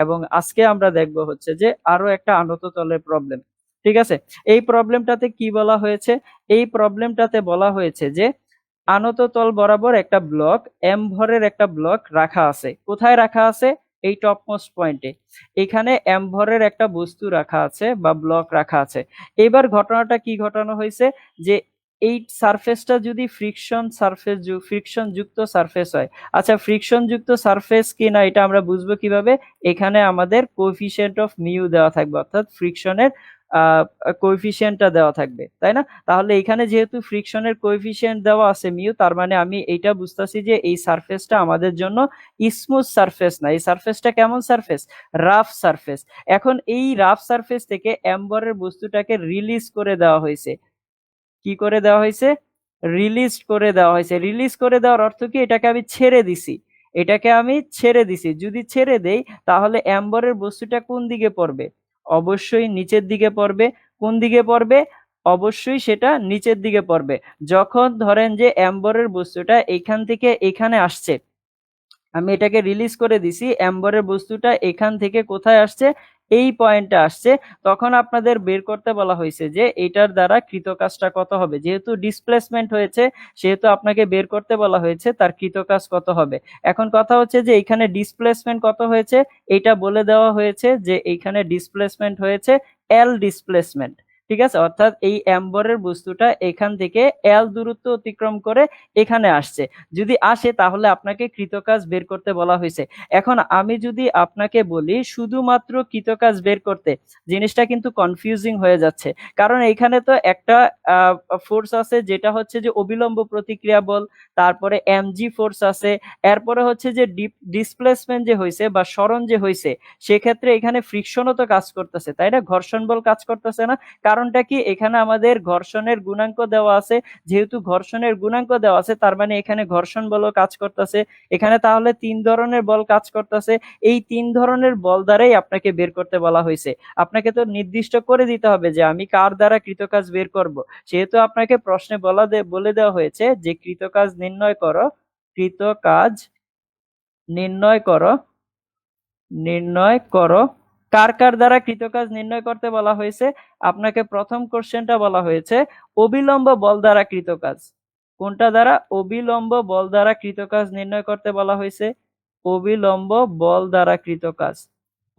এবং আজকে আমরা দেখব হচ্ছে যে আরো একটা আনত তলের প্রবলেম। ঠিক আছে, এই প্রবলেমটাতে কি বলা হয়েছে? এই প্রবলেমটাতে বলা হয়েছে যে আনত তল বরাবর একটা ব্লক এম ভরের একটা ব্লক রাখা আছে। কোথায় রাখা আছে? এই টপমোস্ট পয়েন্টে। এখানে এম ভরের একটা বস্তু রাখা আছে বা ব্লক রাখা আছে। এবার ঘটনাটা কি ঘটানো হয়েছে যে এই সারফেসটা যদি ফ্রিকশন যুক্ত সারফেস হয়। আচ্ছা, ফ্রিকশন যুক্ত সারফেস কিনা এটা আমরা বুঝবো কিভাবে? এখানে আমাদের কোএফিসিয়েন্ট অফ মিউ দেওয়া থাকবে, অর্থাৎ ফ্রিকশনের কোএফিসিয়েন্টটা দেওয়া থাকবে, তাই না? তাহলে এখানে যেহেতু ফ্রিকশনের কোএফিসিয়েন্ট দেওয়া আছে মিউ, তার মানে আমি এইটা বুঝতেছি যে এই সারফেসটা আমাদের জন্য স্মুথ সারফেস না। এই সারফেসটা কেমন সারফেস? Rough surface. এখন এই রাফ সারফেস থেকে এম্বরের বস্তুটাকে রিলিজ করে দেওয়া হয়েছে। কি করে দেওয়া হয়েছে? রিলিজ করে দেওয়া হয়েছে। রিলিজ করে দেওয়ার অর্থ কি? এটাকে আমি ছেড়ে দিছি। এটাকে আমি ছেড়ে দিছি। যদি ছেড়ে দেই তাহলে এম্বরের বস্তুটা কোন দিকে পড়বে? অবশ্যই নিচের দিকে পড়বে। কোন দিকে পড়বে? অবশ্যই সেটা নিচের দিকে পড়বে। যখন ধরেন যে এম্বরের বস্তুটা এখান থেকে এখানে আসছে, আমি এটাকে রিলিজ করে দিছি, এম্বরের বস্তুটা এখান থেকে কোথায় আসছে? এই পয়েন্টে আসছে। তখন আপনাদের বের করতে বলা হয়েছে যে এটার দ্বারা কৃত কাজটা কত হবে। যেহেতু ডিসপ্লেসমেন্ট হয়েছে সেহেতু আপনাকে বের করতে বলা হয়েছে তার কৃত কাজ কত হবে। এখন কথা হচ্ছে যে এখানে ডিসপ্লেসমেন্ট কত হয়েছে এটা বলে দেওয়া হয়েছে যে এইখানে ডিসপ্লেসমেন্ট হয়েছে এল ডিসপ্লেসমেন্ট। ঠিক আছে, অর্থাৎ এই এম্বরের বস্তুটা এখান থেকে এল দূরত্ব অতিক্রম করে এখানে আসছে। যদি আসে তাহলে আপনাকে কৃতকাজ বের করতে বলা হয়েছে। এখন আমি যদি আপনাকে বলি শুধুমাত্র কৃতকাজ বের করতে, জিনিসটা কিন্তু কনফিউজিং হয়ে যাচ্ছে। কারণ এখানে তো একটা ফোর্স আছে যেটা হচ্ছে যে অবিলম্ব প্রতিক্রিয়া বল, তারপরে এমজি ফোর্স আছে, এরপরে হচ্ছে যে ডিসপ্লেসমেন্ট যে হয়েছে বা সরণ যে হয়েছে, সেক্ষেত্রে এখানে ফ্রিকশনও তো কাজ করতেছে, তাই না? ঘর্ষণ বল কাজ করতেছে না? কারণটা কি? এখানে আমাদের ঘর্ষণের গুণাঙ্ক দেওয়া আছে। যেহেতু ঘর্ষণের গুণাঙ্ক দেওয়া আছে তার মানে এখানে ঘর্ষণ বলও কাজ করতেছে। এখানে তাহলে 3 ধরনের বল কাজ করতেছে। এই 3 ধরনের বল দ্বারাই আপনাকে বের করতে বলা হয়েছে। আপনাকে তো নির্দিষ্ট করে দিতে হবে যে আমি কার দ্বারা কৃতকাজ বের করব। সেহেতু আপনাকে প্রশ্নে বলে দেওয়া হয়েছে যে কৃতকাজ নির্ণয় করো, কৃতকাজ নির্ণয় করো, নির্ণয় করো। কার কার দ্বারা কৃতকাজ নির্ণয় করতে বলা হয়েছে? আপনাকে প্রথম কোশ্চেনটা বলা হয়েছে অবিলম্ব বল দ্বারা কৃতকাজ। কোনটা দ্বারা? অবিলম্ব বল দ্বারা কৃতকাজ নির্ণয় করতে বলা হয়েছে। অবিলম্ব বল দ্বারা কৃতকাজ,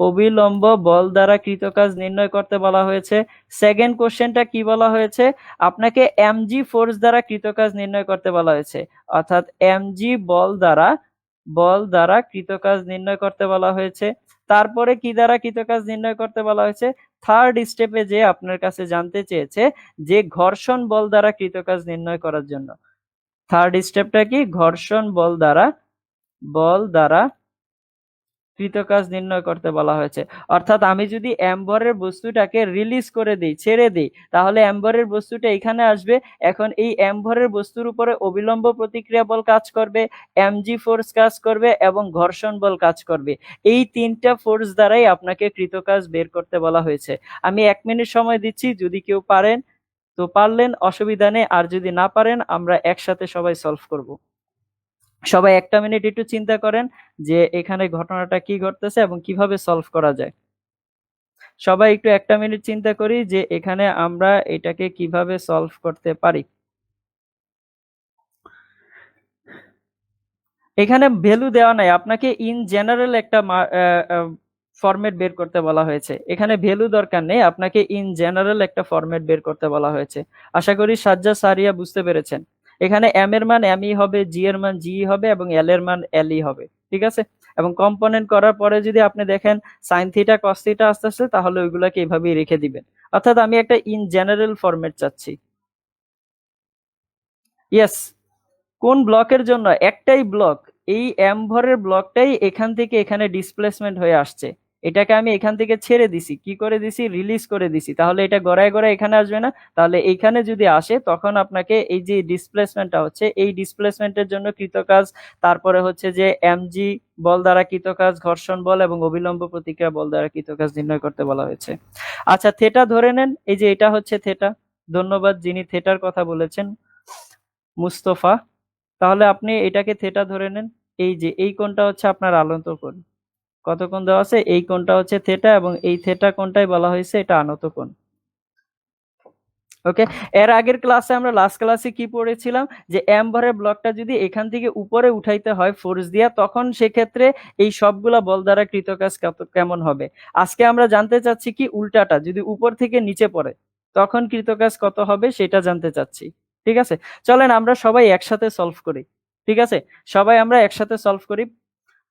অবিলম্ব বল দ্বারা কৃতকাজ নির্ণয় করতে বলা হয়েছে। সেকেন্ড কোশ্চেনটা কি বলা হয়েছে? আপনাকে এমজি ফোর্স দ্বারা কৃতকাজ নির্ণয় করতে বলা হয়েছে, অর্থাৎ এমজি বল দ্বারা কৃতকাজ নির্ণয় করতে বলা হয়েছে। তারপরে কি দ্বারা কৃতকাজ নির্ণয় করতে বলা হয়েছে? থার্ড স্টেপে যে আপনার কাছে জানতে চেয়েছে যে ঘর্ষণ বল দ্বারা কৃতকাজ নির্ণয় করার জন্য। থার্ড স্টেপটা কি? ঘর্ষণ বল দ্বারা কৃতকাজ নির্ণয় করতে বলা হয়েছে। অর্থাৎ আমি যদি এম্বরের বস্তুটাকে রিলিজ করে দিই, ছেড়ে দিই, তাহলে এম্বরের বস্তুটা এখানে আসবে। এখন এই এম্বরের বস্তুর উপরে অবিলম্ব প্রতিক্রিয়া বল কাজ করবে, এমজি ফোর্স কাজ করবে এবং ঘর্ষণ বল কাজ করবে। এই 3টা ফোর্স দ্বারাই আপনাকে কৃতকাজ বের করতে বলা হয়েছে। আমি 1 মিনিট সময় দিচ্ছি, যদি কেউ পারেন তো পারলেন, অসুবিধা নেই। আর যদি না পারেন আমরা একসাথে সবাই সলভ করব। সবাই 1টা মিনিট একটু চিন্তা করেন যে এখানে ঘটনাটা কি ঘটতেছে এবং কিভাবে সলভ করা যায়। সবাই একটু 1টা মিনিট চিন্তা করি যে এখানে আমরা এটাকে কিভাবে সলভ করতে পারি। এখানে ভ্যালু দেওয়া নাই, আপনাকে ইন জেনারেল একটা ফরম্যাট বের করতে বলা হয়েছে। এখানে ভ্যালু দরকার নেই, আপনাকে ইন জেনারেল একটা ফরম্যাট বের করতে বলা হয়েছে। আশা করি সাজ্জা সারিয়া বুঝতে পেরেছেন। এখানে এম এর মান এমই হবে, জি এর মান জি হবে এবং এল এর মান এলই হবে। ঠিক আছে, এবং কম্পোনেন্ট করার পরে যদি আপনি দেখেন সাইন থিটা কস থিটা আসতেছে তাহলে ওইগুলাকে এইভাবেই রেখে দিবেন। অর্থাৎ আমি একটা ইন জেনারেল ফরম্যাট চাচ্ছি। ইয়েস। কোন ব্লকের জন্য? একটাই ব্লক, এই এম ভরের ব্লকটাই এখান থেকে এখানে ডিসপ্লেসমেন্ট হয়ে আসছে। এটাকে আমি এখান থেকে ছেড়ে দিছি, কি করে দিছি? রিলিজ করে দিছি। তাহলে এটা গড়ায় গড়ায় এখানে আসবে না? তাহলে এইখানে যদি আসে তখন আপনাকে এই যে ডিসপ্লেসমেন্টটা হচ্ছে এই ডিসপ্লেসমেন্টের জন্য কৃতকাজ, তারপরে হচ্ছে যে এমজি বল দ্বারা কৃতকাজ, ঘর্ষণ বল এবং অবিলম্ব প্রতিক্রিয়া বল দ্বারা কৃতকাজ নির্ণয় করতে বলা হয়েছে। আচ্ছা, থেটা ধরে নেন। এই যে এটা হচ্ছে থেটা। ধন্যবাদ যিনি থেটার কথা বলেছেন, মুস্তফা। তাহলে আপনি এটাকে থেটা ধরে নেন। এই যে এই কোণটা হচ্ছে আপনার আলোন্ত কোণ। কত কোণ দেওয়া আছে? এই কোণটা হচ্ছে থিটা এবং এই থিটা কোণটাই বলা হয়েছে এটা আনত কোণ। ওকে, এর আগের ক্লাসে আমরা লাস্ট ক্লাসে কি পড়েছিলাম যে এম ভরের ব্লকটা যদি এখান থেকে উপরে উঠাইতে হয় ফোর্স দিয়া, তখন সেক্ষেত্রে এই সবগুলা বল দ্বারা কৃত কাজ কেমন হবে। আজকে আমরা জানতে চাচ্ছি কি উল্টাটা, যদি উপর থেকে নিচে পড়ে তখন কৃত কাজ কত হবে সেটা জানতে চাচ্ছি। ঠিক আছে, চলেন আমরা সবাই একসাথে সলভ করি। ঠিক আছে, সবাই আমরা একসাথে সলভ করি।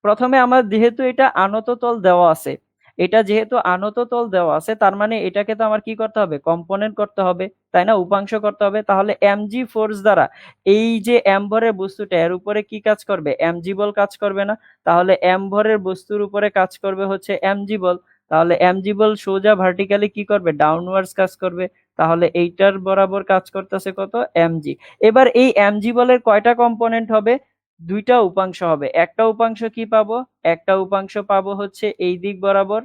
প্রথমে আমার যেহেতু এটা আনত তল দেওয়া আছে, এটা যেহেতু আনত তল দেওয়া আছে তার মানে এটাকে তো আমার কি করতে হবে? কম্পোনেন্ট করতে হবে, তাই না? উপাংশ করতে হবে। তাহলে এমজি ফোর্স দ্বারা এই যে এম ভরের বস্তুটা এর উপরে কি কাজ করবে? এমজি বল কাজ করবে না? তাহলে এম ভরের বস্তুর উপরে কাজ করবে হচ্ছে এমজি বল। তাহলে এমজি বল সোজা ভার্টিক্যালি কি করবে? ডাউনওয়ার্ডস কাজ করবে। তাহলে এইটার বরাবর কাজ করতেছে কত? এমজি। এবার এই এমজি বলের কয়টা কম্পোনেন্ট হবে? দুইটা উপাংশ হবে। একটা উপাংশ কি পাবো? একটা উপাংশ পাবো হচ্ছে এই দিক বরাবর,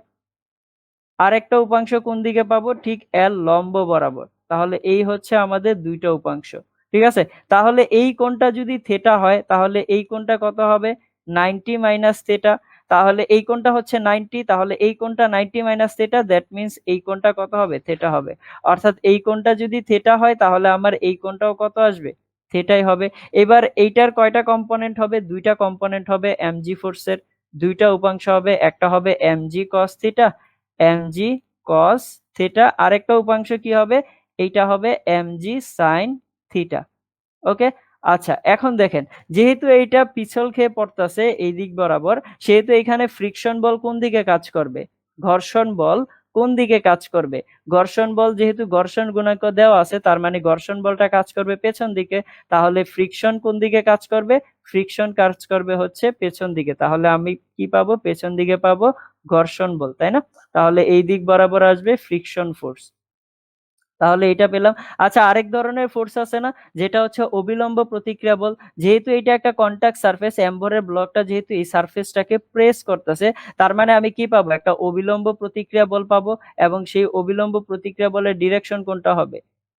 আর একটা উপাংশ কোন দিকে পাবো? ঠিক এল লম্ব বরাবর। তাহলে এই হচ্ছে আমাদের দুইটা উপাংশ। ঠিক আছে, তাহলে এই কোণটা যদি থিটা হয় তাহলে এই কোণটা কত হবে? 90 মাইনাস থিটা। তাহলে এই কোণটা হচ্ছে 90, তাহলে এই কোণটা 90 মাইনাস থিটা, দ্যাট মিন্স এই কোণটা কত হবে? থিটা হবে। অর্থাৎ এই কোণটা যদি থিটা হয় তাহলে আমার এই কোণটাও কত আসবে? থিটাই হবে। এবার এইটার কয়টা কম্পোনেন্ট হবে? দুইটা কম্পোনেন্ট হবে এমজি ফোর্সের, দুইটা উপাংশ হবে। একটা হবে MG cos theta, MG cos theta, আরেকটা উপাংশ কি হবে? এইটা হবে এমজি সাইন থিটা। ওকে, আচ্ছা এখন দেখেন, যেহেতু এইটা পিছল খেয়ে পড়তেছে এই দিক বরাবর, সেহেতু এখানে ফ্রিকশন বল কোন দিকে কাজ করবে? ঘর্ষণ বল কোন দিকে কাজ করবে? ঘর্ষণ বল যেহেতু ঘর্ষণ গুণাঙ্ক দেওয়া আছে তার মানে ঘর্ষণ বলটা কাজ করবে পেছন দিকে। তাহলে ফ্রিকশন কোন দিকে কাজ করবে? ফ্রিকশন কাজ করবে হচ্ছে পেছন দিকে। তাহলে আমি কি পাবো? পেছন দিকে পাবো ঘর্ষণ বল, তাই না? তাহলে এই দিক বরাবর আসবে ফ্রিকশন ফোর্স। তাহলে এটা পেলাম। আচ্ছা, আরেক ধরনের ফোর্স আছে না, যেটা হচ্ছে অবিলম্ব প্রতিক্রিয়া বল। যেহেতু এটা একটা কন্টাক্ট সারফেস, এমভরের ব্লকটা যেহেতু এই সারফেসটাকে প্রেস করতেছে, তার মানে আমি কি পাবো? একটা অবিলম্ব প্রতিক্রিয়া বল পাবো। এবং সেই অবিলম্ব প্রতিক্রিয়া বলের ডিরেকশন কোনটা হবে?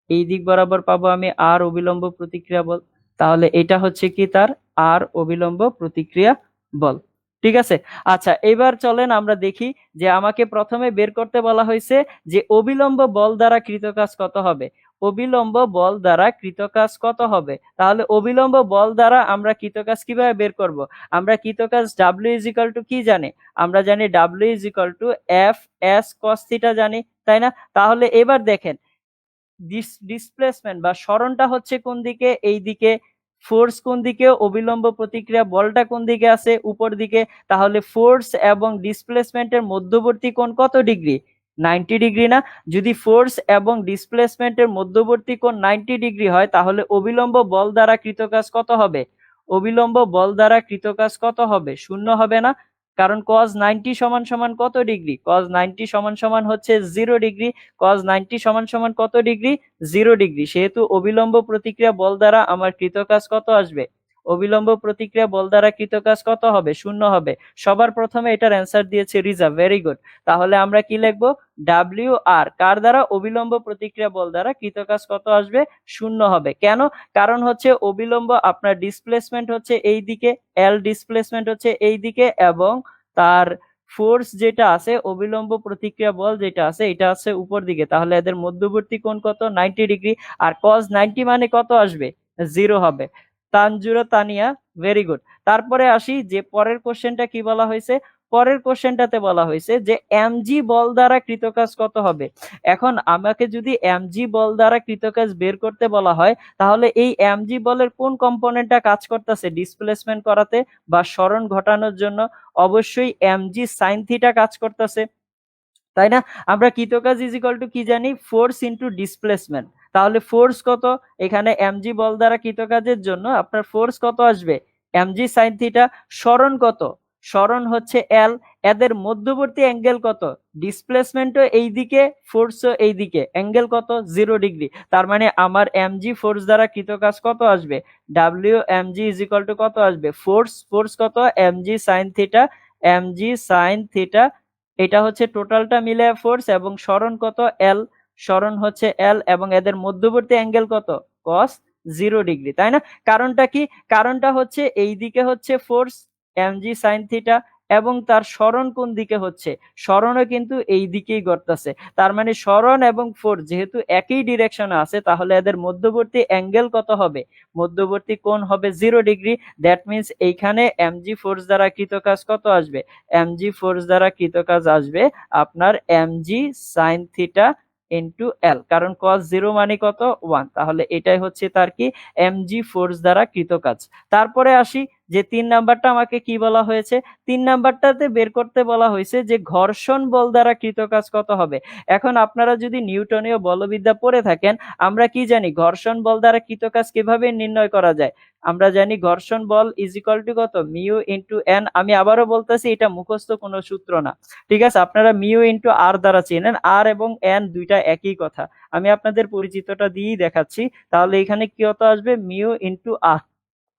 এই দিক বরাবর পাবো আমি আর অবিলম্ব প্রতিক্রিয়া বল। তাহলে এটা হচ্ছে কি তার আর অবিলম্ব প্রতিক্রিয়া বল। ঠিক আছে, আচ্ছা এবার চলেন আমরা দেখি যে আমাকে প্রথমে বের করতে বলা হয়েছে যে অবিলম্ব বল দ্বারা কৃত কাজ কত হবে। অবিলম্ব বল দ্বারা কৃত কাজ কত হবে? তাহলে অবিলম্ব বল দ্বারা আমরা কৃত কাজ কিভাবে বের করব? আমরা কৃত কাজ W ইজ ইকুয়াল টু কি জানি? আমরা জানি W is equal two F S cos theta জানি, তাই না? তাহলে এবার দেখেন ডিসপ্লেসমেন্ট বা সরণটা হচ্ছে কোন দিকে? এই দিকে। ফোর্স কোন দিকে? অবিলম্ব প্রতিক্রিয়া বলটা কোন দিকে আছে? উপর দিকে। তাহলে ফোর্স এবং ডিসপ্লেসমেন্টের মধ্যবর্তী কোণ কত ডিগ্রি? 90 ডিগ্রি না? যদি ফোর্স এবং ডিসপ্লেসমেন্টের মধ্যবর্তী কোণ 90 ডিগ্রি হয় তাহলে অবিলম্ব বল দ্বারা কৃত কাজ কত হবে? অবিলম্ব বল দ্বারা কৃত কাজ কত হবে? শূন্য হবে না? কারণ cos 90 সমান সমান কত ডিগ্রি? cos 90 সমান সমান হচ্ছে 0 ডিগ্রি। cos 90 সমান সমান কত ডিগ্রি? 0 ডিগ্রি। সেহেতু অবিলম্ব প্রতিক্রিয়া বল দ্বারা আমার কৃত কাজ কত আসবে? অবিলম্ব প্রতিক্রিয়া বল দ্বারা কৃত কাজ কত হবে? শূন্য হবে। সবার প্রথমে এটার অ্যান্সার দিয়েছে রিজা, ভেরি গুড। তাহলে আমরা কি লিখবো? ডাব্লিউ আর কার দ্বারা? অবিলম্ব প্রতিক্রিয়া বল দ্বারা কৃত কাজ কত আসবে? শূন্য হবে। কেন? কারণ হচ্ছে অবিলম্ব আপনার ডিসপ্লেসমেন্ট হচ্ছে এই দিকে, এল ডিসপ্লেসমেন্ট হচ্ছে এই দিকে, এবং তার ফোর্স যেটা আছে অবিলম্ব প্রতিক্রিয়া বল যেটা আছে এটা আছে উপর দিকে। তাহলে এদের মধ্যবর্তী কোণ কত? 90 ডিগ্রি। আর cos 90 মানে কত আসবে? 0 হবে। তানজুরা তানিয়া, ভেরি গুড। তারপরে আসি যে পরের কোশ্চেনটা কি বলা হয়েছে। পরের কোশ্চেনটাতে বলা হয়েছে যে এমজি বল দ্বারা কৃত কাজ কত হবে। এখন আমাকে যদি এমজি বল দ্বারা কৃত কাজ বের করতে বলা হয় তাহলে এই এমজি বলের কোন কম্পোনেন্টটা কাজ করতেছে ডিসপ্লেসমেন্ট করাতে বা সরণ ঘটানোর জন্য? অবশ্যই এমজি সাইন থিটা কাজ করতেছে, তাই না? আমরা কৃত কাজ ইজ ইকুয়াল টু কি জানি? Force into displacement. তাহলে ফোর্স কত? এখানে এমজি বল দ্বারা কৃত কাজের জন্য আপনার ফোর্স কত আসবে? MG sine theta. সরণ কত? সরণ হচ্ছে এল। এদের মধ্যবর্তী অ্যাঙ্গেল কত? ডিসপ্লেসমেন্টও এইদিকে, ফোর্সও এইদিকে, অ্যাঙ্গেল কত? 0 ডিগ্রি। তার মানে আমার এমজি ফোর্স দ্বারা কৃত কাজ কত আসবে? W MG is equal to কত আসবে? ফোর্স, ফোর্স কত? MG sine theta, MG sine theta. এটা হচ্ছে টোটালটা মিলে ফোর্স, এবং সরণ কত? এল। সরণ হচ্ছে এল, এবং এদের মধ্যবর্তী অ্যাঙ্গেল কত? cos 0 ডিগ্রি, তাই না? কারণটা কি? কারণটা হচ্ছে এই দিকে হচ্ছে ফোর্স এমজি সাইন থিটা, এবং তার সরণ কোন দিকে হচ্ছে, সরণও কিন্তু এই দিকেই করতেছে। তার মানে সরণ এবং ফোর্স যেহেতু একই ডিরেকশনে আছে, তাহলে এদের মধ্যবর্তী অ্যাঙ্গেল কত হবে, মধ্যবর্তী কোণ হবে 0 ডিগ্রি। দ্যাট মিনস এইখানে এমজি ফোর্স দ্বারা কৃত কাজ কত আসবে, এমজি ফোর্স দ্বারা কৃত কাজ আসবে আপনার MG sine theta into L, কারণ cos 0 মানে কত 1, তাহলে এটাই হচ্ছে তার কি এমজি ফোর্স দ্বারা কৃত কাজ। তারপরে আসি যে 3 নাম্বারটা আমাকে কি বলা হয়েছে, 3 নাম্বারটাতে বের করতে বলা হয়েছে যে ঘর্ষণ বল দ্বারা কৃত কাজ কত হবে। এখন আপনারা যদি নিউটনীয় বলবিদ্যা পড়ে থাকেন, আমরা কি জানি ঘর্ষণ বল দ্বারা কৃত কাজ কিভাবে নির্ণয় করা যায়, আমরা জানি ঘর্ষণ বল ইজ ইকুয়াল টু কত, মিউ ইন্টু এন। আমি আবারও বলতেছি, এটা মুখস্থ কোনো সূত্র না, ঠিক আছে, আপনারা মিউ ইন্টু আর দ্বারা চেনেন, আর এবং এন দুইটা একই কথা। আমি আপনাদের পরিচিতটা দিয়েই দেখাচ্ছি। তাহলে এখানে কি কত আসবে, মিউ ইন্টু আর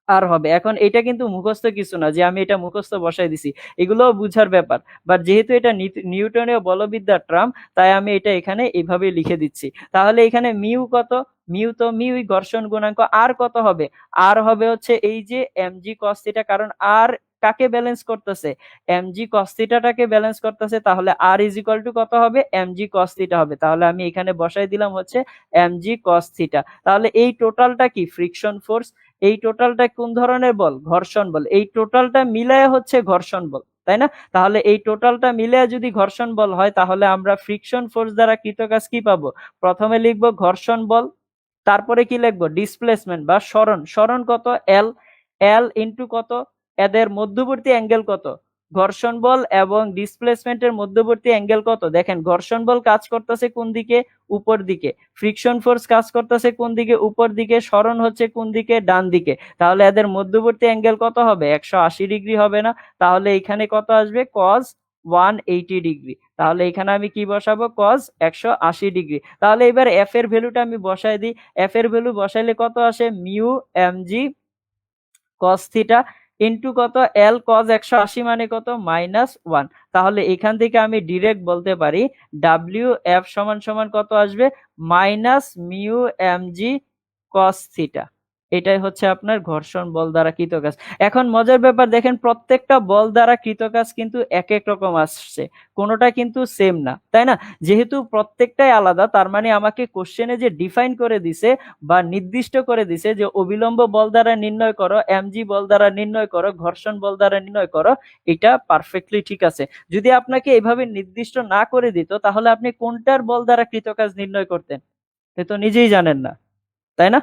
আর হবে। এখন এটা কিন্তু মুখস্থ কিছু না যে আমি এটা মুখস্থ বসাই দিছি, এগুলো বুঝার ব্যাপার। বাট যেহেতু এটা নিউটনীয় বলবিদ্যার টার্ম, তাই আমি এটা এখানে এইভাবে লিখে দিচ্ছি। তাহলে এখানে মিউ কত, মিউ তো মিউই ঘর্ষণ গুণাঙ্ক, আর কত হবে, আর হবে হচ্ছে এই যে এমজি কস থিটা, কারণ আর কাকে ব্যালেন্স করতেছে, এমজি কস থিটাটাকে ব্যালেন্স করতেছে, তাহলে আর ইজ ইকুয়াল টু কত হবে, এমজি কস থিটা হবে। তাহলে আমি এখানে বসাই দিলাম হচ্ছে এমজি কস থিটা। তাহলে এই টোটালটা কি ফ্রিকশন ফোর্স, এই টোটালটা কোন ধরনের বল, ঘর্ষণ বল, এই টোটালটা মিলায় হচ্ছে ঘর্ষণ বল, তাই না? তাহলে এই টোটালটা মিলায় যদি ঘর্ষণ বল হয়, তাহলে আমরা ফ্রিকশন ফোর্স দ্বারা কৃত কাজ কি পাবো, প্রথমে লিখবো ঘর্ষণ বল, তারপরে কি লিখবো, ডিসপ্লেসমেন্ট বা সরণ, সরণ কত এল, এল ইন্টু কত, এদের মধ্যবর্তী অ্যাঙ্গেল কত, ঘর্ষণ বল এবং ডিসপ্লেসমেন্টের মধ্যবর্তী অ্যাঙ্গেল কত। দেখেন ঘর্ষণ বল কাজ করতেছে কোন দিকে, উপর দিকে, ফ্রিকশন ফোর্স কাজ করতেছে কোন দিকে, উপর দিকে, সরণ হচ্ছে কোন দিকে, ডান দিকে। তাহলে এদের মধ্যবর্তী অ্যাঙ্গেল কত হবে, 180 ডিগ্রি হবে না? তাহলে এখানে কত আসবে, cos 180 ডিগ্রি। তাহলে এখানে আমি কি বসাবো, cos 180 ডিগ্রি। তাহলে এবার এফ এর ভ্যালুটা আমি বসাই দিই, এফ এর ভ্যালু বসাইলে কত আসে, mu MG cos theta into কত, এল cos 180 মানে কত, -1। তাহলে এখান থেকে আমি ডিরেক্ট বলতে পারি ডাব্লিউ এফ সমান সমান কত আসবে, minus mu MG cos theta. এটাই হচ্ছে আপনার ঘর্ষণ বল দ্বারা কৃত কাজ। এখন মজার ব্যাপার দেখেন, প্রত্যেকটা বল দ্বারা কৃত কাজ কিন্তু এক এক রকম আসছে, কোনোটা কিন্তু সেম না, তাই না? যেহেতু প্রত্যেকটাই আলাদা, তার মানে আমাকে কোশ্চেনে যে ডিফাইন করে দিছে বা নির্দিষ্ট করে দিছে যে অবিলম্ব বল দ্বারা নির্ণয় করো, এমজি বল দ্বারা নির্ণয় করো, ঘর্ষণ বল দ্বারা নির্ণয় করো, এটা পারফেক্টলি ঠিক আছে। যদি আপনাকে এইভাবে নির্দিষ্ট না করে দিত, তাহলে আপনি কোনটার বল দ্বারা কৃত কাজ নির্ণয় করতেন, এ তো নিজেই জানেন না, তাই না?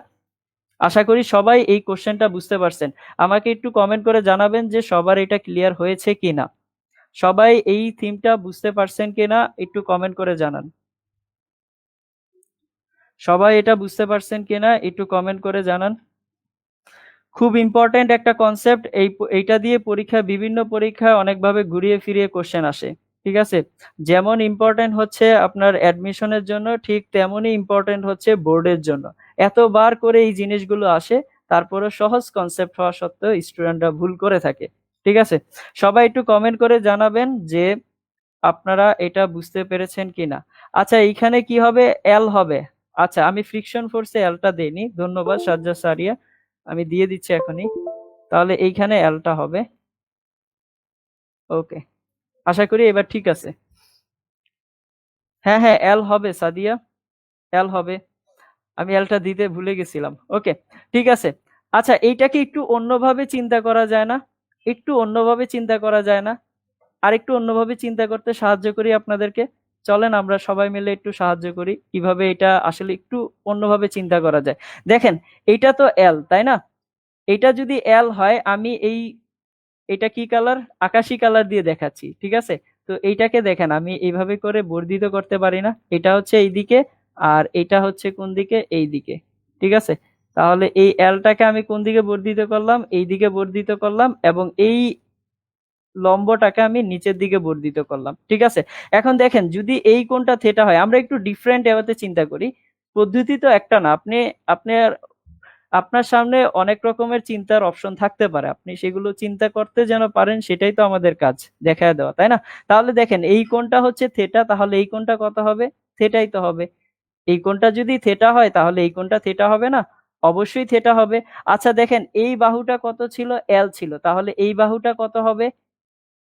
আশা করি সবাই এই কোশ্চেনটা বুঝতে পারছেন। আমাকে একটু কমেন্ট করে জানাবেন যে সবার এটা ক্লিয়ার হয়েছে কিনা, সবাই এই থিমটা বুঝতে পারছেন কিনা, একটু কমেন্ট করে জানান। সবাই এটা বুঝতে পারছেন কিনা একটু কমেন্ট করে জানান। খুব ইম্পর্টেন্ট একটা কনসেপ্ট, এইটা দিয়ে বিভিন্ন পরীক্ষায় অনেকভাবে ঘুরিয়ে ফিরিয়ে কোশ্চেন আসে, ঠিক আছে? যেমন ইম্পর্টেন্ট হচ্ছে আপনার অ্যাডমিশনের জন্য, ঠিক তেমনই ইম্পর্টেন্ট হচ্ছে বোর্ডের জন্য। এতবার করে এই জিনিসগুলো আসে, তারপরে সহজ কনসেপ্ট হওয়া সত্ত্বেও স্টুডেন্টরা ভুল করে থাকে, ঠিক আছে? সবাই একটু কমেন্ট করে জানাবেন যে আপনারা এটা বুঝতে পেরেছেন কিনা। আচ্ছা এইখানে কি হবে, এল হবে। আচ্ছা আমি ফ্রিকশন ফোর্সে এলটা দেইনি, ধন্যবাদ সাজ্জাদ সারিয়া, আমি দিয়ে দিচ্ছি এখনই। তাহলে এইখানে এলটা হবে, ওকে, আশা করি এবার ঠিক আছে। হ্যাঁ হ্যাঁ এল হবে সাদিয়া, এল হবে, আমি এলটা দিতে ভুলে গেছিলাম, ওকে, ঠিক আছে। আচ্ছা এইটাকে একটু অন্যভাবে চিন্তা করা যায় না, একটু অন্যভাবে চিন্তা করা যায় না, আর একটু অন্যভাবে চিন্তা করতে সাহায্য করি আপনাদেরকে, চলেন আমরা সবাই মিলে একটু সাহায্য করি কিভাবে এটা আসলে একটু অন্যভাবে চিন্তা করা যায়। দেখেন এইটা তো এল, তাই না? এটা যদি এল হয়, আমি এটা কি কালার, আকাশি কালার দিয়ে দেখাচ্ছি, ঠিক আছে? তো এইটাকে দেখেন আমি এইভাবে করে বর্ধিত করতে পারি না, এটা হচ্ছে এইদিকে আর এটা হচ্ছে কোন দিকে, এই দিকে, ঠিক আছে? তাহলে এই এলটাকে আমি কোন দিকে বর্ধিত করলাম, এই দিকে বর্ধিত করলাম, এবং এই লম্বটাকে আমি নিচের দিকে বর্ধিত করলাম, ঠিক আছে? এখন দেখেন যদি এই কোণটা থিটা হয়, আমরা একটু ডিফারেন্ট ওয়েতে চিন্তা করি, পদ্ধতি তো একটা না, আপনার আপনার সামনে অনেক রকমের চিন্তার অপশন থাকতে পারে, আপনি সেগুলো চিন্তা করতে যেন পারেন, সেটাই তো আমাদের কাজ, দেখায় দেওয়া, তাই না? তাহলে দেখেন এই কোণটা হচ্ছে থিটা, তাহলে এই কোণটা কত হবে, থিটাই তো হবে। এই কোণটা যদি থিটা হয়, তাহলে এই কোণটা থিটা হবে না? অবশ্যই থিটা হবে। আচ্ছা দেখেন এই বাহুটা কত ছিল, এল ছিল, তাহলে এই বাহুটা কত হবে,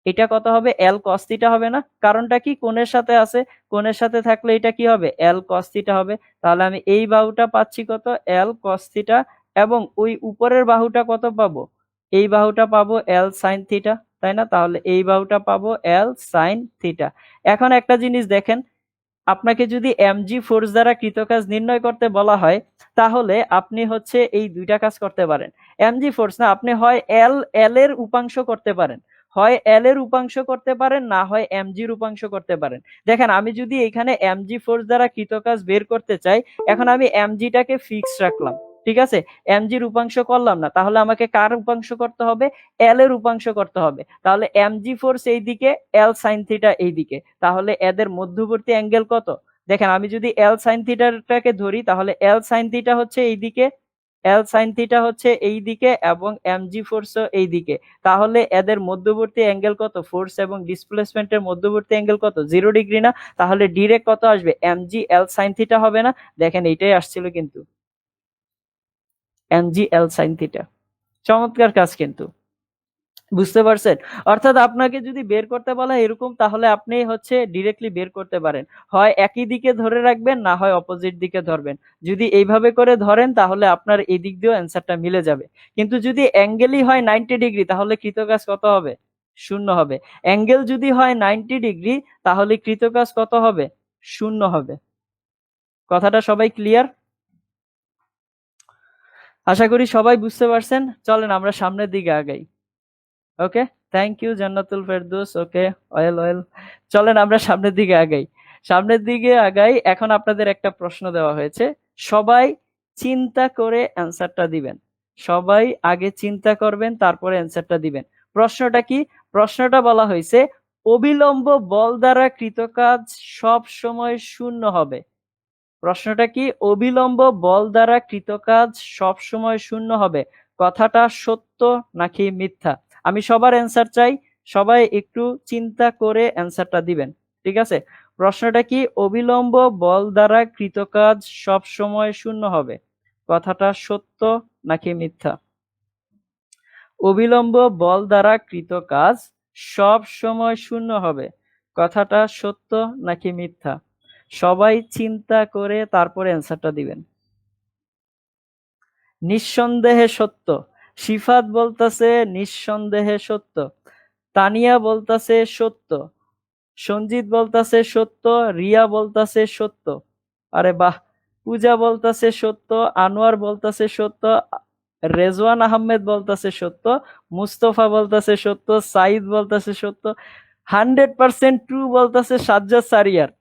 এটা কত হবে? এল কস থিটা হবে না? কারণটা কি? কোণের সাথে আছে, কোণের সাথে থাকলে এটা কি হবে? এল কস থিটা হবে। তাহলে আমি এই বাহুটা পাচ্ছি কত? এল কস থিটা। এবং ওই উপরের বাহুটা কত পাবো? এই বাহুটা পাবো এল সাইন থিটা, তাই না? তাহলে এই বাহুটা পাবো এল সাইন থিটা। এখন একটা জিনিস দেখেন, আপনাকে যদি এমজি ফোর্স দ্বারা কৃতকাজ নির্ণয় করতে বলা হয়, তাহলে আপনি হচ্ছে এই দুইটা কাজ করতে পারেন। এমজি ফোর্স না, আপনি হয় এল এর উপাংশ করতে পারেন, হয় এল এর উপাংশ করতে পারেন, না হয় এমজির উপাংশ করতে পারেন। দেখেন, আমি যদি এখানে এমজি ফোর্স দ্বারা কৃতকাজ বের করতে চাই, এখন আমি এমজিটাকে ফিক্স রাখলাম, ঠিক আছে, এমজির উপাংশ করলাম না, তাহলে আমাকে কার উপাংশ করতে হবে? এল এর উপাংশ করতে হবে। তাহলে এমজি ফোর্স এইদিকে, এল সাইন থিটা এইদিকে, তাহলে এদের মধ্যবর্তী অ্যাঙ্গেল কত? দেখেন, আমি যদি এল সাইন থিটাটাকে ধরি, তাহলে এল সাইন থিটা হচ্ছে এইদিকে, এল সাইন থিটা হচ্ছে এইদিকে, এবং এমজি ফোর্সও এইদিকে। তাহলে এদের মধ্যবর্তী অ্যাঙ্গেল কত? ফোর্স এবং ডিসপ্লেসমেন্টের মধ্যবর্তী অ্যাঙ্গেল কত? 0 ডিগ্রি না? তাহলে ডিরেক্ট কত আসবে? এমজি এল সাইন থিটা হবে না? দেখেন, এইটাই আসছিল কিন্তু, এমজি এল সাইন থিটা। চমৎকার কাজ কিন্তু, বুঝতে পারছেন? অর্থাৎ আপনাকে যদি বের করতে বলা হয় এরকম, তাহলে আপনি হচ্ছে ডিরেক্টলি বের করতে পারেন, হয় একই দিকে ধরে রাখবেন, না হয় অপোজিট দিকে ধরবেন। যদি এইভাবে করে ধরেন, তাহলে আপনার এই দিক দিয়েও অ্যান্সারটা মিলে যাবে। কিন্তু যদি অ্যাঙ্গেলই হয় 90 ডিগ্রি, তাহলে কৃতকাজ কত হবে? 0 হবে। অ্যাঙ্গেল যদি হয় 90 ডিগ্রি, তাহলে কৃতকাজ কত হবে? 0 হবে। কথাটা সবাই ক্লিয়ার? আশা করি সবাই বুঝতে পারছেন। চলেন আমরা সামনের দিকে আগাই। Okay, thank you Jannatul Ferdous. Okay, oil oil. চলেন আমরা সামনের দিকে আগাই, সামনের দিকে আগাই। এখন আপনাদের একটা প্রশ্ন দেওয়া হয়েছে, সবাই চিন্তা করে অ্যান্সারটা দিবেন। সবাই আগে চিন্তা করবেন, তারপরে অ্যান্সারটা দিবেন। প্রশ্নটা কি? প্রশ্নটা বলা হয়েছে, অবিলম্ব বল দ্বারা কৃত কাজ সব সময় শূন্য হবে। প্রশ্নটা কি? অবিলম্ব বল দ্বারা কৃত কাজ সব সময় শূন্য হবে। কথাটা সত্য নাকি মিথ্যা? আমি সবার অ্যান্সার চাই, সবাই একটু চিন্তা করে অ্যান্সারটা দিবেন, ঠিক আছে? প্রশ্নটা কি? অবিলম্ব বল দ্বারা কৃত কাজ সব সময় শূন্য হবে। কথাটা সত্য নাকি মিথ্যা? অবিলম্ব বল দ্বারা কৃত কাজ সব সময় শূন্য হবে। কথাটা সত্য নাকি মিথ্যা? সবাই চিন্তা করে তারপরে অ্যান্সারটা দিবেন। নিঃসন্দেহে সত্য। সিফাত বলতাছে নিঃসন্দেহে সত্য। তানিয়া বলতাছে সত্য। সঞ্জিত বলতাছে সত্য। রিয়া বলতাছে সত্য। আরে বাহ। পূজা বলতাছে সত্য। আনোয়ার বলতাছে সত্য। রেজওয়ান আহমেদ বলতাছে সত্য। মুস্তফা বলতাছে সত্য। সাইদ বলতাছে সত্য। 100% ট্রু বলতাছে সাজ্জাদ সারিয়ার।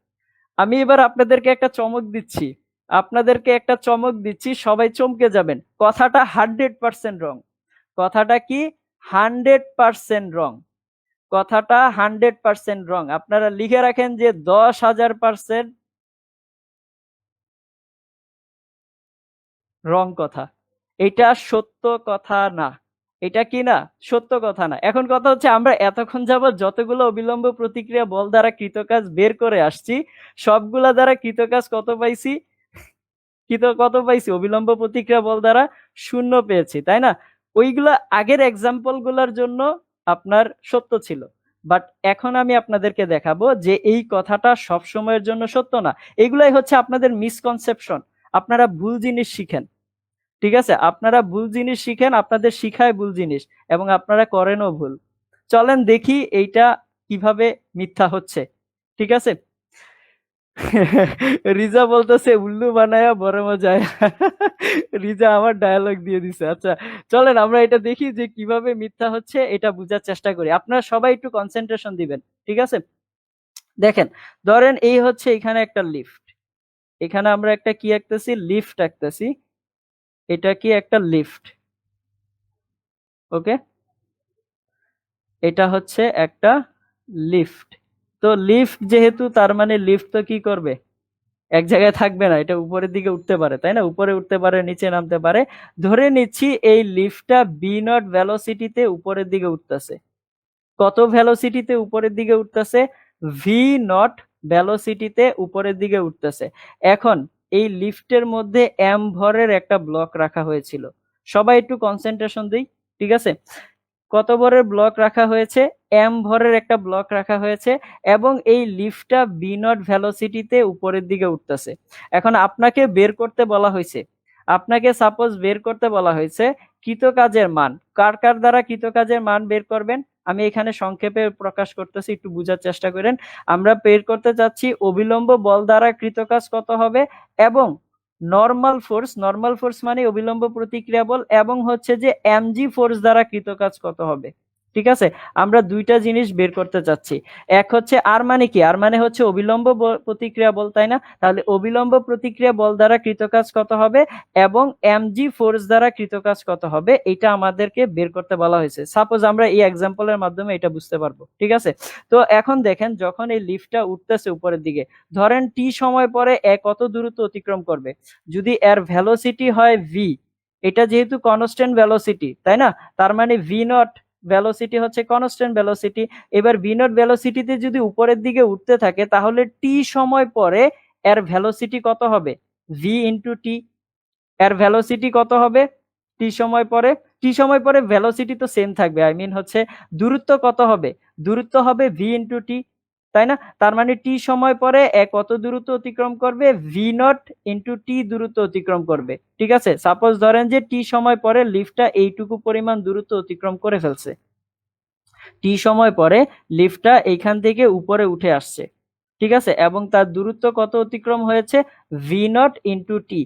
আমি এবার আপনাদেরকে একটা চমক দিচ্ছি, আপনাদেরকে একটা চমক দিচ্ছি, সবাই চমকে যাবেন। কথাটা 100% রং। কথাটা কি? 100% রং। কথাটা 100% রং। আপনারা লিখে রাখেন যে 10,000% রং কথা। এটা সত্য কথা না। এটা কি না? সত্য কথা না। এখন কথা হচ্ছে, আমরা এতক্ষণ যাবৎ যতগুলো অবিলম্ব প্রতিক্রিয়া বল দ্বারা কৃতকাজ বের করে আসছি, সবগুলা দ্বারা কৃতকাজ কত পাইছি? কত পাইছি? অবিলম্ব প্রতিক্রিয়া বল দ্বারা 0 পেয়েছি, তাই না? ওইগুলা আগের এক্সাম্পল গুলার জন্য আপনার সত্য ছিল, বাট এখন আমি আপনাদেরকে দেখাবো যে এই কথাটা সব সময়ের জন্য সত্য না। এগুলাই হচ্ছে আপনাদের মিসকনসেপশন। আপনারা ভুল জিনিস শিখেন, ঠিক আছে? আপনারা ভুল জিনিস শিখেন, আপনাদের শিখায় ভুল জিনিস, এবং আপনারা করেনও ভুল। চলেন দেখি এইটা কিভাবে মিথ্যা হচ্ছে, ঠিক আছে? রিজা বলতেছে উল্লু বানায়া বড় মজায়। রিজা আমার ডায়ালগ দিয়ে দিছে। আচ্ছা, চলেন আমরা এটা দেখি যে কিভাবে মিথ্যা হচ্ছে, এটা বোঝার চেষ্টা করি। আপনারা সবাই একটু কনসেন্ট্রেশন দিবেন, ঠিক আছে? দেখেন, ধরেন এই হচ্ছে এখানে একটা লিফট, এখানে আমরা একটা কি আঁকতেছি? লিফট আঁকতেছি। এটা কি? একটা লিফট। ওকে, এটা হচ্ছে একটা লিফট। তো লিফট যেহেতু, তার মানে লিফট তো কি করবে? এক জায়গায় থাকবে না, এটা উপরের দিকে উঠতে পারে, তাই না? উপরে উঠতে পারে, নিচে নামতে পারে। ধরে নিচ্ছি এই লিফটটা b0 ভেলোসিটিতে উপরের দিকে উঠতেছে। কত ভেলোসিটিতে উপরের দিকে উঠতেছে? v0 ভেলোসিটিতে উপরের দিকে উঠতেছে। এখন এই লিফটের মধ্যে m ভরের একটা ব্লক রাখা হয়েছিল। সবাই একটু কনসেন্ট্রেশন দিই, ঠিক আছে? কত ভরের ব্লক রাখা হয়েছে? এম ভরের একটা ব্লক রাখা হয়েছে এবং এই লিফটটা বি নট ভেলোসিটিতে উপরের দিকে উঠতেছে। এখন আপনাকে বের করতে বলা হয়েছে, আপনাকে সাপোজ বের করতে বলা হয়েছে কৃতকাজের মান। কার কার দ্বারা কৃতকাজের মান বের করবেন? আমি এখানে সংক্ষেপে প্রকাশ করতেছি, একটু বোঝার চেষ্টা করেন। আমরা বের করতে চাচ্ছি অবিলম্ব বল দ্বারা কৃতকাজ কত হবে এবং নর্মাল ফোর্স মানে অবিলম্ব প্রতিক্রিয়া বল এবং হচ্ছে যে এমজি ফোর্স দ্বারা কৃতকাজ কত হবে। ঠিক আছে, আমরা দুইটা জিনিস বের করতে চাচ্ছি। এক হচ্ছে আর মানে কি? আর মানে হচ্ছে অবিলম্ব প্রতিক্রিয়া বল, তাই না? তাহলে অবিলম্ব প্রতিক্রিয়া বল দ্বারা কৃতকাজ কত হবে এবং এমজি ফোর্স দ্বারা কৃতকাজ কত হবে, এটা আমাদেরকে বের করতে বলা হয়েছে। সাপোজ আমরা এই এক্সাম্পলের মাধ্যমে এটা বুঝতে পারবো। ঠিক আছে, তো এখন দেখেন যখন এই লিফটটা উঠতেছে উপরের দিকে, ধরেন টি সময় পরে কত দূরত্ব অতিক্রম করবে। যদি এর ভেলোসিটি হয় ভি, এটা যেহেতু কনস্ট্যান্ট ভেলোসিটি, তাই না? তার মানে ভি নট ভেলোসিটি হচ্ছে কনস্ট্যান্ট ভেলোসিটি। এবার ভি নট ভেলোসিটিতে যদি উপরের দিকে উঠতে থাকে তাহলে টি সময় পরে এর ভেলোসিটি কত হবে? V into T. এর ভেলোসিটি কত হবে টি সময় পরে? টি সময় পরে ভেলোসিটি তো সেম থাকবে, আই মিন হচ্ছে দূরত্ব কত হবে? দূরত্ব হবে ভি ইন্টু টি, তাই না? তার মানে টি সময় পরে কত দূরত্ব অতিক্রম করবে? ভি নট ইন্টু টি দূরত্ব অতিক্রম করবে। ঠিক আছে, সাপোজ ধরেন যে টি সময় পরে লিফটটা এইটুকু পরিমাণ দূরত্ব অতিক্রম করে ফেলছে। টি সময় পরে লিফটটা এইখান থেকে উপরে উঠে আসছে। ঠিক আছে, এবং তার দূরত্ব কত অতিক্রম হয়েছে? V naught into T.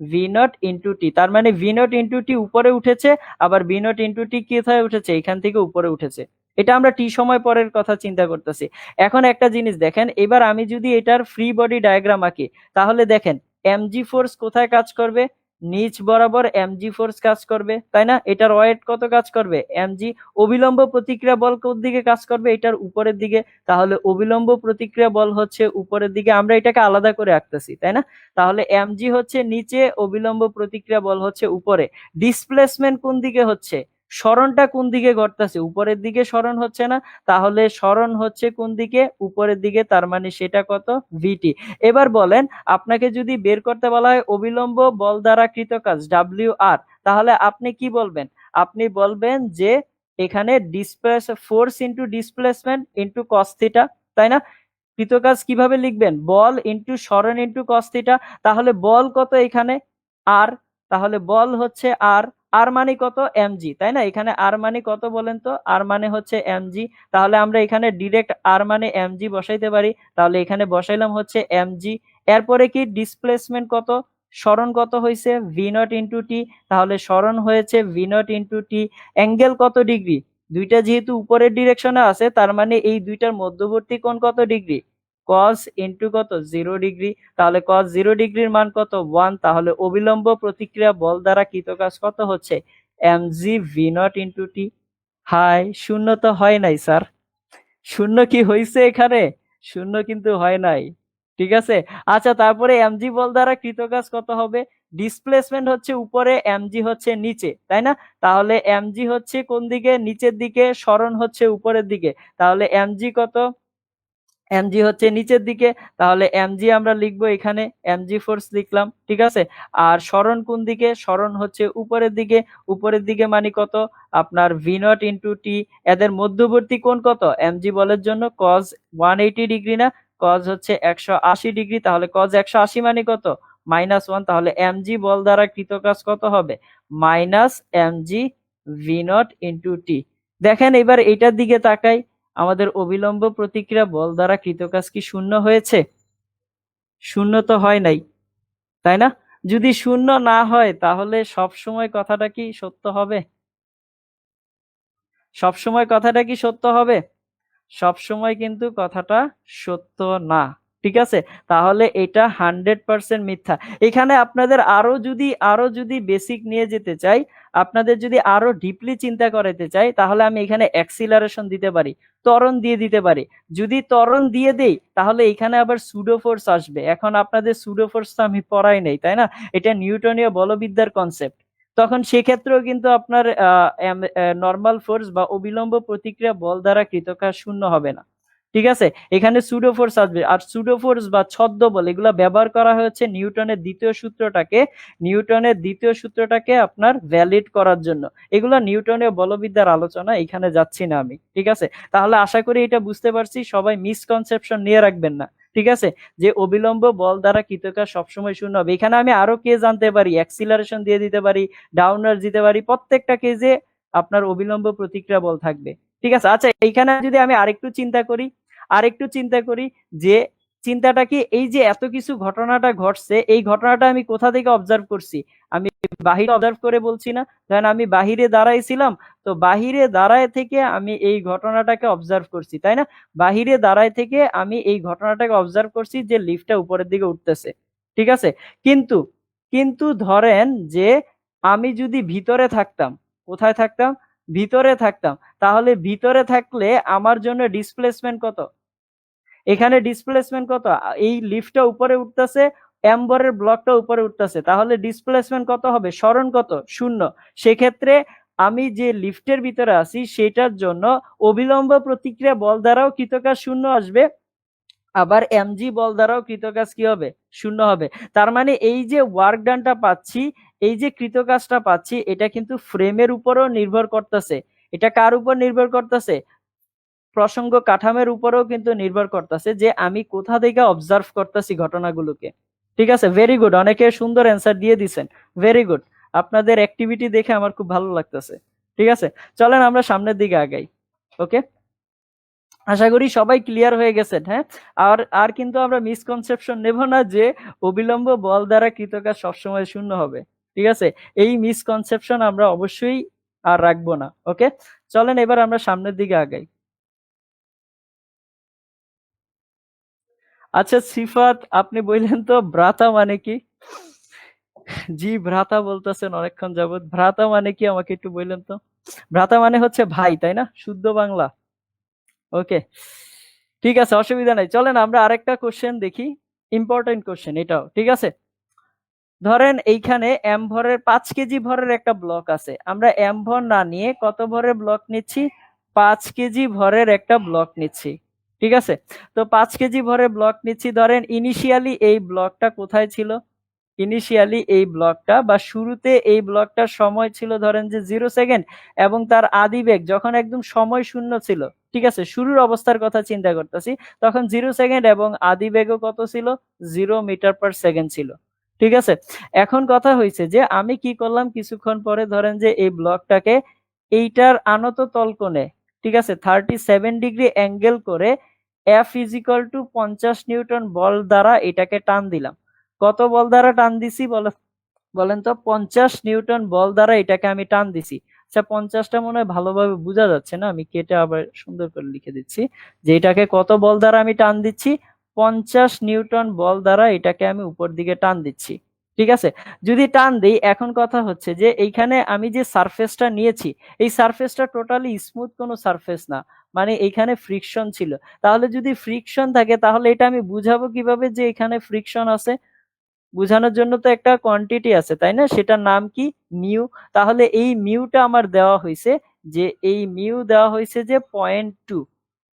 V naught into T, তার মানে ভি নট ইন্টু টি উপরে উঠেছে, আবার ভি নট ইন্টু টি কোথায় উঠেছে? এখান থেকে উপরে উঠেছে। এটা আমরা টি সময় পরের কথা চিন্তা করতেছি। এখন একটা জিনিস দেখেন, এবার আমি যদি এটার ফ্রি বডি ডায়াগ্রাম আঁকি, তাহলে দেখেন এমজি ফোর্স কোথায় কাজ করবে? নিচ বরাবর এমজি ফোর্স কাজ করবে, তাই না? এটার ওয়েট কত কাজ করবে? এমজি। অবিলম্ব প্রতিক্রিয়া বল কোন দিকে কাজ করবে? এটার উপরের দিকে। তাহলে অবিলম্ব প্রতিক্রিয়া বল হচ্ছে উপরের দিকে, আমরা এটাকে আলাদা করে আঁকতেছি, তাই না? তাহলে এমজি হচ্ছে নিচে, অবিলম্ব প্রতিক্রিয়া বল হচ্ছে উপরে। ডিসপ্লেসমেন্ট কোন দিকে হচ্ছে? সরণটা কোন দিকে ঘটতেছে? উপরের দিকে সরণ হচ্ছে না? তাহলে সরণ হচ্ছে কোন দিকে? উপরের দিকে, তার মানে সেটা কত? ভিটি। এবার বলেন, আপনাকে যদি বের করতে বলা হয় অবিলম্ব বল দ্বারা কৃত কাজ ডাব্লিউ আর, তাহলে আপনি কি বলবেন? আপনি বলবেন যে এখানে force into displacement into cos theta, তাই না? কৃতকাজ কিভাবে লিখবেন? বল ইন্টু সরণ ইন্টু কস থিটা। তাহলে বল কত এখানে? আর। তাহলে বল হচ্ছে আর। আর মানে কত? এমজি, তাই না? এখানে আর মানে কত বলেন তো? আর মানে হচ্ছে এমজি। তাহলে আমরা এখানে ডিরেক্ট আর মানে এমজি বসাইতে পারি। তাহলে এখানে বসাইলাম হচ্ছে এমজি। এরপরে কি ডিসপ্লেসমেন্ট কত? সরণ কত হয়েছে? ভি নট ইন্টু টি। তাহলে সরণ হয়েছে ভি নট ইন্টু টি। অ্যাঙ্গেল কত ডিগ্রি? দুইটা যেহেতু উপরের ডিরেকশনে আছে, তার মানে এই দুইটার মধ্যবর্তী কোণ কত ডিগ্রি? কস ইন্টু কত? 0 ডিগ্রি। তাহলে কস 0 ডিগ্রির মান কত? 1। তাহলে অবিলম্ব প্রতিক্রিয়া বল দ্বারা কৃত কাজ কত হচ্ছে? M g V naught into t. হাই, শূন্য তো হয় নাই স্যার। শূন্য কি হয়েছে এখানে? শূন্য কিন্তু হয় নাই। ঠিক আছে, আচ্ছা তারপরে এমজি বল দ্বারা কৃত কাজ কত হবে? ডিসপ্লেসমেন্ট হচ্ছে উপরে, এমজি হচ্ছে নিচে, তাই না? তাহলে এমজি হচ্ছে কোন দিকে? নিচের দিকে। সরণ হচ্ছে উপরের দিকে। তাহলে এমজি কত? এমজি হচ্ছে নিচের দিকে। তাহলে এমজি আমরা লিখবো এখানে, এমজি ফোর্স লিখলাম। ঠিক আছে, আর সরণ কোন দিকে? সরণ হচ্ছে উপরের দিকে। উপরের দিকে মানে কত? আপনার ভি নট ইন্টু টি। এদের মধ্যবর্তী কোণ কত এমজি বলের জন্য? কজ 180 ডিগ্রি না? কজ হচ্ছে 180 ডিগ্রি। তাহলে কজ 180 মানে কত? -1। তাহলে এমজি বল দ্বারা কৃত কাজ কত হবে? Minus MG V naught into T. দেখেন এবার এটার দিকে তাকাই, আমাদের অবিলম্ব প্রতিক্রিয়া বল দ্বারা কৃত কাজ কি শূন্য হয়েছে? শূন্য তো হয় নাই, তাই না? যদি শূন্য না হয় তাহলে সব সময় কথাটা কি সত্য হবে? সব সময় কথাটা কি সত্য হবে? সব সময় কিন্তু কথাটা সত্য না। ঠিক আছে, তাহলে এটা 100% মিথ্যা। এখানে আপনাদের আরো যদি বেসিক নিয়ে যেতে চাই, আপনাদের যদি আরো ডিপলি চিন্তা করাতে চাই, তাহলে আমি এখানে অ্যাক্সিলারেশন দিতে পারি, ত্বরণ দিয়ে দিতে পারি। যদি ত্বরণ দিয়ে দেই তাহলে এখানে আবার সুডো ফোর্স আসবে। এখন আপনাদের সুডো ফোর্স তো আমি পড়াই নাই, তাই না? এটা নিউটনীয় বলবিদ্যার কনসেপ্ট। তখন সেক্ষেত্রেও কিন্তু আপনার নর্মাল ফোর্স বা অবিলম্ব প্রতিক্রিয়া বল দ্বারা কৃত কাজ শূন্য হবে না। ঠিক আছে, এখানে সুডো ফোর্স আসবে। আর সুডো ফোর্স বা ছদ্ম বল এগুলা ব্যবহার করা হয়েছে নিউটনের দ্বিতীয় সূত্রটাকে আপনার ভ্যালিড করার জন্য। এগুলা নিউটনীয় বলবিদ্যার আলোচনা, এখানে যাচ্ছি না আমি। ঠিক আছে, তাহলে আশা করি এটা বুঝতে পারছি। সবাই মিসকনসেপশন নিয়ে রাখবেন না। ঠিক আছে, যে অবিলম্ব বল দ্বারা কৃতকাজ সবসময় শূন্য হবে। এখানে আমি আরো কেস জানতে পারি, অ্যাক্সিলারেশন দিয়ে দিতে পারি, ডাউনার দিতে পারি, প্রত্যেকটা কেজে আপনার অবিলম্ব প্রতিক্রিয়া বল থাকবে। ঠিক আছে, আচ্ছা এইখানে যদি আমি আরেকটু চিন্তা করি যে চিন্তাটা কি, এই যে এত কিছু ঘটনাটা ঘটছে, এই ঘটনাটা আমি কোথা থেকে অবজার্ভ করছি? আমি বাহিরে অবজার্ভ করে বলছি না, ধরেন আমি বাহিরে দাঁড়াইছিলাম, তো বাহিরে দাঁড়ায় থেকে আমি এই ঘটনাটাকে অবজার্ভ করছি, তাই না? বাহিরে দাঁড়ায় থেকে আমি এই ঘটনাটাকে অবজার্ভ করছি যে লিফটটা উপরের দিকে উঠতেছে। ঠিক আছে, কিন্তু কিন্তু ধরেন যে আমি যদি ভিতরে থাকতাম, কোথায় থাকতাম? ভিতরে থাকতাম, তাহলে ভিতরে থাকলে আমার জন্য ডিসপ্লেসমেন্ট কত? এখানে ডিসপ্লেসমেন্ট কত? এই লিফটটা উপরে উঠতেছে, এম্বরের ব্লকটা উপরে উঠতেছে, তাহলে ডিসপ্লেসমেন্ট কত হবে? সরণ কত? 0। সেক্ষেত্রে আমি যে লিফটের ভিতরে আছি সেটার জন্য অবিলম্ব প্রতিক্রিয়া বল দ্বারাও কৃতকাজ 0 আসবে, আবার এমজি বল দ্বারাও কৃতকাজ কি হবে? 0 হবে। তার মানে এই যে ওয়ার্ক ডানটা পাচ্ছি, এই যে কৃতকাজটা পাচ্ছি, এটা কিন্তু ফ্রেমের উপরও নির্ভর করতেছে। এটা কার উপর নির্ভর করতেছে? প্রসঙ্গ কাঠামোর উপরেও কিন্তু নির্ভর করতেছে যে আমি কোথা থেকে অবজার্ভ করতেছি ঘটনাগুলোকে। ঠিক আছে, ভেরি গুড, অনেকে সুন্দর অ্যান্সার দিয়ে দিছেন, ভেরি গুড। আপনাদের অ্যাক্টিভিটি দেখে আমার খুব ভালো লাগতেছে। ঠিক আছে, চলেন আমরা সামনের দিকে আগাই। ওকে, আশা করি সবাই ক্লিয়ার হয়ে গেছেন। হ্যাঁ, আর আর কিন্তু আমরা মিসকনসেপশন নেব না যে অবিলম্ব বল দ্বারা কৃতকাজ সবসময় 0 হবে। ঠিক আছে, এই মিসকনসেপশন আমরা অবশ্যই আর রাখবো না। ওকে, চলেন এবার আমরা সামনের দিকে আগাই। আচ্ছা সিফাত, আপনি বললেন তো ভ্রাতা মানে কি? জি, ভ্রাতা বলতেছেন অনেকক্ষণ যাবত, ভ্রাতা মানে কি আমাকে একটু বললেন তো? ভ্রাতা মানে হচ্ছে ভাই, তাই না? শুদ্ধ বাংলা। ওকে, ঠিক আছে, অসুবিধা নাই। চলেন আমরা আরেকটা কোশ্চেন দেখি, ইম্পর্টেন্ট কোশ্চেন এটাও। ঠিক আছে, ধরেন এইখানে এম ভরের 5 কেজি ভরের একটা ব্লক আছে, আমরা এম ভর না নিয়ে কত ভরের ব্লক নিচ্ছি? 5 কেজি ভরের একটা ব্লক নিচ্ছি। ঠিক আছে, তো 5 কেজি ভরের ব্লক নিচ্ছি। ধরেন ইনিশিয়ালি এই ব্লকটা কোথায় ছিল? ইনিশিয়ালি এই ব্লকটা বা শুরুতে এই ব্লকটার সময় ছিল ধরেন যে 0 সেকেন্ড, এবং তার আদিবেগ যখন একদম সময় শূন্য ছিল, ঠিক আছে, শুরুর অবস্থার কথা চিন্তা করতেছি, তখন 0 সেকেন্ড এবং আদিবেগও কত ছিল? 0 মিটার পার সেকেন্ড ছিল। ঠিক আছে, এখন কথা হয়েছে যে আমি কি করলাম, কিছুক্ষণ পরে ধরেন যে এই ব্লকটাকে এইটার আনত তল কোণে, ঠিক আছে, 37 ডিগ্রি অ্যাঙ্গেল করে F is equal to 50 newton বল দ্বারা এটাকে টান দিলাম। কত বল দ্বারা টান দিছি বলেন তো? 50 নিউটন বল দ্বারা এটাকে আমি টান দিছি। আচ্ছা 50টা মনে হয় ভালোভাবে বোঝা যাচ্ছে না, আমি কেটে আবার সুন্দর করে লিখে দিচ্ছি যে এটাকে কত বল দ্বারা আমি টান দিচ্ছি? 50 নিউটন বল দ্বারা এটাকে আমি উপর দিকে টান দিচ্ছি। ঠিক আছে, যদি টান দিই, এখন কথা হচ্ছে যে এইখানে আমি যে সারফেসটা নিয়েছি, এই সারফেসটা টোটালি স্মুথ কোনো সারফেস না, মানে এইখানে ফ্রিকশন ছিল। তাহলে যদি ফ্রিকশন থাকে, তাহলে এটা আমি বুঝাবো কিভাবে যে এখানে ফ্রিকশন আছে? বুঝানোর জন্য তো একটা কোয়ান্টিটি আছে, তাই না? সেটার নাম কি? মিউ। তাহলে এই মিউটা আমার দেওয়া হয়েছে, যে এই মিউ দেওয়া হয়েছে যে 0.2।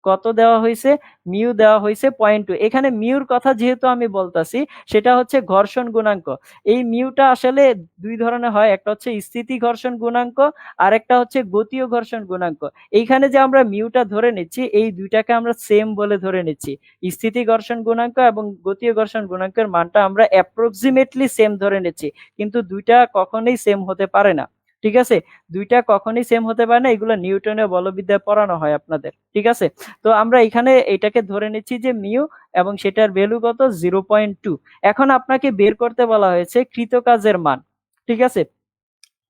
কত দেওয়া হয়েছে? মিউ দেওয়া হয়েছে 0.2। এখানে মিউর কথা যেহেতু আমি বলতাছি, সেটা হচ্ছে ঘর্ষণ গুণাঙ্ক। এই মিউটা আসলে দুই ধরনের হয়, একটা হচ্ছে স্থিতি ঘর্ষণ গুণাঙ্ক, আর একটা হচ্ছে গতীয় ঘর্ষণ গুণাঙ্ক। এইখানে যে আমরা মিউটা ধরে নিচ্ছি, এই দুইটাকে আমরা সেম বলে ধরে নিচ্ছি। স্থিতি ঘর্ষণ গুণাঙ্ক এবং গতীয় ঘর্ষণ গুণাঙ্কের মানটা আমরা অ্যাপ্রক্সিমেটলি সেম ধরে নিচ্ছি, কিন্তু দুইটা কখনোই সেম হতে পারে না। ঠিক আছে, দুইটা কখনোই সেম হতে পারে না, এগুলো নিউটনীয় বলবিদ্যায় পড়ানো হয় আপনাদের। ঠিক আছে, তো আমরা এখানে এটাকে ধরে নিচ্ছি যে মিউ, এবং সেটার ভ্যালু কত? 0.2। এখন আপনাকে বের করতে বলা হয়েছে কৃতকাজের মান। ঠিক আছে,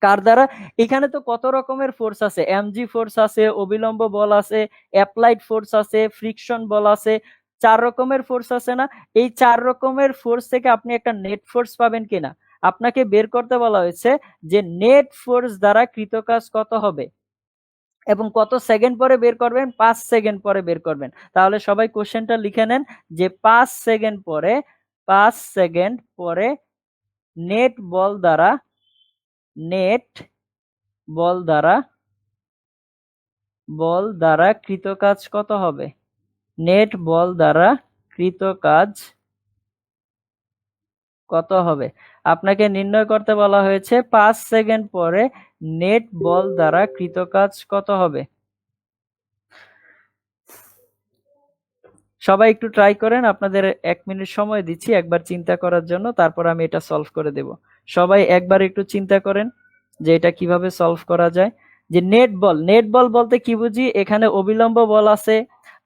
কার দ্বারা? এখানে তো কত রকমের ফোর্স আছে, এমজি ফোর্স আছে, অবিলম্ব বল আছে, অ্যাপ্লাইড ফোর্স আছে, ফ্রিকশন বল আছে, 4 রকমের ফোর্স আছে না? এই 4 রকমের ফোর্স থেকে আপনি একটা নেট ফোর্স পাবেন কিনা, আপনাকে বের করতে বলা হয়েছে যে নেট ফোর্স দ্বারা কৃতকাজ কত হবে, এবং কত সেকেন্ড পরে বের করবেন? 5 সেকেন্ড পরে বের করবেন। তাহলে সবাই কোশ্চেনটা লিখে নেন যে 5 সেকেন্ড পরে নেট বল দ্বারা নেট বল দ্বারা কৃতকাজ কত হবে? নেট বল দ্বারা কৃত কাজ কত হবে? আপনাকে নির্ণয় করতে বলা হয়েছে 5 সেকেন্ড পরে নেট বল দ্বারা কৃত কাজ কত হবে। সবাই একটু ট্রাই করেন, আপনাদের 1 মিনিট সময় দিচ্ছি একবার চিন্তা করার জন্য, তারপর আমি এটা সলভ করে দেব। সবাই একবার একটু চিন্তা করেন যে এটা কিভাবে সলভ করা যায়। যে নেট বল বলতে কি বুঝি, এখানে অবিলম্ব বল আছে,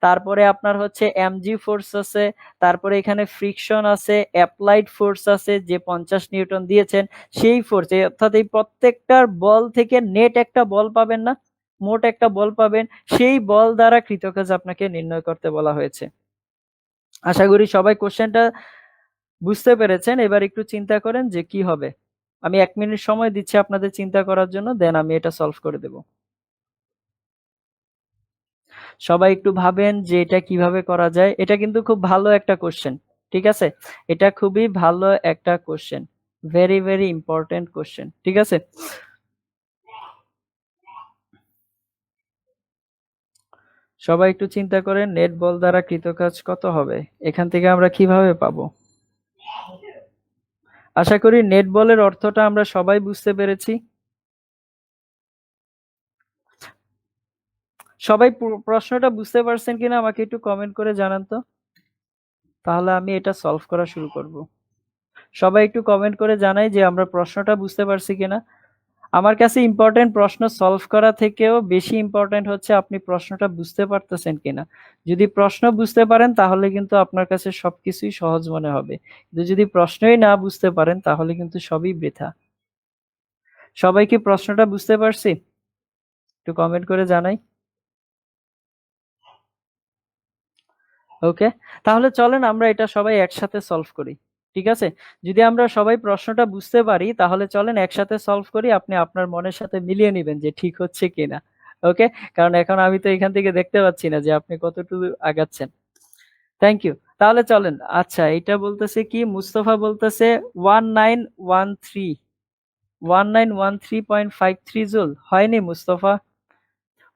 তারপরে আপনার হচ্ছে এমজি ফোর্স আছে, তারপরে এখানে ফ্রিকশন আছে, অ্যাপ্লাইড ফোর্স আছে যে 50 নিউটন দিয়েছেন সেই ফোর্স, অর্থাৎ এই প্রত্যেকটার বল থেকে নেট একটা বল পাবেন না, মোট একটা বল পাবেন, সেই বল দ্বারা কৃত কাজ আপনাকে নির্ণয় করতে বলা হয়েছে। আশা করি সবাই কোশ্চেনটা বুঝতে পেরেছেন। এবার একটু চিন্তা করেন যে কি হবে। আমি 1 মিনিট সময় দিচ্ছি আপনাদের চিন্তা করার জন্য, দেন আমি এটা সলভ করে দেব। সবাই একটু ভাবেন যে এটা কিভাবে করা যায়। এটা কিন্তু খুব ভালো একটা কোশ্চেন, ঠিক আছে? এটা খুবই ভালো একটা question, very very important question, ঠিক আছে? সবাই একটু চিন্তা করেন নেট বল দ্বারা কৃত কাজ কত হবে, এখান থেকে আমরা কিভাবে পাবো। আশা করি নেট বলের অর্থটা আমরা সবাই বুঝতে পেরেছি। সবাই প্রশ্নটা বুঝতে পারছেন কিনা আমাকে একটু কমেন্ট করে জানান তো, তাহলে আমি এটা সলভ করা শুরু করব। সবাই একটু কমেন্ট করে জানাই যে আমরা প্রশ্নটা বুঝতে পারছি কিনা। আমার কাছে ইম্পর্টেন্ট প্রশ্ন সলভ করা থেকেও বেশি ইম্পর্টেন্ট হচ্ছে আপনি প্রশ্নটা বুঝতে পারতেছেন কিনা। যদি প্রশ্ন বুঝতে পারেন তাহলে কিন্তু আপনার কাছে সবকিছুই সহজ মনে হবে, কিন্তু যদি প্রশ্নই না বুঝতে পারেন তাহলে কিন্তু সবই বৃথা। সবাই কি প্রশ্নটা বুঝতে পারছি? একটু কমেন্ট করে জানাই। ওকে, তাহলে চলেন আমরা এটা সবাই একসাথে সলভ করি, ঠিক আছে? যদি আমরা সবাই প্রশ্নটা বুঝতে পারি তাহলে চলেন একসাথে সলভ করি, আপনি আপনার মনের সাথে মিলিয়ে নেবেন যে ঠিক হচ্ছে কিনা। ওকে, কারণ এখন আমি তো এখান থেকে দেখতে পাচ্ছি না যে আপনি কতটুকু আগাচ্ছেন। Thank you. তাহলে চলেন, আচ্ছা এটা বলতেছে কি, মুস্তফা বলতেছে 1913.53 জুল। হয়নি মুস্তফা,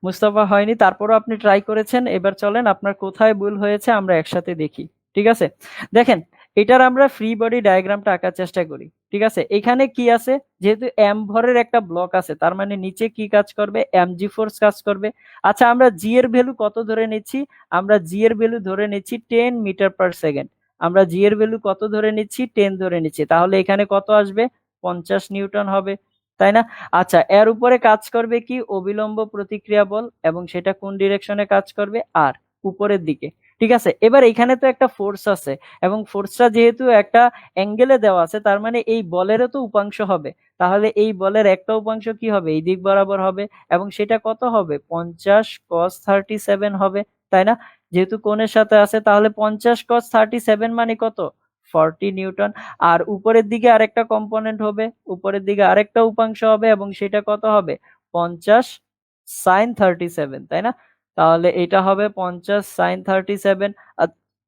মুস্তফা হয়নি, তারপরও আপনি ট্রাই করেছেন। এবার চলেন আপনার কোথায় ভুল হয়েছে আমরা একসাথে দেখি, ঠিক আছে? দেখেন, এটার আমরা ফ্রি বডি ডায়াগ্রামটা আঁকার চেষ্টা করি, ঠিক আছে? এখানে কি আছে, যেহেতু এম ভরের একটা ব্লক আছে তার মানে নিচে কি কাজ করবে, এমজি ফোর্স কাজ করবে। আচ্ছা আমরা জি এর ভ্যালু কত ধরে নিচ্ছি, আমরা জি এর ভ্যালু ধরে নিচ্ছি 10 মিটার পার সেকেন্ড। আমরা জি এর ভ্যালু কত ধরে নিচ্ছি, 10 ধরে নিচ্ছি, তাহলে এখানে কত আসবে, 50 নিউটন হবে, তাই না? আচ্ছা এর উপরে কাজ করবে কি, অবিলম্ব প্রতিক্রিয়া বল, এবং সেটা কোন ডিরেকশনে কাজ করবে, আর উপরের দিকে, ঠিক আছে? এবার এখানে তো একটা ফোর্স আছে, এবং ফোর্সটা যেহেতু একটা অ্যাঙ্গেলে দেওয়া আছে তার মানে এই বলেরও তো উপাংশ হবে, তাহলে এই বলের একটা উপাংশ কি হবে, এই দিক বরাবর হবে, এবং সেটা কত হবে, 50 cos 37 হবে, তাই না? যেহেতু কোণের সাথে আছে তাহলে 50 cos 37 মানে কত, 40 নিউটন। আর উপরের দিকে আরেকটা কম্পোনেন্ট হবে, উপরের দিকে আরেকটা উপাংশ হবে, এবং সেটা কত হবে, 50 sin 37, তাই না? তাহলে এটা হবে 50 sin 37।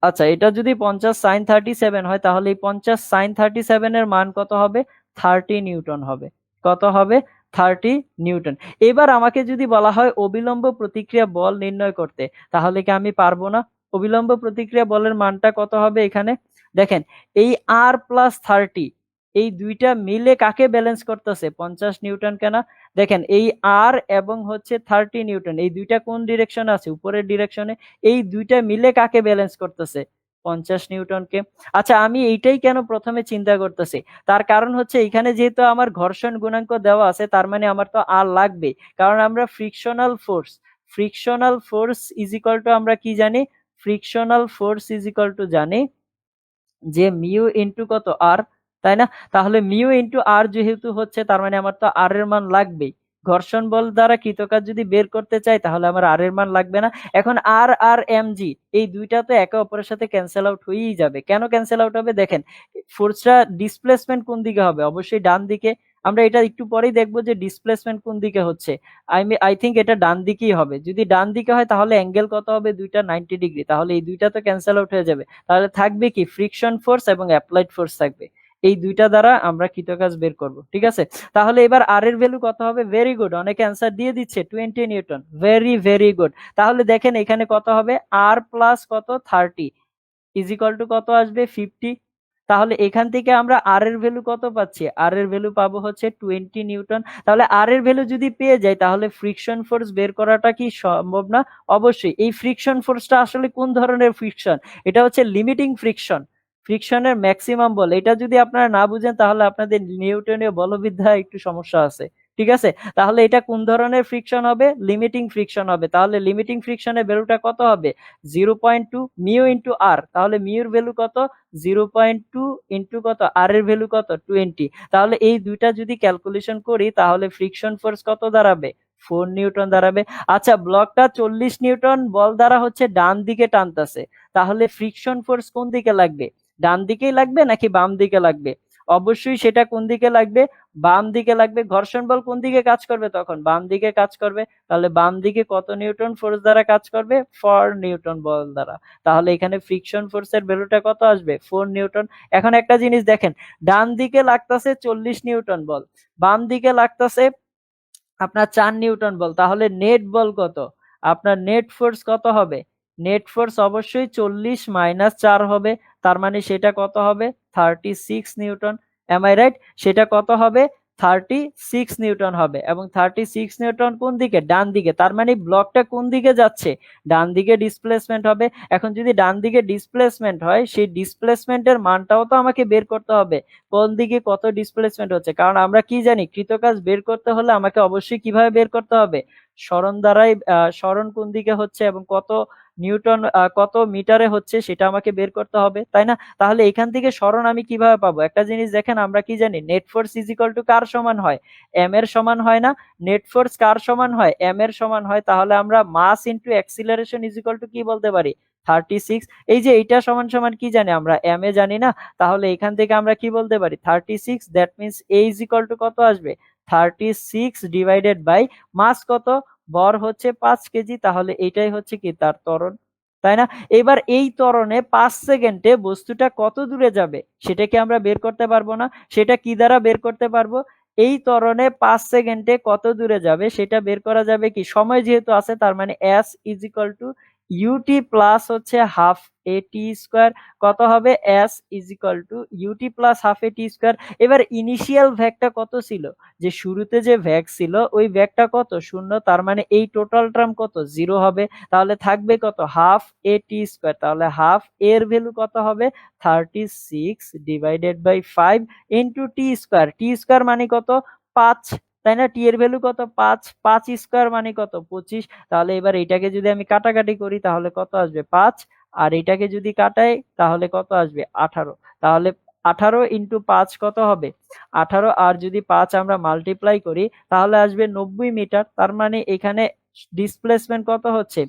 আচ্ছা এটা যদি 50 sin 37 হয় তাহলে এই 50 sin 37 এর মান কত হবে, 30 নিউটন হবে। কত হবে, 30 নিউটন। এবার আমাকে যদি বলা হয় অবিলম্ব প্রতিক্রিয়া বল নির্ণয় করতে, তাহলে কি আমি পারবো না? অবিলম্ব প্রতিক্রিয়া বলের মানটা কত হবে এখানে, দেখেন এই আর প্লাস 30, এই দুইটা মিলে কাকে ব্যালেন্স করতেছে, 50 নিউটন কেনা। দেখেন এই আর এবং হচ্ছে 30 নিউটন, এই দুইটা কোন ডিরেকশনে আছে, উপরের ডিরেকশনে, এই দুইটা মিলে কাকে ব্যালেন্স করতেছে, 50 নিউটনকে। আচ্ছা আমি এইটাই কেন প্রথমে চিন্তা করতেছি, তার কারণ হচ্ছে এখানে যেহেতু আমার ঘর্ষণ গুণাঙ্ক দেওয়া আছে তার মানে আমার তো আর লাগবে, কারণ আমরা frictional force is equal two আমরা কি জানি, frictional force is equal two জানি যে মিউ ইন্টু কত, আর, তাই না? তাহলে মিউ ইন্টু আর যেহেতু হচ্ছে তার মানে আমার তো আর এর মান লাগবেই। ঘর্ষণ বল দ্বারা কৃত কাজ যদি বের করতে চাই তাহলে আমার আর এর মান লাগবে না। এখন আর আর এম জি এই দুইটা তো একে অপরের সাথে ক্যান্সেল আউট হয়েই যাবে। কেন ক্যান্সেল আউট হবে, দেখেন ফোর্সটা ডিসপ্লেসমেন্ট কোন দিকে হবে, অবশ্যই ডান দিকে। আমরা এটা একটু পরেই দেখবো যে ডিসপ্লেসমেন্ট কোন দিকে হচ্ছে। আই থিঙ্ক এটা ডান দিকেই হবে। যদি ডান দিকে হয় তাহলে অ্যাঙ্গেল কত হবে, দুইটা 90 ডিগ্রি, তাহলে এই দুইটা তো ক্যান্সেল আউট হয়ে যাবে। তাহলে থাকবে কি, ফ্রিকশন ফোর্স এবং অ্যাপ্লাইড ফোর্স থাকবে। এই দুইটা দ্বারা আমরা কৃতকাজ বের করব। ঠিক আছে, তাহলে এবার আর এর ভ্যালু কত হবে? ভেরি গুড, অনেকে অ্যান্সার দিয়ে দিচ্ছে 20 নিউটন, ভেরি ভেরি গুড। তাহলে দেখেন এখানে কত হবে? আর প্লাস কত 30 ইজিক্যাল টু কত আসবে? 50। তাহলে এখান থেকে আমরা আর এর ভ্যালু কত পাচ্ছি? আর এর ভ্যালু পাবো হচ্ছে 20 নিউটন। তাহলে আর এর ভ্যালু যদি পেয়ে যাই তাহলে ফ্রিকশন ফোর্স বের করাটা কি সম্ভব না? অবশ্যই। এই ফ্রিকশন ফোর্সটা আসলে কোন ধরনের ফ্রিকশন? এটা হচ্ছে লিমিটিং ফ্রিকশন, ফ্রিকশনের ম্যাক্সিমাম বল। এটা যদি আপনারা না বুঝেন তাহলে আপনাদের নিউটনীয় বলবিদ্যায় একটু সমস্যা আছে। ঠিক আছে, তাহলে এটা কোন ধরনের ফ্রিকশন হবে? লিমিটিং ফ্রিকশন হবে। তাহলে লিমিটিং ফ্রিকশনের ভ্যালুটা কত হবে? 0.2 মিউ ইন্টু আর। তাহলে মিউর ভ্যালু কত? 0.2 ইন্টু কত? আর এর ভ্যালু কত? 20। তাহলে এই দুইটা যদি ক্যালকুলেশন করি তাহলে ফ্রিকশন ফোর্স কত দাঁড়াবে? 4 নিউটন দাঁড়াবে। আচ্ছা, ব্লকটা 40 নিউটন বল দ্বারা হচ্ছে ডান দিকে টানতেছে, তাহলে ফ্রিকশন ফোর্স কোন দিকে লাগবে? ডান দিকেই লাগবে নাকি বাম দিকে লাগবে? অবশ্যই সেটা কোন দিকে লাগবে? বাম দিকে লাগবে। ঘর্ষণ বল কোন দিকে কাজ করবে তখন? বাম দিকে কাজ করবে। তাহলে বাম দিকে কত নিউটন ফোর্স দ্বারা কাজ করবে? 4 নিউটন বল দ্বারা। তাহলে এখানে ফ্রিকশন ফোর্সের ভ্যালুটা কত আসবে? 4 নিউটন। এখন একটা জিনিস দেখেন, ডান দিকে লাগতেছে 40 নিউটন বল, বাম দিকে লাগতেছে আপনার 4 নিউটন বল। তাহলে নেট বল কত? আপনার নেট ফোর্স কত হবে? নেট ফোর্স অবশ্যই 40 মাইনাস 4 হবে, তার মানে সেটা কত হবে? 36 নিউটন। M I right? সেটা কত হবে? 36 নিউটন হবে। এবং 36 নিউটন কোন দিকে? ডান দিকে। তার মানে ব্লকটা কোন দিকে যাচ্ছে? ডান দিকে ডিসপ্লেসমেন্ট হবে। এখন যদি ডান দিকে ডিসপ্লেসমেন্ট হয়, সেই ডিসপ্লেসমেন্টের মানটাও তো আমাকে বের করতে হবে, কোন দিকে কত ডিসপ্লেসমেন্ট হচ্ছে। কারণ আমরা কি জানি, কৃতকাজ বের করতে হলে আমাকে অবশ্যই কিভাবে বের করতে হবে? সরণ দ্বারাই, সরণ কোন দিকে হচ্ছে এবং কত নিউটন কত মিটারে হচ্ছে সেটা আমাকে বের করতে হবে, তাই না? তাহলে এখান থেকে সরণ আমি কিভাবে পাবো? একটা জিনিস দেখেন, আমরা কি জানি, net force is equal to কার সমান হয়? এম এর সমান হয় না? নেট ফোর্স কার সমান হয়? এম এর সমান হয়। তাহলে আমরা mass into acceleration is equal to কি বলতে পারি? 36। এই যে এইটা সমান সমান কি জানি আমরা? এম এ জানি না। তাহলে এখান থেকে আমরা কি বলতে পারি? 36। That means a is equal to কত আসবে? 36 ডিভাইডেড বাই মাস কত? ভর হচ্ছে 5 কেজি। তাহলে এটাই হচ্ছে কি তার ত্বরণ, তাই না? এবার এই ত্বরণে 5 সেকেন্ডে বস্তুটা কত দূরে যাবে সেটা কি আমরা বের করতে পারবো না? সেটা কি দ্বারা বের করতে পারবো? এই ত্বরণে 5 সেকেন্ডে কত দূরে যাবে সেটা বের করা যাবে কি, সময় যেহেতু আছে, তার মানে s is equal to u t plus হচ্ছে হাফ এ টি স্কোয়ার। কত হবে? S is equal to u t plus half a t square. এবার ইনিশিয়াল ভ্যাকটা কত ছিল? যে শুরুতে যে ভ্যাক ছিল ওই ভ্যাকটা কত? 0। তার মানে এই টোটাল টার্ম কত? 0 হবে। তাহলে থাকবে কত? Half a t square. তাহলে হাফ এর ভ্যালু কত হবে? 36 divided by 5 into t square. T square মানে কত? 5, তাই না? টি এর ভ্যালু কত? 5। 5 স্কোয়ার মানে কত? 25। তাহলে এবার এটাকে যদি আমি কাটাকাটি করি তাহলে কত আসবে? 5। আর এটাকে যদি কাটাই তাহলে কত আসবে? 18। তাহলে 18 ইন্টু 5 কত হবে? 18। আর যদি 5 আমরা মাল্টিপ্লাই করি তাহলে আসবে 90 মিটার। তার মানে এখানে ডিসপ্লেসমেন্ট কত হচ্ছে?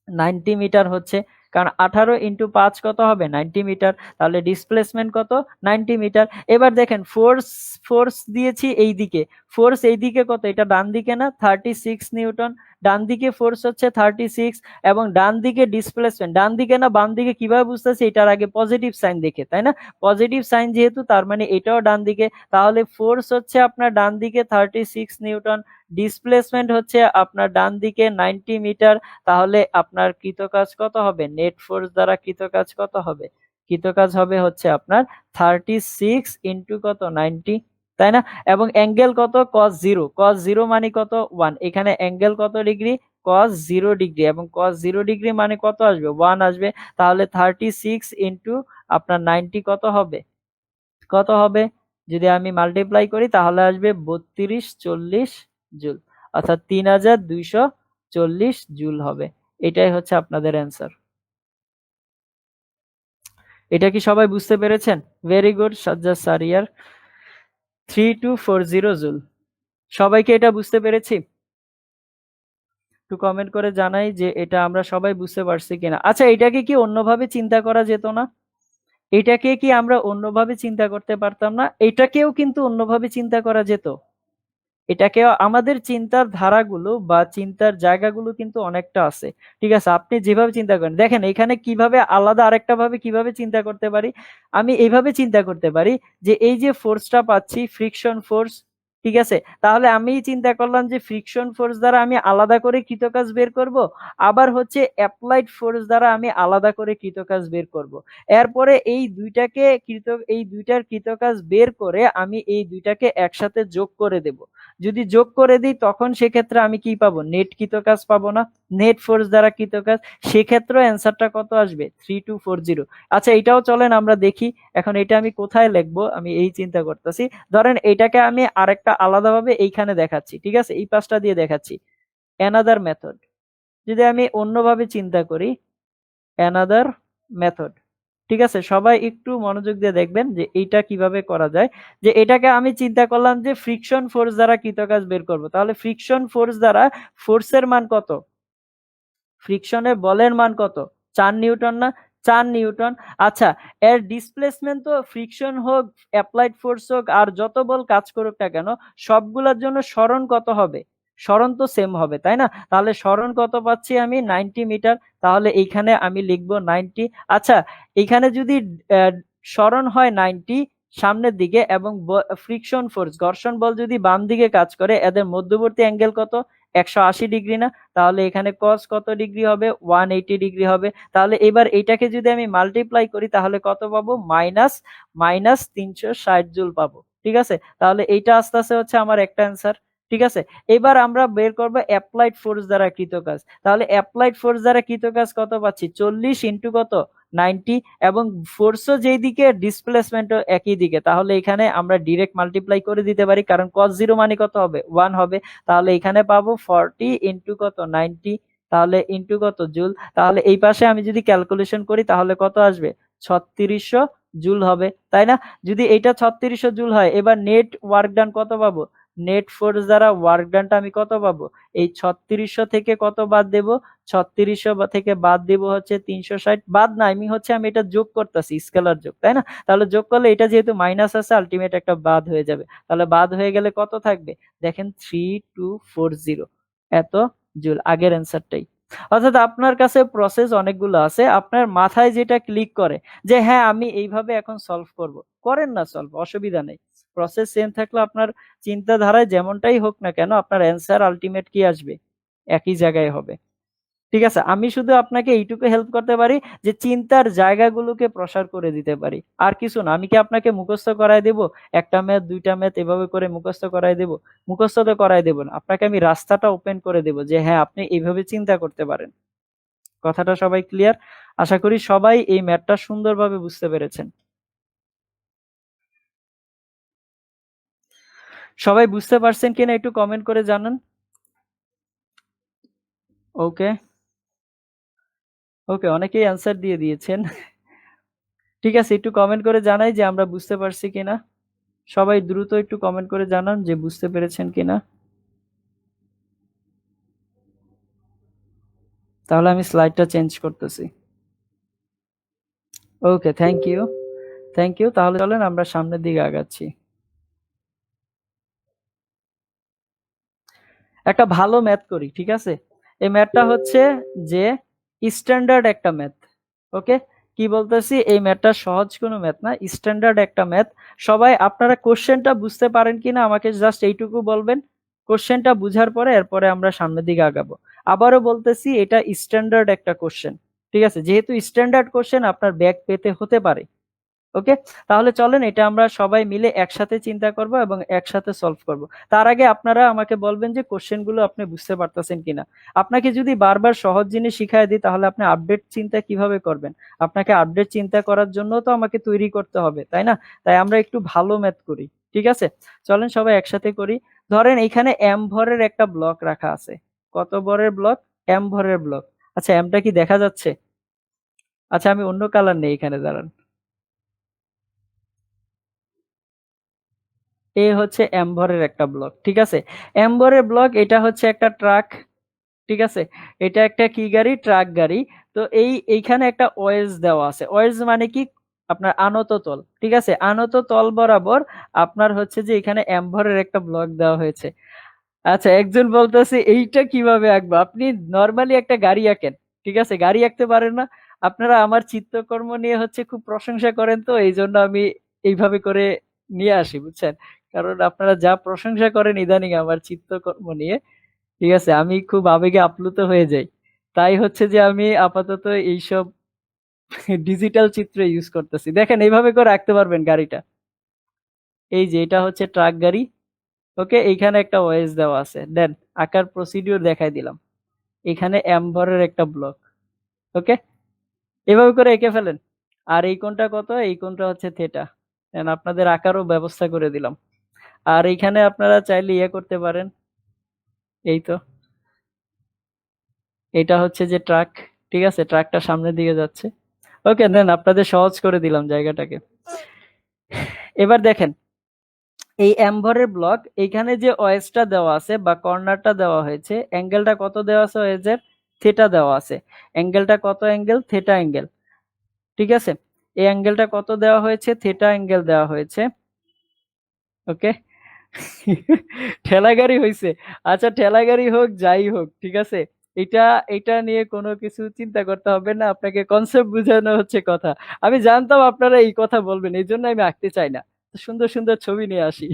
90 মিটার হচ্ছে। কারণ 18 ইন্টু 5 কত হবে? 90 মিটার। তাহলে ডিসপ্লেসমেন্ট কত? 90 মিটার। এবার দেখেন ফোর্স, ফোর্স দিয়েছি এই দিকে, ফোর্স এই দিকে কত? এটা ডান দিকে না? 36 নিউটন। ডান দিকে ফোর্স হচ্ছে 36 এবং ডান দিকে ডিসপ্লেসমেন্ট, ডান দিকে না বাম দিকে কিভাবে বুঝতেছি? এটার আগে পজিটিভ সাইন দেখে, তাই না? পজিটিভ সাইন যেহেতু তার মানে এটাও ডান দিকে। তাহলে ফোর্স হচ্ছে আপনার ডান দিকে 36 নিউটন, ডিসপ্লেসমেন্ট হচ্ছে আপনার ডান দিকে 90 মিটার। তাহলে আপনার কৃতকাজ কত হবে? নেট ফোর্স দ্বারা কৃতকাজ কত হবে? কৃতকাজ হবে হচ্ছে আপনার 36 ইন্টু কত? 90, তাই না? এবং অ্যাঙ্গেল কত? cos 0। cos 0 মানে কত? 1। এখানে অ্যাঙ্গেল কত ডিগ্রি? cos 0 degree. এবং cos 0 ডিগ্রি মানে কত আসবে? 1 আসবে। তাহলে 36 ইন্টু আপনার 90 কত হবে? কত হবে? যদি আমি মাল্টিপ্লাই করি তাহলে আসবে 3240 জুল, অর্থাৎ 3240 জুল হবে। এটাই হচ্ছে আপনাদের অ্যান্সার। এটা কি সবাই বুঝতে পেরেছেন? Very good Sajjad Sariar, 3240 joule. সবাইকে এটা বুঝতে পেরেছি? একটু কমেন্ট করে জানাই যে এটা আমরা সবাই বুঝতে পারছি কিনা। আচ্ছা, এটাকে কি অন্যভাবে চিন্তা করা যেত না? এটাকে কি আমরা অন্যভাবে চিন্তা করতে পারতাম না? এটাকেও কিন্তু অন্যভাবে চিন্তা করা যেত। এটাকে আমাদের চিন্তার ধারাগুলো বা চিন্তার জায়গাগুলো কিন্তু অনেকটা আছে। ঠিক আছে, আপনি যেভাবে চিন্তা করেন, দেখেন এখানে কিভাবে আলাদা আরেকটা ভাবে কিভাবে চিন্তা করতে পারি। আমি এইভাবে চিন্তা করতে পারি যে এই যে ফোর্সটা পাচ্ছি ফ্রিকশন ফোর্স, ঠিক আছে, তাহলে আমি চিন্তা করলাম যে ফ্রিকশন ফোর্স দ্বারা আমি আলাদা করে কৃতকাজ বের করব, আবার হচ্ছে অ্যাপ্লাইড ফোর্স দ্বারা আমি আলাদা করে কৃতকাজ বের করব। এরপরে এই দুইটার কৃতকাজ বের করে আমি এই দুইটাকে একসাথে যোগ করে দেব। যদি যোগ করে দিই তখন সেক্ষেত্রে আমি কি পাবো, নেট কৃতকাজ পাবো না, নেট ফোর্স দ্বারা কৃতকাজ। সেক্ষেত্রে অ্যান্সারটা কত আসবে, 3240। আচ্ছা এটাও চলেন আমরা দেখি। এখন এটা আমি কোথায় লিখবো আমি এই চিন্তা করতেছি। ধরেন এটাকে আমি আরেকটা আলাদাভাবে এইখানে দেখাচ্ছি, ঠিক আছে, এই পাশটা দিয়ে দেখাচ্ছি। অ্যানাদার মেথড, যদি আমি অন্যভাবে চিন্তা করি, অ্যানাদার মেথড, ঠিক আছে, সবাই একটু মনোযোগ দিয়ে দেখবেন যে এইটা কিভাবে করা যায়। যে এটাকে আমি চিন্তা করলাম যে ফ্রিকশন ফোর্স দ্বারা কৃতকাজ বের করব, তাহলে ফ্রিকশন ফোর্স দ্বারা ফোর্সের মান কত, ফ্রিকশনের বলের মান কত, 4 নিউটন না, 4 নিউটন। আচ্ছা, এর ডিসপ্লেসমেন্ট তো ফ্রিকশন হোক অ্যাপ্লাইড ফোর্স হোক আর যত বল কাজ করুক না কেন সবগুলোর জন্য সরণ কত হবে, সরণ তো সেম হবে তাই না, তাহলে সরণ কত পাচ্ছি আমি, 90 মিটার। তাহলে এইখানে আমি লিখবো 90। আচ্ছা, এইখানে যদি সরণ হয় 90 সামনের দিকে এবং ফ্রিকশন ফোর্স ঘর্ষণ বল যদি বাম দিকে কাজ করে, এদের মধ্যবর্তী অ্যাঙ্গেল কত, 180 ডিগ্রি না, তাহলে এখানে কস কত ডিগ্রি হবে, 180 ডিগ্রি হবে। তাহলে এবার এটাকে যদি আমি মাল্টিপ্লাই করি তাহলে কত পাবো, মাইনাস মাইনাস 360 জুল পাবো। ঠিক আছে, তাহলে এইটা আস্তে আস্তে হচ্ছে আমার একটা অ্যান্সার। ঠিক আছে, এবার আমরা বের করবো অ্যাপ্লাইড ফোর্স দ্বারা কৃত কাজ। তাহলে অ্যাপ্লাইড ফোর্স দ্বারা কৃত কাজ কত পাচ্ছি, 40 ইন্টু কত, 90, এবং ফোর্সও যেই দিকে ডিসপ্লেসমেন্টও একই দিকে, তাহলে এখানে আমরা ডিরেক্ট মাল্টিপ্লাই করে দিতে পারি কারণ cos 0 মানে কত হবে, 1 হবে। তাহলে এখানে পাবো 40 ইন্টু কত, 90, তাহলে ইন্টু কত, জুল। তাহলে এই পাশে আমি যদি ক্যালকুলেশন করি তাহলে কত আসবে, 3600 জুল হবে, তাই না। যদি এটা 3600 জুল হয়, এবার নেট ওয়ার্ক ডান কত পাবো, নেট ফোর্স দ্বারা ওয়ার্ক ডানটা আমি কত পাবো, এই 3600 থেকে কত বাদ দেব, 3600 থেকে বাদ দিব হচ্ছে 360, বাদ না, আমি এটা যোগ করতেছি, স্কেলার যোগ, তাই না। তাহলে যোগ করলে এটা যেহেতু মাইনাস আছে আলটিমেট একটা বাদ হয়ে যাবে, তাহলে বাদ হয়ে গেলে কত থাকবে, দেখেন 3240 এত জুল, আগের অ্যান্সারটাই। অর্থাৎ আপনার কাছে প্রসেস অনেকগুলো আছে, আপনার মাথায় যেটা ক্লিক করে যে হ্যাঁ আমি এইভাবে এখন সলভ করব, করেন না সলভ, অসুবিধা নেই। প্রসেস সেম থাকলে আপনার চিন্তাধারায় যেমনটাই হোক না কেন আপনার অ্যান্সার আলটিমেট কি আসবে, একই জায়গায় হবে। ঠিক আছে, আমি শুধু আপনাকে এইটুকু হেল্প করতে পারি যে চিন্তার জায়গাগুলোকে প্রসার করে দিতে পারি, আর কিছু না। আমি কি আপনাকে মুখস্থ করায় দেব, একটা ম্যাথ দুইটা ম্যাথ এভাবে করে মুখস্থ করায় দেব, মুখস্থ তো করায় দেব না, আপনাকে আমি রাস্তাটা ওপেন করে দেব যে হ্যাঁ আপনি এইভাবে চিন্তা করতে পারেন। কথাটা সবাই ক্লিয়ার? আশা করি সবাই এই ম্যাথটা সুন্দরভাবে বুঝতে পেরেছেন। সবাই বুঝতে পারছেন কিনা একটু কমেন্ট করে জানান। ওকে, ওকে, অনেকেই অ্যান্সার দিয়ে দিয়েছেন। ঠিক আছে, একটু কমেন্ট করে জানাই যে আমরা বুঝতে পারছি কিনা। সবাই দ্রুত একটু কমেন্ট করে জানান যে বুঝতে পেরেছেন কিনা, তাহলে আমি স্লাইডটা চেঞ্জ করতেছি। ওকে, থ্যাংক ইউ, থ্যাংক ইউ। তাহলে চলেন আমরা সামনের দিকে আগাচ্ছি। একটা ভালো ম্যাথ করি, ঠিক আছে। এই ম্যাথটা হচ্ছে যে স্ট্যান্ডার্ড একটা ম্যাথ। ওকে, কি বলতেছি, এই ম্যাথটা সহজ কোনো ম্যাথ না, স্ট্যান্ডার্ড একটা ম্যাথ। সবাই আপনারা কোশ্চেনটা বুঝতে পারেন কিনা আমাকে জাস্ট এইটুকু বলবেন। কোশ্চেনটা বুঝার পরে এরপরে আমরা সামনের দিকে আগাবো। আবারও বলতেছি এটা স্ট্যান্ডার্ড একটা কোশ্চেন, ঠিক আছে, যেহেতু স্ট্যান্ডার্ড কোশ্চেন আপনার ব্যাক পেতে হতে পারে। ওকে, তাহলে চলেন এটা আমরা সবাই মিলে একসাথে চিন্তা করব এবং একসাথে সলভ করব। তার আগে আপনারা আমাকে বলবেন যে কোশ্চেনগুলো আপনি বুঝতে পারতেছেন কিনা। আপনাকে যদি বারবার সহজ জিনিস শিখাই দিই তাহলে আপনি আপডেট চিন্তা কিভাবে করবেন, আপনাকে আপডেট চিন্তা করার জন্য তো আমাকে তৈরি করতে হবে, তাই না। তাই আমরা একটু ভালো ম্যাথ করি, ঠিক আছে। চলেন সবাই একসাথে করি। ধরেন এখানে এম ভরের একটা ব্লক রাখা আছে। কত ভরের ব্লক, এম ভরের ব্লক। আচ্ছা এমটা কি দেখা যাচ্ছে? আচ্ছা আমি অন্য কালার নেই এখানে, দাঁড়ান। এ হচ্ছে এমভরের একটা ব্লক, ঠিক আছে। এমভরের ব্লক, এটা হচ্ছে একটা ট্রাক, ঠিক আছে। এটা একটা কি গাড়ি, ট্রাক গাড়ি। তো এইখানে একটা ওয়েজ দেওয়া আছে। ওয়েজ মানে কি, আপনার আনত তল, ঠিক আছে, আনত তল বরাবর আপনার হচ্ছে যে এখানে অ্যাম্বরের একটা ব্লক দেওয়া হয়েছে। আচ্ছা, একজন বলতেছে এইটা কিভাবে আঁকবো? আপনি নর্মালি একটা গাড়ি আঁকেন, ঠিক আছে, গাড়ি আঁকতে পারেন না? আপনারা আমার চিত্রকর্ম নিয়ে হচ্ছে খুব প্রশংসা করেন, তো এই জন্য আমি এইভাবে করে নিয়ে আসি, বুঝছেন? কারণ আপনারা যা প্রশংসা করেন ইদানিং আমার চিত্রকর্ম নিয়ে, ঠিক আছে, আমি খুব আবেগে আপ্লুত হয়ে যাই। তাই হচ্ছে যে আমি আপাতত এইসব ডিজিটাল চিত্র ইউজ করতেছি। দেখেন এইভাবে করে আঁকতে পারবেন গাড়িটা। এই যে এটা হচ্ছে ট্রাক গাড়ি। ওকে, এইখানে একটা ওয়েজ দেওয়া আছে, দেন আঁকার প্রসিডিউর দেখাই দিলাম। এখানে অ্যাম্বরের একটা ব্লক। ওকে, এভাবে করে এঁকে ফেলেন। আর এই কোণটা কত? এই কোণটা হচ্ছে থেটা। দেন আপনাদের আঁকারও ব্যবস্থা করে দিলাম। আর এইখানে আপনারা চাইলে ইয়ে করতে পারেন, এই তো এটা হচ্ছে যে ট্রাক, ঠিক আছে, ট্রাকটা সামনের দিকে যাচ্ছে। ওকে, দেন আপনাদের সহজ করে দিলাম জায়গাটাকে। এবার দেখেন এই অ্যাম্বরের ব্লক, এইখানে যে ওয়েজটা দেওয়া আছে বা কর্নারটা দেওয়া হয়েছে, অ্যাঙ্গেলটা কত দেওয়া আছে ওয়েজের? থেটা দেওয়া আছে। অ্যাঙ্গেলটা কত অ্যাঙ্গেল? থেটা অ্যাঙ্গেল, ঠিক আছে। এই অ্যাঙ্গেলটা কত দেওয়া হয়েছে? থেটা অ্যাঙ্গেল দেওয়া হয়েছে। ওকে, ঠেলা গাড়ি হয়েছে। আচ্ছা, ঠেলা গাড়ি হোক যাই হোক, ঠিক আছে, এটা এটা নিয়ে কোনো কিছু চিন্তা করতে হবে না, আপনাকে কনসেপ্ট বোঝানো হচ্ছে কথা। আমি জানতাম আপনারা এই কথা বলবেন, এই জন্য আমি আঁকতে চাই না, সুন্দর সুন্দর ছবি নিয়ে আসি।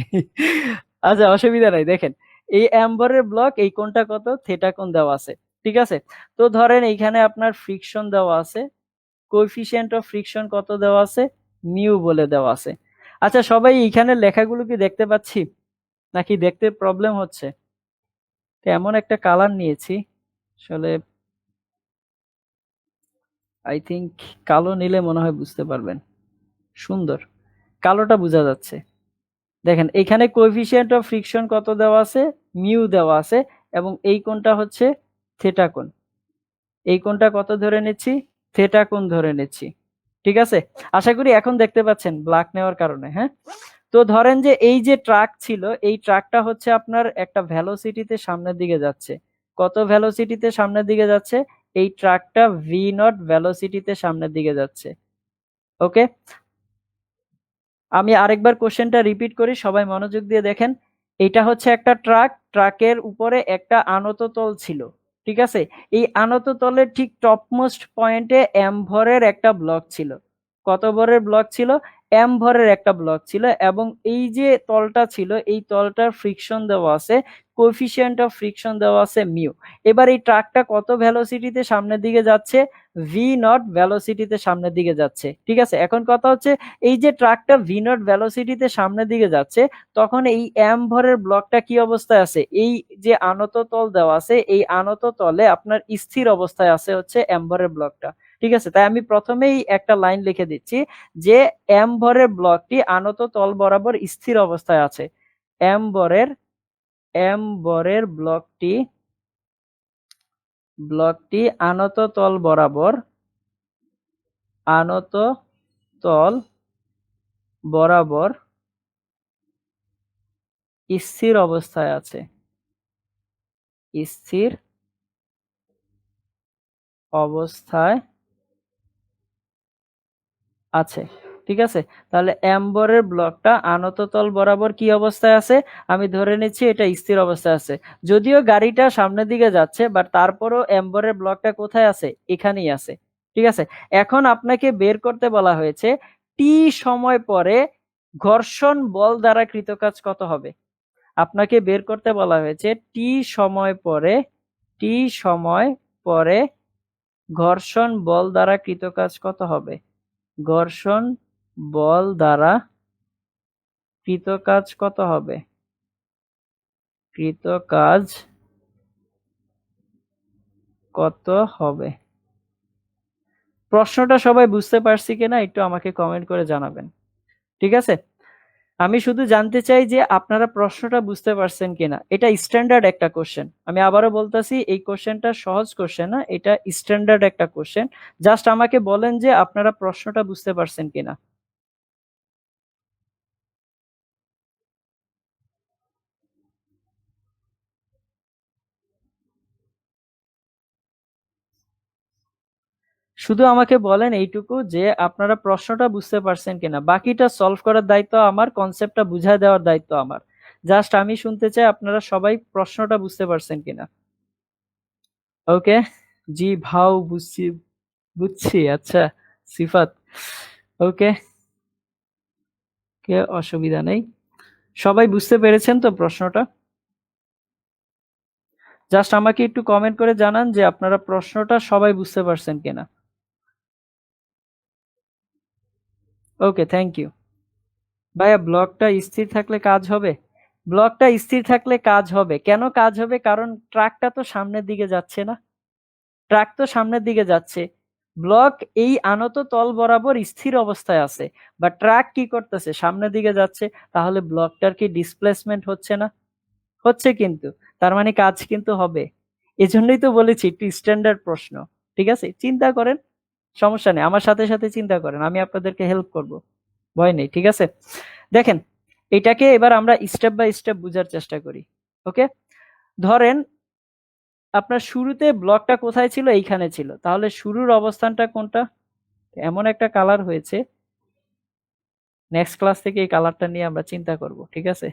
আচ্ছা, অসুবিধা নাই। দেখেন এই অ্যাম্বরের ব্লক, এই কোণটা কত? থেটা কোণ দেওয়া আছে, ঠিক আছে। তো ধরেন এইখানে আপনার ফ্রিকশন দেওয়া আছে, কোএফিসিয়েন্ট অফ ফ্রিকশন কত দেওয়া আছে? মিউ বলে দেওয়া আছে। আচ্ছা, সবাই এইখানে লেখাগুলো কি দেখতে পাচ্ছি নাকি দেখতে প্রবলেম হচ্ছে? তো এমন একটা কালার নিয়েছি, আসলে আই থিংক কালো নিলে মনে হয় বুঝতে পারবেন। সুন্দর, কালোটা বোঝা যাচ্ছে। দেখেন এখানে কোএফিসিয়েন্ট অফ ফ্রিকশন কত দেওয়া আছে? মিউ দেওয়া আছে। এবং এই কোণটা হচ্ছে থেটা কোণ। এই কোণটা কত ধরে নিচ্ছি? থেটা কোণ ধরে নিচ্ছি, ঠিক আছে। আশা করি এখন দেখতে পাচ্ছেন ব্ল্যাক নেওয়ার কারণে, হ্যাঁ। তো ধরেন যে এই যে ট্রাক ছিল, এই ট্রাকটা হচ্ছে আপনার একটা ভেলোসিটিতে সামনের দিকে যাচ্ছে। কত ভেলোসিটিতে সামনের দিকে যাচ্ছে? এই ট্রাকটা ভি নট ভেলোসিটিতে সামনের দিকে যাচ্ছে। ওকে, আমি আরেকবার কোশ্চেনটা রিপিট করি, সবাই মনোযোগ দিয়ে দেখেন। এটা হচ্ছে একটা ট্রাক, ট্রাকের উপরে একটা আনত তল ছিল, ঠিক আছে। এই আনত তলের ঠিক টপমোস্ট পয়েন্টে এম ভরের একটা ব্লক ছিল। কত ভরের ব্লক ছিল? এম ভরের একটা ব্লক ছিল। এবং এই যে তলটা ছিল, এই তলটার ফ্রিকশন দেওয়া আছে, কোএফিসিয়েন্ট অফ ফ্রিকশন দেওয়া আছে মিউ। এবার এই ট্রাকটা কত ভেলোসিটিতে সামনের দিকে যাচ্ছে? ভি নট ভেলোসিটিতে সামনের দিকে যাচ্ছে, ঠিক আছে। এখন কথা হচ্ছে এই যে ট্রাকটা ভি নট ভেলোসিটিতে সামনের দিকে যাচ্ছে, তখন এই এম ভরের ব্লকটা কি অবস্থায় আছে? এই যে আনত তল দেওয়া আছে, এই আনত তলে আপনার স্থির অবস্থায় আছে হচ্ছে এম ভরের ব্লকটা, ঠিক আছে। তাই আমি প্রথমেই একটা লাইন লিখে দিচ্ছি যে এম ভরের ব্লকটি আনত তল বরাবর স্থির অবস্থায় আছে। এম ভরের এম ভরের ব্লকটি আনত তল বরাবর আনত তল বরাবর স্থির অবস্থায় আছে, স্থির অবস্থায় আছে, ঠিক আছে। তাহলে অ্যাম্বরের ব্লকটা আনত তল বরাবর কি অবস্থায় আছে? আমি ধরে নিচ্ছি এটা স্থির অবস্থায় আছে। যদিও গাড়িটা সামনের দিকে যাচ্ছে, বাট তারপরও অ্যাম্বরের ব্লকটা কোথায় আছে? এখানেই আছে, ঠিক আছে। এখন আপনাকে বের করতে বলা হয়েছে টি সময় পরে ঘর্ষণ বল দ্বারা কৃত কাজ কত হবে। আপনাকে বের করতে বলা হয়েছে টি সময় পরে ঘর্ষণ বল দ্বারা কৃত কাজ কত হবে। ঘর্ষণ বল দ্বারা কৃত কাজ কত হবে? কৃত কাজ কত হবে? প্রশ্নটা সবাই বুঝতে পারছি কিনা একটু আমাকে কমেন্ট করে জানাবেন, ঠিক আছে। আমি শুধু জানতে চাই যে আপনারা প্রশ্নটা বুঝতে পারছেন কিনা। এটা স্ট্যান্ডার্ড একটা কোশ্চেন, আমি আবারও বলতেছি, এই কোশ্চেনটা সহজ কোশ্চেন না, এটা স্ট্যান্ডার্ড একটা কোশ্চেন। জাস্ট আমাকে বলেন যে আপনারা প্রশ্নটা বুঝতে পারছেন কিনা। শুধু আমাকে বলেন এইটুকু যে আপনারা প্রশ্নটা বুঝতে পারছেন কিনা, বাকিটা সলভ করার দায়িত্ব আমার, কনসেপ্টটা বুঝায় দেওয়ার দায়িত্ব আমার। জাস্ট আমি শুনতে চাই আপনারা সবাই প্রশ্নটা বুঝতে পারছেন কিনা। ওকে, জি ভাও বুঝছি, বুঝছি। আচ্ছা সিফাত, ওকে, কে অসুবিধা নেই। সবাই বুঝতে পেরেছেন তো প্রশ্নটা? জাস্ট আমাকে একটু কমেন্ট করে জানান যে আপনারা প্রশ্নটা সবাই বুঝতে পারছেন কিনা। ওকে, থ্যাংক ইউ। ভাইয়া ব্লকটা স্থির থাকলে কাজ হবে? ব্লকটা স্থির থাকলে কাজ হবে। কেন কাজ হবে? কারণ ট্রাকটা তো সামনের দিকে যাচ্ছে না। ট্রাক তো সামনের দিকে যাচ্ছে, ব্লক এই আনত তল বরাবর স্থির অবস্থায় আছে, বা ট্রাক কি করতেছে? সামনের দিকে যাচ্ছে। তাহলে ব্লকটার কি ডিসপ্লেসমেন্ট হচ্ছে না? হচ্ছে কিন্তু। তার মানে কাজ কিন্তু হবে। এজন্যই তো বলেছি একটু স্ট্যান্ডার্ড প্রশ্ন। ঠিক আছে, চিন্তা করেন, সমস্যা নেই, আমার সাথে সাথে চিন্তা করেন, আমি আপনাদেরকে হেল্প করব, ভয় নেই। ঠিক আছে, দেখেন এটাকে এবার আমরা স্টেপ বাই স্টেপ বোঝার চেষ্টা করি। ওকে, ধরেন আপনার শুরুতে ব্লকটা কোথায় ছিল? এইখানে ছিল। তাহলে শুরুর অবস্থানটা কোনটা? এমন একটা কালার হয়েছে, নেক্সট ক্লাস থেকে এই কালারটা নিয়ে আমরা চিন্তা করব। ঠিক আছে,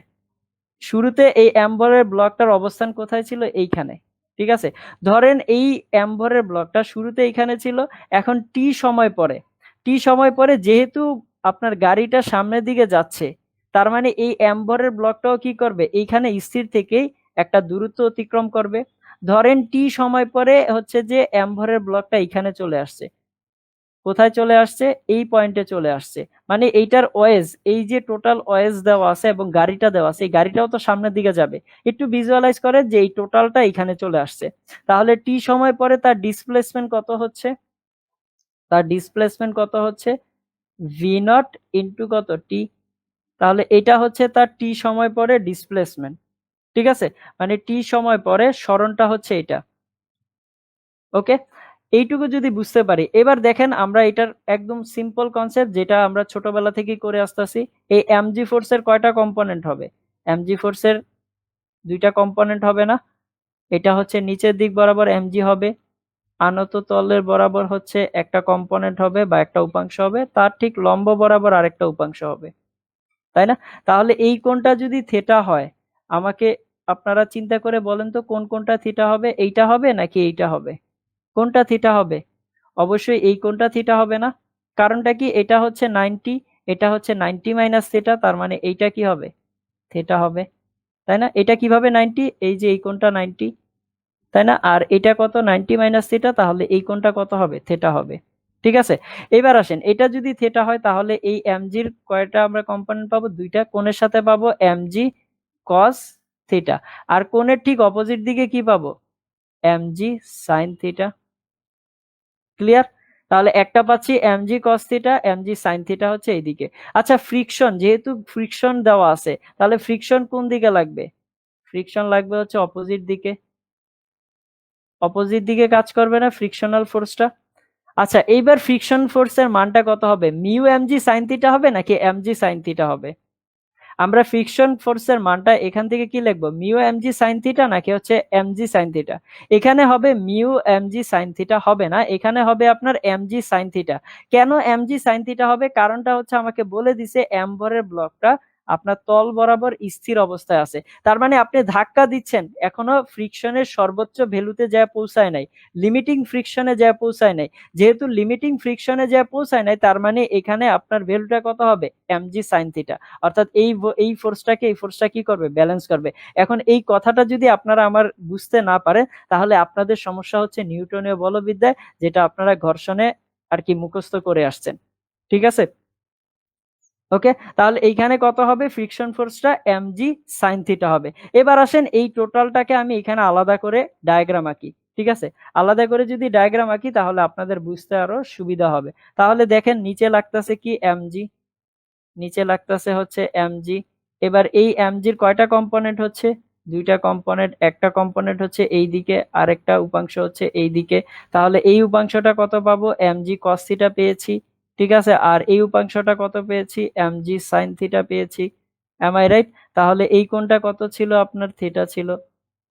শুরুতে এই অ্যাম্বরের ব্লকটার অবস্থান কোথায় ছিল? এইখানে। ঠিক আছে, ধরেন এই অ্যাম্বরের ব্লকটা শুরুতে এইখানে ছিল, এখন টি সময় পরে, যেহেতু আপনার গাড়িটা সামনের দিকে যাচ্ছে, তার মানে এই অ্যাম্বরের ব্লকটাও কি করবে? এইখানে স্থির থেকেই একটা দূরত্ব অতিক্রম করবে। ধরেন টি সময় পরে হচ্ছে যে অ্যাম্বরের ব্লকটা এইখানে চলে আসছে। কোথায় চলে আসছে? এই পয়েন্টে চলে আসছে। মানে এইটার ওয়েজ, এই যে টোটাল ওয়েজ দেওয়া আছে এবং গাড়িটা দেওয়া আছে, এই গাড়িটাও তো সামনের দিকে যাবে। একটু ভিজুয়ালাইজ করে যে এই টোটালটা এখানে চলে আসছে। তাহলে টি সময় পরে তার ডিসপ্লেসমেন্ট কত হচ্ছে? ভি নট ইন্টু কত? টি। তাহলে এটা হচ্ছে তার টি সময় পরে ডিসপ্লেসমেন্ট। ঠিক আছে, মানে টি সময় পরে সরণটা হচ্ছে এটা। ওকে, এইটুকু যদি বুঝতে পারি, এবার দেখেন আমরা এটার একদম সিম্পল কনসেপ্ট যেটা আমরা ছোটবেলা থেকেই করে আসতেছি। এই এমজি ফোর্সের কয়টা কম্পোনেন্ট হবে? এমজি ফোর্সের দুইটা কম্পোনেন্ট হবে না? এটা হচ্ছে নিচের দিক বরাবর এমজি হবে, আনত তলের বরাবর হচ্ছে একটা কম্পোনেন্ট হবে বা একটা উপাংশ হবে, তার ঠিক লম্ব বরাবর আরেকটা উপাংশ হবে, তাই না? তাহলে এই কোণটা যদি থিটা হয়, আমাকে আপনারা চিন্তা করে বলেন তো কোন কোণটা থিটা হবে? এইটা হবে নাকি এইটা হবে? কোনটা থিটা হবে? অবশ্যই এই কোণটা থিটা হবে না। কারণটা কি? এটা হচ্ছে 90, এটা হচ্ছে 90 মাইনাস থিটা, তার মানে এইটা কি হবে? থিটা হবে, তাই না? এটা কিভাবে 90? এই যে এই কোণটা 90, তাই না? আর এটা কত? 90 মাইনাস থিটা, তাহলে এই কোণটা কত হবে? থিটা হবে। ঠিক আছে, এবার আসেন, এটা যদি থিটা হয় তাহলে এই এমজির কয়টা আমরা কম্পোনেন্ট পাবো? দুইটা। কোণের সাথে পাবো এমজি কস থিটা, আর কোণের ঠিক অপোজিট দিকে কি পাবো? MG sine theta. ক্লিয়ার? তাহলে একটা পাচ্ছি MG cos theta, MG sine theta হচ্ছে এইদিকে। আচ্ছা, ফ্রিকশন, যেহেতু ফ্রিকশন দেওয়া আছে, তাহলে ফ্রিকশন কোন দিকে লাগবে? ফ্রিকশন লাগবে হচ্ছে অপোজিট দিকে। অপোজিট দিকে কাজ করবে না ফ্রিকশনাল ফোর্সটা? আচ্ছা, এইবার ফ্রিকশন ফোর্সের মানটা কত হবে? মিউ এমজি সাইন থিটা হবে নাকি এমজি সাইন থিটা হবে? আমরা ফ্রিকশন ফোর্সের মানটা এখান থেকে কি লিখবো? মিউ এমজি সাইন থিটা নাকি হচ্ছে এমজি সাইন থিটা? এখানে হবে মিউ এমজি সাইন থিটা, হবে না, এখানে হবে আপনার এমজি সাইন থিটা। কেন এমজি সাইন থিটা হবে? কারণটা হচ্ছে আমাকে বলে দিছে অ্যাম্বরের ব্লকটা আপনার তল বরাবর স্থির অবস্থায় আছে। তার মানে আপনি ধাক্কা দিচ্ছেন, এখনো ফ্রিকশনের সর্বোচ্চ ভ্যালুতে যা পৌঁছায় নাই, লিমিটিং ফ্রিকশনে যা পৌঁছায় নাই। যেহেতু লিমিটিং ফ্রিকশনে যা পৌঁছায় নাই, তার মানে এখানে আপনার ভ্যালুটা কত হবে? MG sine theta. অর্থাৎ এই ফোর্সটা কি করবে? ব্যালেন্স করবে। এখন এই কথাটা যদি আপনারা আমার বুঝতে না পারেন, তাহলে আপনাদের সমস্যা হচ্ছে নিউটনীয় বলবিদ্যায়, যেটা আপনারা ঘর্ষণে আর কি মুখস্থ করে আসছেন। ঠিক আছে, ওকে, তাহলে এইখানে কত হবে? ফ্রিকশন ফোর্সটা এমজি সাইন থিটা হবে। এবার আসেন এই টোটালটাকে আমি এখানে আলাদা করে ডায়াগ্রাম আঁকি। ঠিক আছে, আলাদা করে যদি ডায়াগ্রাম আঁকি তাহলে আপনাদের বুঝতে আরো সুবিধা হবে। তাহলে দেখেন নিচে লাগতেছে কি? এমজি। নিচে লাগতেছে হচ্ছে এমজি। এবার এই এমজির কয়টা কম্পোনেন্ট হচ্ছে? দুইটা কম্পোনেন্ট, একটা কম্পোনেন্ট হচ্ছে এই দিকে, আরেকটা উপাংশ হচ্ছে এই দিকে। তাহলে এই উপাংশটা কত পাবো? এমজি কস থিটা পেয়েছি। ঠিক আছে, আর এই উপাংশটা কত পেয়েছি? এমজি সাইন থিটা পেয়েছি। Am I right? তাহলে এই কোণটা কত ছিল? আপনার থিটা ছিল।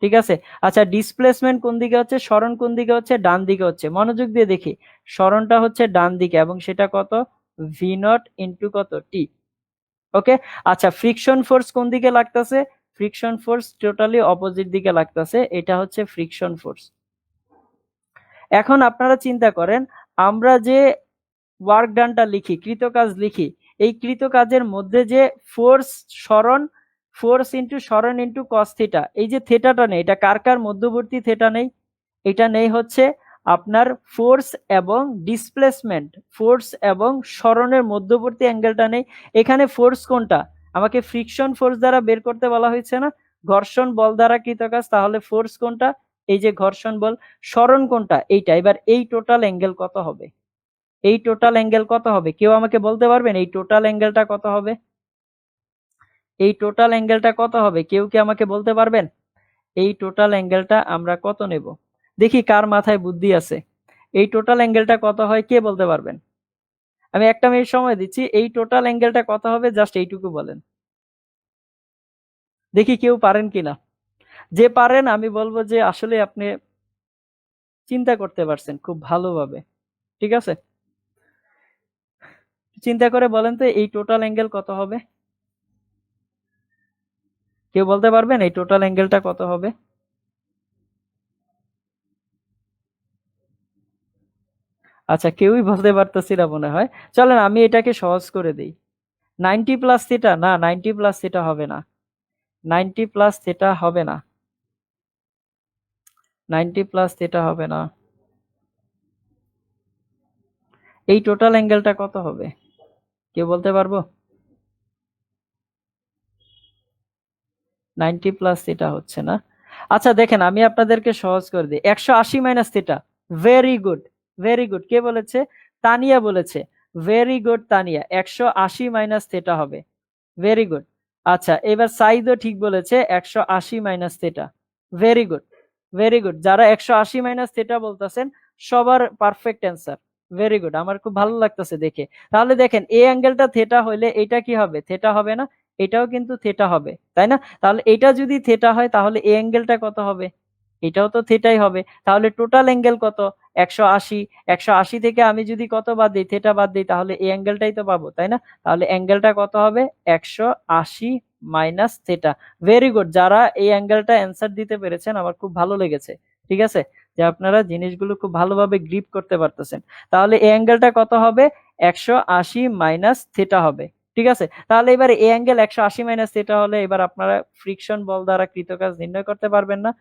ঠিক আছে। আচ্ছা, ডিসপ্লেসমেন্ট কোন দিকে হচ্ছে, সরণ কোন দিকে হচ্ছে, ডান দিকে হচ্ছে। মনোযোগ দিয়ে দেখি, সরণটা হচ্ছে ডান দিকে এবং সেটা কত, ভি নট ইন্টু কত, টি। ওকে। আচ্ছা, ফ্রিকশন ফোর্স কোন দিকে লাগতেছে, ফ্রিকশন ফোর্স টোটালি অপোজিট দিকে লাগতেছে, এটা হচ্ছে ফ্রিকশন ফোর্স। এখন আপনারা চিন্তা করেন, আমরা যে ওয়ার্ক ডানটা লিখি, কৃতকাজ লিখি, এই কৃতকাজের মধ্যে যে ফোর্স সরণ, ফোর্স ইন্টু সরণ ইন্টু কস থিটা, এই যে থেটাটা নেই, এটা কার কার মধ্যবর্তী থেটা নেই, এটা নেই হচ্ছে আপনার ফোর্স এবং ডিসপ্লেসমেন্ট, ফোর্স এবং সরণের মধ্যবর্তী অ্যাঙ্গেলটা নেই। এখানে ফোর্স কোনটা, আমাকে ফ্রিকশন ফোর্স দ্বারা বের করতে বলা হয়েছে না, ঘর্ষণ বল দ্বারা কৃতকাজ, তাহলে ফোর্স কোনটা, এই যে ঘর্ষণ বল। সরণ কোনটা, এইটা। এবার এই টোটাল অ্যাঙ্গেল কত হবে, এই টোটাল অ্যাঙ্গেল কত হবে, কেউ আমাকে বলতে পারবেন এই টোটাল অ্যাঙ্গেলটা কত হবে, এই টোটাল অ্যাঙ্গেলটা কত হবে, কেউ কি আমাকে বলতে পারবেন? এই টোটাল অ্যাঙ্গেলটা আমরা কত নেব, দেখি কার মাথায় বুদ্ধি আছে, এই টোটাল অ্যাঙ্গেলটা কত হয় কে বলতে পারবেন? আমি 1 মিনিট সময় দিচ্ছি, এই টোটাল অ্যাঙ্গেলটা কত হবে জাস্ট এইটুকু বলেন, দেখি কেউ পারেন কিনা। যে পারেন আমি বলবো যে আসলে আপনি চিন্তা করতে পারছেন খুব ভালোভাবে, ঠিক আছে। চিন্তা করে বলেন তো এই টোটাল অ্যাঙ্গেল কত হবে, কেউ বলতে পারবেন এই টোটাল অ্যাঙ্গেলটা কত হবে? আচ্ছা, কেউই বলতে পারতেছি না মনে হয়। চলেন আমি এটাকে সহজ করে দিই। 90 প্লাস থিটা, না 90 প্লাস থিটা হবে না, 90 প্লাস থিটা হবে না, 90 প্লাস থিটা হবে না। এই টোটাল অ্যাঙ্গেলটা কত হবে, কেউ বলতে পারবো? 90 প্লাস থিটা হচ্ছে না। আচ্ছা দেখেন, আমি আপনাদেরকে সহজ করে দিই, 180 minus theta. Very good, very good. কে বলেছে? তানিয়া বলেছে। Very good Tania, 180 minus theta হবে। Very good. আচ্ছা, এবার সাইদও ঠিক বলেছে, 180 minus theta. Very good, very good. যারা 180 মাইনাস থিটা বলতেছেন সবার পারফেক্ট অ্যান্সার। ভেরি গুড, আমার খুব ভালো লাগতেছে দেখে। তাহলে দেখেন এই অ্যাঙ্গেলটা থেটা হইলে এটা কি হবে, থেটা হবে না? এটাও কিন্তু থেটা হবে, তাই না? তাহলে এটা যদি থেটা হয় তাহলে এই অ্যাঙ্গেলটা কত হবে, এটাও তো থেটাই হবে। তাহলে টোটাল অ্যাঙ্গেল কত, 180। 180 থেকে আমি যদি কত বাদ দিই, থেটা বাদ দিই, তাহলে এই অ্যাঙ্গেলটাই তো পাবো, তাই না? তাহলে অ্যাঙ্গেলটা কত হবে, 180 মাইনাস থেটা। ভেরি গুড, যারা এই অ্যাঙ্গেলটা অ্যান্সার দিতে পেরেছেন আমার খুব ভালো লেগেছে, ঠিক আছে, যে আপনারা জিনিসগুলো খুব ভালোভাবে গ্রিপ করতে পারতেছেন। তাহলে এই অ্যাঙ্গেলটা কত হবে, 180 মাইনাস থেটা হবে, ঠিক আছে। তাহলে এবার এই অ্যাঙ্গেল 180 মাইনাস থেটা হলে এবার আপনারা ফ্রিকশন বল দ্বারা কৃতকাজ নির্ণয় করতে পারবেন না?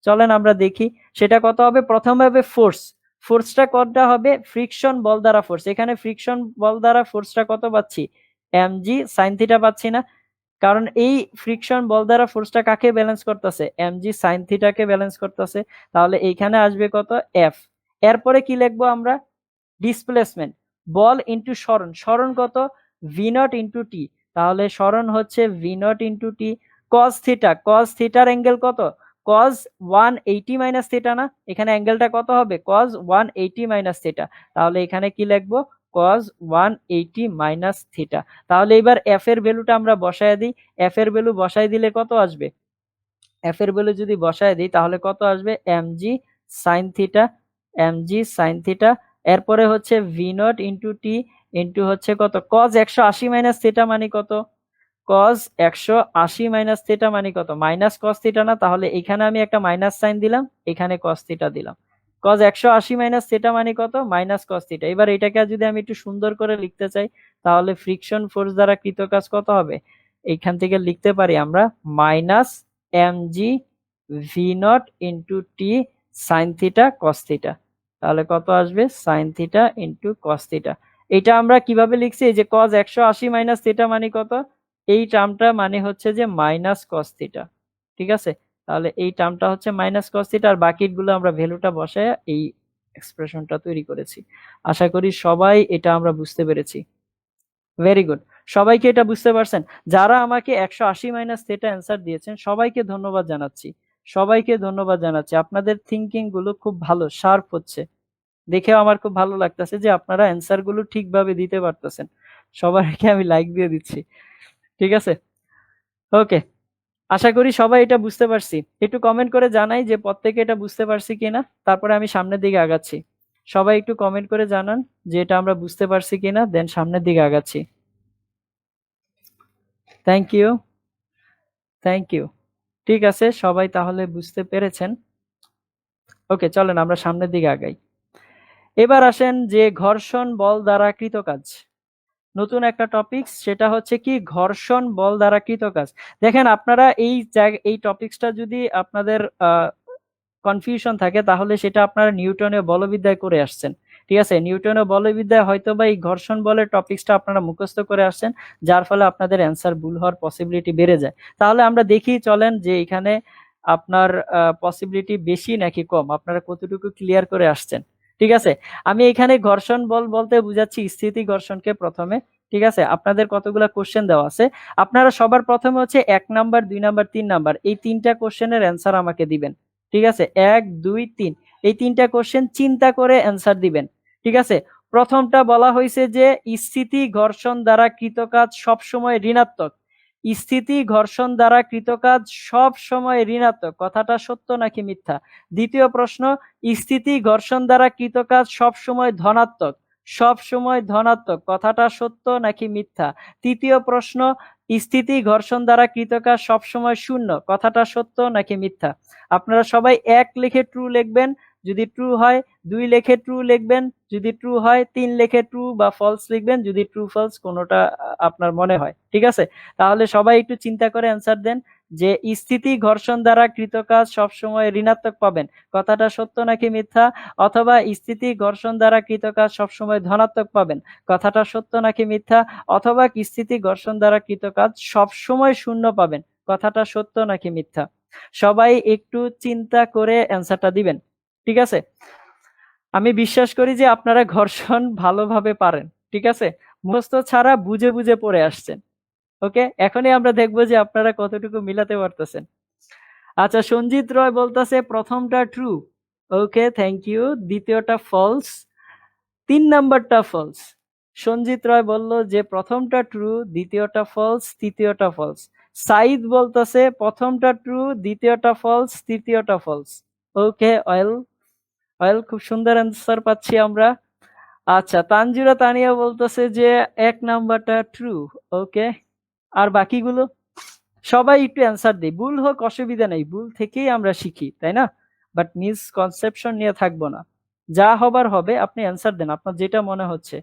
চলেন আমরা দেখি সেটা কত হবে। প্রথমে হবে ফোর্স, ফোর্সটা কতটা হবে, ফ্রিকশন বল দ্বারা ফোর্স, এখানে ফ্রিকশন বল দ্বারা ফোর্সটা কত পাচ্ছি, এমজি সাইন থিটা পাচ্ছি না, কারণ এই ফ্রিকশন বল দ্বারা ফোর্সটা কাকে ব্যালেন্স করতেছে, এমজি সাইন থিটাকে ব্যালেন্স করতেছে। তাহলে এইখানে আসবে কত, এফ। এরপরে কি লিখবো আমরা, ডিসপ্লেসমেন্ট, বল ইন্টু সরণ, সরণ কত, ভি নট ইন্টু টি, তাহলে সরণ হচ্ছে V naught into T. Cos theta, cos থিটার অ্যাঙ্গেল কত, কস 180 মাইনাস থিটা না, এখানে অ্যাঙ্গেলটা কত হবে, কস 180 মাইনাস থিটা, তাহলে এখানে কি লিখবো, কস 180 মাইনাস থিটা। তাহলে এবার এফ এর ভ্যালুটা আমরা বসায় দিই, এফ এর ভ্যালু বসাই দিলে কত আসবে, এফ এর ভ্যালু যদি বসায় দিই তাহলে কত আসবে, MG sine theta, MG sine theta. এরপরে হচ্ছে ভি নট ইন্টু টি ইন্টু হচ্ছে কত, কজ 180 মাইনাস থিটা মানে কত, কজ 180 মাইনাস থিটা মানে কত, মাইনাস কস থিটা না, তাহলে এখানে আমি একটা মাইনাস সাইন দিলাম, এখানে কস থিটা দিলাম। কজ 180 মাইনাস থিটা মানে কত, মাইনাস কস থিটা। এবার এটাকে যদি আমি একটু সুন্দর করে লিখতে চাই তাহলে ফ্রিকশন ফোর্স দ্বারা কৃত কাজ কত হবে, এইখান থেকে লিখতে পারি আমরা minus MG V naught into টি সাইন থিটা কস থিটা। তাহলে কত আসবে, sine theta into cos theta. এটা আমরা কিভাবে লিখছি, এই যে কজ 180 মাইনাস থিটা মানে কত, এই টার্মটা মানে হচ্ছে যে মাইনাস কস থিটা, ঠিক আছে। তাহলে এই টার্মটা হচ্ছে মাইনাস কস থিটা, আর বাকিগুলো আমরা ভ্যালুটা বসায় এই এক্সপ্রেশনটা তৈরি করেছি। আশা করি সবাই এটা আমরা বুঝতে পেরেছি। ভেরি গুড, সবাইকে এটা বুঝতে পারছেন? যারা আমাকে 180 মাইনাস থিটা অ্যান্সার দিয়েছেন সবাইকে ধন্যবাদ জানাচ্ছি, সবাইকে ধন্যবাদ জানাচ্ছি। আপনাদের থিঙ্কিং গুলো খুব ভালো, শার্প হচ্ছে, দেখেও আমার খুব ভালো লাগতেছে যে আপনারা অ্যান্সার গুলো ঠিকভাবে দিতে পারতেছেন। সবাইকে আমি লাইক দিয়ে দিচ্ছি, ঠিক আছে। ওকে, আশা করি সবাই এটা বুঝতে পারছি। একটু কমেন্ট করে জানাই যে প্রত্যেকে এটা বুঝতে পারছি কিনা, তারপরে আমি সামনের দিকে আগাচ্ছি। সবাই একটু কমেন্ট করে জানান যে এটা আমরা বুঝতে পারছি কিনা, দেন সামনের দিকে আগাচ্ছি। Thank you, thank you. ঠিক আছে, সবাই তাহলে বুঝতে পেরেছেন। ওকে, চলেন আমরা সামনের দিকে আগাই। এবার আসেন যে ঘর্ষণ বল দ্বারা কৃত কাজ। নতুন একটা টপিক, সেটা হচ্ছে কি ঘর্ষণ বল দ্বারা কৃত কাজ। দেখেন আপনারা এই টপিকসটা যদি আপনাদের কনফিউশন থাকে তাহলে সেটা আপনারা নিউটনের বলবিদ্যায় করে আসছেন। ঠিক আছে, নিউটনের বলবিদ্যায় হয়তো বা এই ঘর্ষণ বলের টপিকসটা আপনারা মুখস্থ করে আসছেন, যার ফলে আপনাদের অ্যান্সার ভুল হওয়ার পসিবিলিটি বেড়ে যায়। তাহলে আমরা দেখি চলেন যে এখানে আপনার পসিবিলিটি বেশি নাকি কম, আপনারা কতটুকু ক্লিয়ার করে আসছেন। ঠিক আছে, আমি এখানে ঘর্ষণ বল বলতে বুঝাচ্ছি স্থিতি ঘর্ষণকে প্রথমে। ঠিক আছে, আপনাদের কতগুলা কোশ্চেন দেওয়া আছে, আপনারা সবার প্রথমে হচ্ছে 1 নাম্বার 2 নাম্বার 3 নাম্বার এই 3টা কোশ্চেনের অ্যান্সার আমাকে দিবেন। ঠিক আছে, 1 2 3 এই 3টা কোশ্চেন চিন্তা করে অ্যান্সার দিবেন। ঠিক আছে, প্রথমটা বলা হয়েছে যে স্থিতি ঘর্ষণ দ্বারা কৃত কাজ সবসময় ঋণাত্মক। স্থিতি ঘর্ষণ দ্বারা কৃত কাজ সব সময় ঋণাত্মক, কথাটা সত্য নাকি মিথ্যা? দ্বিতীয় প্রশ্ন, স্থিতি ঘর্ষণ দ্বারা কৃত কাজ সব সময় ধনাত্মক। সব সময় ধনাত্মক, কথাটা সত্য নাকি মিথ্যা? তৃতীয় প্রশ্ন, স্থিতি ঘর্ষণ দ্বারা কৃত কাজ সবসময় শূন্য, কথাটা সত্য নাকি মিথ্যা? আপনারা সবাই 1 লিখে ট্রু লিখবেন যদি ট্রু হয়, 2 লিখে ট্রু লিখবেন যদি ট্রু হয়, 3 লিখে ট্রু বা ফলস লিখবেন যদি ট্রু ফলস কোনোটা আপনার মনে হয়। ঠিক আছে, তাহলে সবাই একটু চিন্তা করে অ্যান্সার দেন যে স্থিতি ঘর্ষণ দ্বারা কৃত কাজ সবসময় ঋণাত্মক পাবেন, কথাটা সত্য নাকি মিথ্যা? অথবা স্থিতি ঘর্ষণ দ্বারা কৃত কাজ সবসময় ধনাত্মক পাবেন, কথাটা সত্য নাকি মিথ্যা? অথবা স্থিতি ঘর্ষণ দ্বারা কৃত কাজ সবসময় শূন্য পাবেন, কথাটা সত্য নাকি মিথ্যা? সবাই একটু চিন্তা করে অ্যান্সারটা দিবেন। ঠিক আছে, আমি বিশ্বাস করি যে আপনারা ঘর্ষণ ভালোভাবে পারেন। ঠিক আছে, মুখস্থ ছাড়া বুঝে বুঝে পড়ে আসছেন। ওকে, এখনই আমরা দেখবো যে আপনারা কতটুকু মিলাতে পারতেছেন। আচ্ছা, সঞ্জিত রয় বলতেছে প্রথমটা ট্রু। Okay, thank you. দ্বিতীয়টা ফলস, 3 নাম্বারটা ফলস। সঞ্জিত রয় বলল যে প্রথমটা ট্রু, দ্বিতীয়টা ফলস, তৃতীয়টা ফলস। সাইদ বলতেছে প্রথমটা ট্রু, দ্বিতীয়টা ফলস, তৃতীয়টা ফলস। ওকে, অয়েল অয়েল, খুব সুন্দর অ্যান্সার পাচ্ছি আমরা। আচ্ছা, তানজিরা তানিয়া বলতেছে যে 1 নাম্বারটা ট্রু। ওকে, আর বাকিগুলো সবাই একটু অ্যান্সার দিই, ভুল হোক অসুবিধা নেই, ভুল থেকেই আমরা শিখি, তাই না? বাট মিসকনসেপশন নিয়ে থাকবো না, যা হবার হবে। আপনি অ্যান্সার দেন আপনার যেটা মনে হচ্ছে,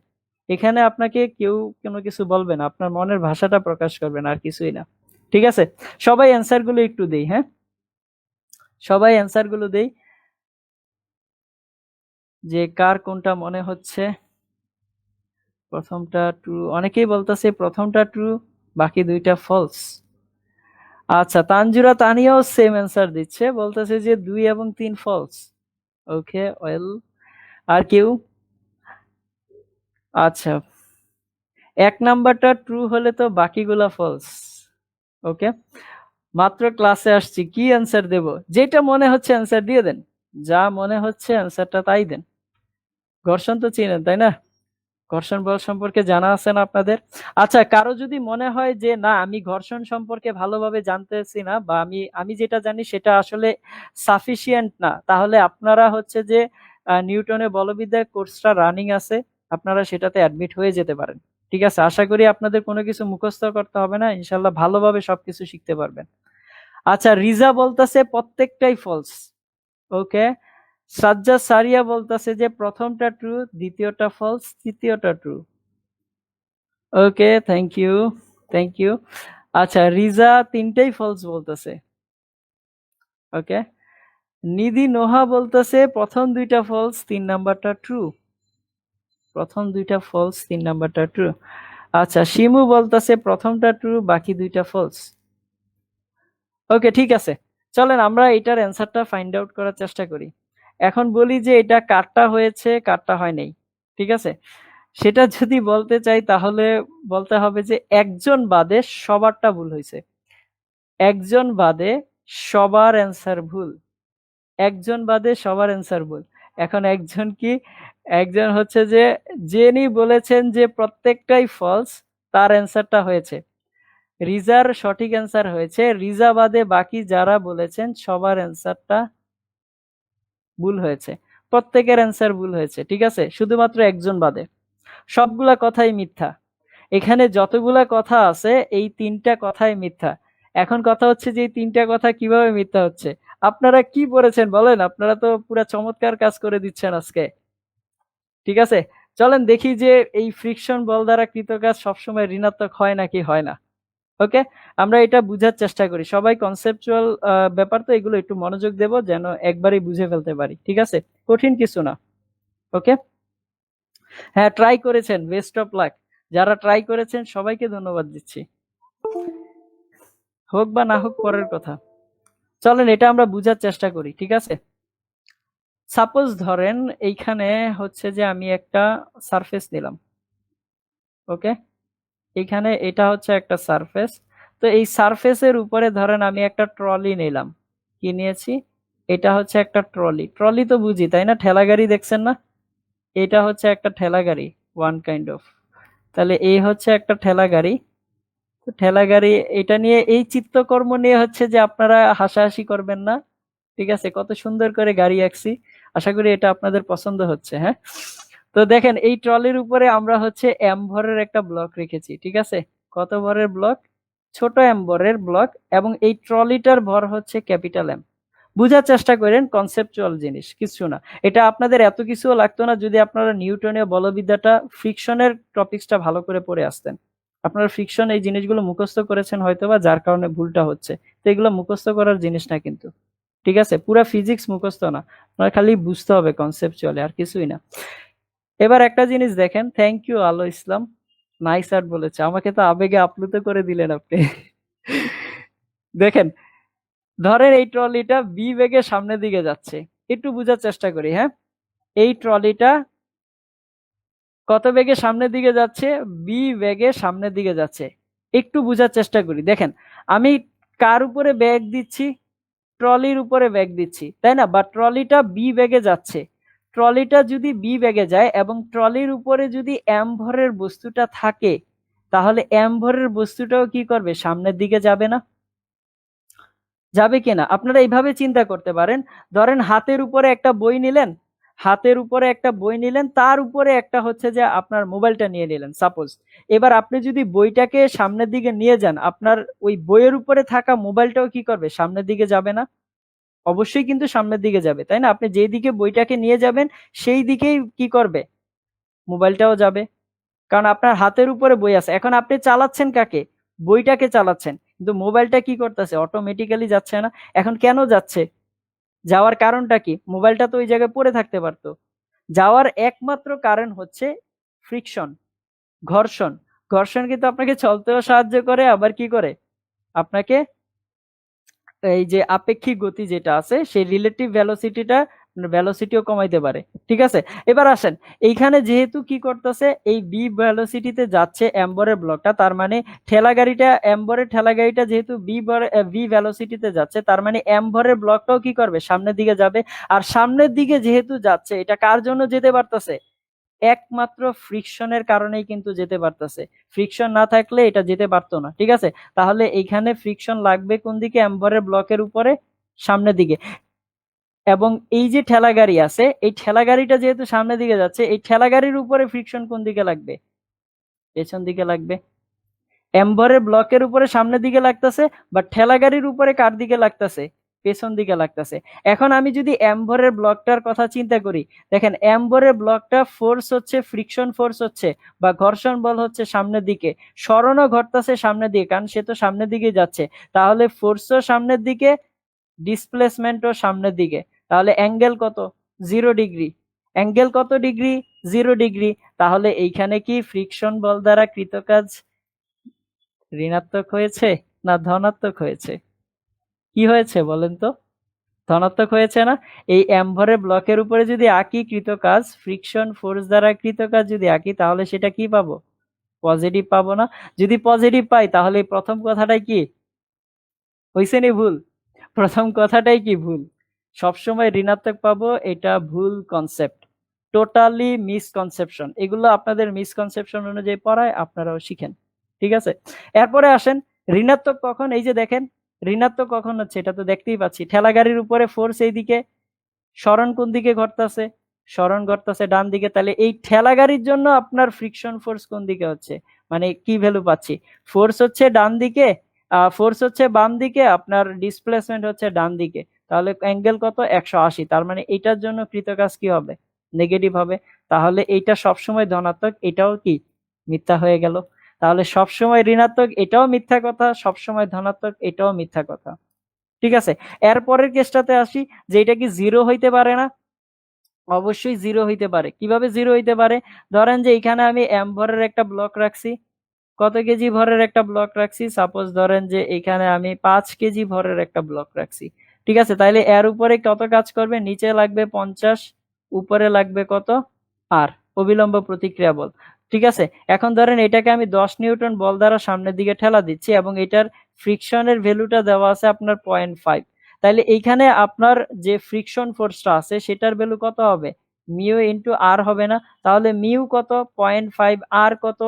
এখানে আপনাকে কেউ কোনো কিছু বলবে না, আপনার মনের ভাষাটা প্রকাশ করবেন, আর কিছুই না। ঠিক আছে, সবাই অ্যান্সার গুলো একটু দেই। হ্যাঁ, সবাই অ্যান্সার গুলো দেই যে কার কোনটা মনে হচ্ছে। প্রথমটা ট্রু, অনেকেই বলতেছে প্রথমটা ট্রু, বাকি দুইটা ফলস। আচ্ছা, তানজুরা তানিয়াও সেম অ্যান্সার দিচ্ছে, বলতেছে যে 2 এবং 3 ফলস। ওকে, ওয়েল, আর কেউ? আচ্ছা, 1 নাম্বারটা ট্রু হলে তো বাকিগুলা ফলস। ওকে, মাত্র ক্লাসে আসছি, কি অ্যান্সার দেব? যেটা মনে হচ্ছে অ্যান্সার দিয়ে দেন, যা মনে হচ্ছে অ্যান্সারটা তাই দেন। ঘর্ষণ তো চিনেন, তাই না? ঘর্ষণ বল সম্পর্কে জানা আছে না আপনাদের? আচ্ছা, কারো যদি মনে হয় যে না আমি ঘর্ষণ সম্পর্কে ভালোভাবে জানতেছি না, বা আমি আমি যেটা জানি সেটা আসলে সাফিসিয়েন্ট না, তাহলে আপনারা হচ্ছে যে নিউটনের বলবিদ্যার কোর্সটা রানিং আছে, আপনারা সেটাতে অ্যাডমিট হয়ে যেতে পারেন। ঠিক আছে, আশা করি আপনাদের কোনো কিছু মুখস্থ করতে হবে না, ইনশাল্লাহ ভালোভাবে সবকিছু শিখতে পারবেন। আচ্ছা, রিজা বলতেছে প্রত্যেকটাই ফলস। ওকে, সাজ্জাদ সারিয়া বলতেছে যে প্রথমটা ট্রু, দ্বিতীয়টা ফলস, তৃতীয়টা true. Okay, thank you, thank you. আচ্ছা, রিজা 3টাই ফলস বলতেছে। ওকে, নিধি নোহা বলতেছে প্রথম 2টা ফলস, 3 নাম্বারটা ট্রু। প্রথম 2টা ফলস, 3 নাম্বারটা ট্রু। আচ্ছা, শিমু বলতেছে প্রথমটা ট্রু, বাকি 2টা ফলস। ওকে, ঠিক আছে, চলেন আমরা এটার অ্যান্সারটা ফাইন্ড আউট করার চেষ্টা করি। এখন বলি যে এটা কারটা হয়েছে কারটা হয় নাই। ঠিক আছে, সেটা যদি বলতে চাই তাহলে বলতে হবে যে একজন বাদে সবারটা ভুল হয়েছে। একজন বাদে সবার অ্যান্সার ভুল, একজন বাদে সবার অ্যান্সার ভুল। এখন একজন কি, একজন হচ্ছে যে যিনি বলেছেন যে প্রত্যেকটাই ফলস, তার অ্যান্সারটা হয়েছে। রিজার সঠিক অ্যান্সার হয়েছে। রিজা বাদে বাকি যারা বলেছেন সবার অ্যান্সারটা ভুল হয়েছে। প্রত্যেকের অ্যান্সার ভুল হয়েছে, ঠিক আছে, শুধুমাত্র একজন বাদে। সবগুলা কথাই মিথ্যা। এখানে যতগুলা কথা আছে এই 3টা কথাই মিথ্যা। এখন কথা হচ্ছে যে এই 3টা কথা কিভাবে মিথ্যা হচ্ছে। আপনারা কি পড়েছেন বলেন? আপনারা তো পুরা চমৎকার কাজ করে দিচ্ছেন আজকে, ঠিক আছে। চলেন দেখি যে এই ফ্রিকশন বল দ্বারা কৃত কাজ সবসময় ঋণাত্মক হয় নাকি হয় না। ওকে, আমরা এটা বুঝার চেষ্টা করি। সবাই কনসেপচুয়াল ব্যাপার, তো এগুলো একটু মনোযোগ দেব যেন একবারই বুঝে ফেলতে পারি, ঠিক আছে, কঠিন কিছু না। ওকে, হ্যাঁ ট্রাই করেছেন, বেস্ট অফ লাক। যারা ট্রাই করেছেন সবাইকে ধন্যবাদ দিচ্ছি। হোক বা না হোক পরের কথা, চলেন এটা আমরা বুঝার চেষ্টা করি, ঠিক আছে। সাপোজ ধরেন এইখানে হচ্ছে যে আমি একটা সারফেস নিলাম। ওকে, এখানে এটা হচ্ছে একটা সারফেস। তো এই সারফেসের উপরে ধরেন আমি একটা ট্রলি নিলাম। কি নিয়েছি? এটা হচ্ছে একটা ট্রলি। ট্রলি তো বুঝি, তাই না? ঠেলা গাড়ি দেখছেন না? এটা হচ্ছে একটা ঠেলা গাড়ি, ওয়ান কাইন্ড অফ। তাহলে এই হচ্ছে একটা ঠেলা গাড়ি। তো ঠেলা গাড়ি, এটা নিয়ে এই চিত্তকর্ম নিয়ে হচ্ছে যে আপনারা হাসাহাসি করবেন না, ঠিক আছে। কত সুন্দর করে গাড়ি আঁকছি, আশা করি এটা আপনাদের পছন্দ হচ্ছে। হ্যাঁ, তো দেখেন এই ট্রলির উপরে আমরা হচ্ছে এম ভরের একটা ব্লক রেখেছি, ঠিক আছে। কত ভরের ব্লক? ছোট এম ভরের ব্লক। এবং এই ট্রলিটার ভর হচ্ছে ক্যাপিটাল এম। বুঝার চেষ্টা করেন, কনসেপচুয়াল জিনিস, কিছু না। এটা আপনাদের এত কিছুও লাগতো না যদি আপনারা নিউটনীয় বলবিদ্যাটা, ফ্রিকশনের টপিকসটা ভালো করে পড়ে আসতেন। আপনারা ফ্রিকশন এই জিনিসগুলো মুখস্থ করেছেন হয়তোবা, যার কারণে ভুলটা হচ্ছে। তো এগুলো মুখস্থ করার জিনিস না কিন্তু, ঠিক আছে। পুরা ফিজিক্স মুখস্থ না, আপনার খালি বুঝতে হবে কনসেপচুয়ালি, আর কিছুই না। এবার একটা জিনিস দেখেন, থ্যাংক ইউ আলো ইসলাম, নাইস আর্ট বলেছে, আমাকে তো আবেগে আপ্লুত করে দিলেন আপনি। দেখেন, ধরেন এই ট্রলিটা বি বেগে সামনের দিকে যাচ্ছে। একটু বুঝার চেষ্টা করি, হ্যাঁ। এই ট্রলিটা কত বেগে সামনের দিকে যাচ্ছে? বি বেগে সামনের দিকে যাচ্ছে। একটু বুঝার চেষ্টা করি, দেখেন আমি কার উপরে ব্যাগ দিচ্ছি? ট্রলির উপরে ব্যাগ দিচ্ছি, তাই না? বা ট্রলিটা বি ব্যাগে যাচ্ছে। ট্রলিটা যদি বি ব্যাগে যায় এবং ট্রলির উপরে যদি এম ভরের বস্তুটা থাকে, তাহলে এম ভরের বস্তুটাও কি করবে? সামনের দিকে যাবে না? যাবে কিনা আপনারা এইভাবে চিন্তা করতে পারেন। ধরেন হাতের উপরে একটা বই নিলেন, হাতের উপরে একটা বই নিলেন, তার উপরে একটা হচ্ছে যে আপনার মোবাইলটা নিয়ে নিলেন সাপোজ। এবার আপনি যদি বইটাকে সামনের দিকে নিয়ে যান, আপনার ওই বইয়ের উপরে থাকা মোবাইলটাও কি করবে? সামনের দিকে যাবে না? অবশ্যই কিন্তু সামনের দিকে যাবে, তাই না? আপনি যেই দিকে বইটাকে নিয়ে যাবেন সেই দিকেই কি করবে? মোবাইলটাও যাবে। কারণ আপনার হাতের উপরে বই আছে। এখন আপনি চালাচ্ছেন কাকে? বইটাকে চালাচ্ছেন, কিন্তু মোবাইলটা কি করতেছে? অটোমেটিক্যালি যাচ্ছে না। এখন কেন যাচ্ছে? যাওয়ার কারণটা কি? মোবাইলটা তো ওই জায়গায় পড়ে থাকতে পারতো। যাওয়ার একমাত্র কারণ হচ্ছে ফ্রিকশন, ঘর্ষণ। ঘর্ষণ কিন্তু আপনাকে চলতেও সাহায্য করে, আবার কি করে? আপনাকে এই যে আপেক্ষিক গতি যেটা আছে সেই রিলেটিভ ভেলোসিটিও কমাইতে পারে, ঠিক আছে। এবার আসেন, এইখানে যেহেতু কি করতেছে, এই বি ভেলোসিটিতে যাচ্ছে এম্বরের ব্লকটা, তার মানে ঠেলা গাড়িটা যেহেতু বি ভেলোসিটিতে যাচ্ছে, তার মানে এম্বরের ব্লকটাও কি করবে? সামনের দিকে যাবে। আর সামনের দিকে যেহেতু যাচ্ছে, এটা কার জন্য যেতে পারতেছে? একমাত্র ফ্রিকশনের কারণেই কিন্তু যেতে পারতেছে। ফ্রিকশন না থাকলে এটা যেতে পারতো না, ঠিক আছে। তাহলে এইখানে ফ্রিকশন লাগবে কোন দিকে? এম্বরের ব্লকের উপরে, সামনের দিকে। এবং এই যে ঠেলা গাড়ি আছে, এই ঠেলা গাড়িটা যেহেতু সামনের দিকে যাচ্ছে, এই ঠেলা গাড়ির উপরে ফ্রিকশন কোন দিকে লাগবে? পেছন দিকে লাগবে। এম্বরের ব্লকের উপরে সামনের দিকে লাগতেছে, বা ঠেলা গাড়ির উপরে কার দিকে লাগতেছে? পেছন দিকে লাগতেছে। এখন আমি যদি এম্বরের ব্লকটার কথা চিন্তা করি, দেখেন এম্বরের ব্লকটা ফোর্স হচ্ছে, ফ্রিকশন ফোর্স হচ্ছে বা ঘর্ষণ বল হচ্ছে সামনের দিকে, সরণও ঘটতেছে সামনের দিকে, কারণ সে তো সামনের দিকে যাচ্ছে। তাহলে ফোর্সও সামনের দিকে, ডিসপ্লেসমেন্টও সামনের দিকে। তাহলে অ্যাঙ্গেল কত? 0 ডিগ্রি। অ্যাঙ্গেল কত ডিগ্রি? 0 ডিগ্রি। তাহলে এইখানে কি ফ্রিকশন বল দ্বারা কৃত কাজ ঋণাত্মক হয়েছে না ধনাত্মক হয়েছে? কি হয়েছে বলেন তো? ধনাত্মক হয়েছে না? এই এম্বরের ব্লকের উপরে যদি আঁকি কৃত কাজ, ফ্রিকশন ফোর্স দ্বারা কৃত কাজ যদি আঁকি, তাহলে সেটা কি পাবো? পজিটিভ পাবো না? যদি পজিটিভ পাই তাহলে প্রথম কথাটাই কি হয়েছে? নি ভুল? প্রথম কথাটাই কি ভুল? সবসময় ঋণাত্মক পাবো, এটা ভুল কনসেপ্ট, টোটালি মিসকনসেপশন। এগুলো আপনাদের মিসকনসেপশন অনুযায়ী পড়ায়, আপনারাও শিখেন, ঠিক আছে। এরপরে আসেন, ঋণাত্মক কখন? এই যে দেখেন ঋণাত্মক কখন হচ্ছে, এটা তো দেখতেই পাচ্ছি। ঠেলা গাড়ির উপরে ফোর্স এইদিকে, সরণ কোন দিকে ঘটতেছে? সরণ ঘটতেছে ডান দিকে। তাহলে এই ঠেলা গাড়ির জন্য আপনার ফ্রিকশন ফোর্স কোন দিকে হচ্ছে, মানে কি ভ্যালু পাচ্ছি? ফোর্স হচ্ছে ডান দিকে, ফোর্স হচ্ছে বাম দিকে, আপনার ডিসপ্লেসমেন্ট হচ্ছে ডান দিকে। তাহলে অ্যাঙ্গেল কত? 180। তার মানে এটার জন্য কৃতকাজ কি হবে? নেগেটিভ হবে। তাহলে এইটা সবসময় ধনাত্মক, এটাও কি মিথ্যা হয়ে গেল। তাহলে সবসময় ঋণাত্মক এটাও মিথ্যা কথা, সবসময় ধনাত্মক এটাও মিথ্যা কথা। ঠিক আছে, এরপরের কেসটাতে আসি, যে এটা কি জিরো হইতে পারে না? অবশ্যই জিরো হইতে পারে। কিভাবে জিরো হইতে পারে? ধরেন যে এখানে আমি এম ভরের একটা ব্লক রাখছি, কত কেজি ভরের একটা ব্লক রাখছি, সাপোজ ধরেন যে এখানে আমি 5 কেজি ভরের একটা ব্লক রাখছি। ঠিক আছে, তাইলে এর উপরে কত কাজ করবে? নিচে লাগবে 50, উপরে লাগবে কত? আর অবিলম্ব প্রতিক্রিয়া বল। ঠিক আছে, এখন ধরেন এটাকে আমি 10 নিউটন বল দ্বারা সামনের দিকে ঠেলা দিচ্ছি এবং এটার ফ্রিকশনের ভ্যালুটা দেওয়া আছে আপনার 0.5। তাইলে এইখানে আপনার যে ফ্রিকশন ফোর্সটা আছে সেটার ভ্যালু কত হবে? মিউ ইন্টু আর হবে না? তাহলে মিউ কত? 0.5। আর কত?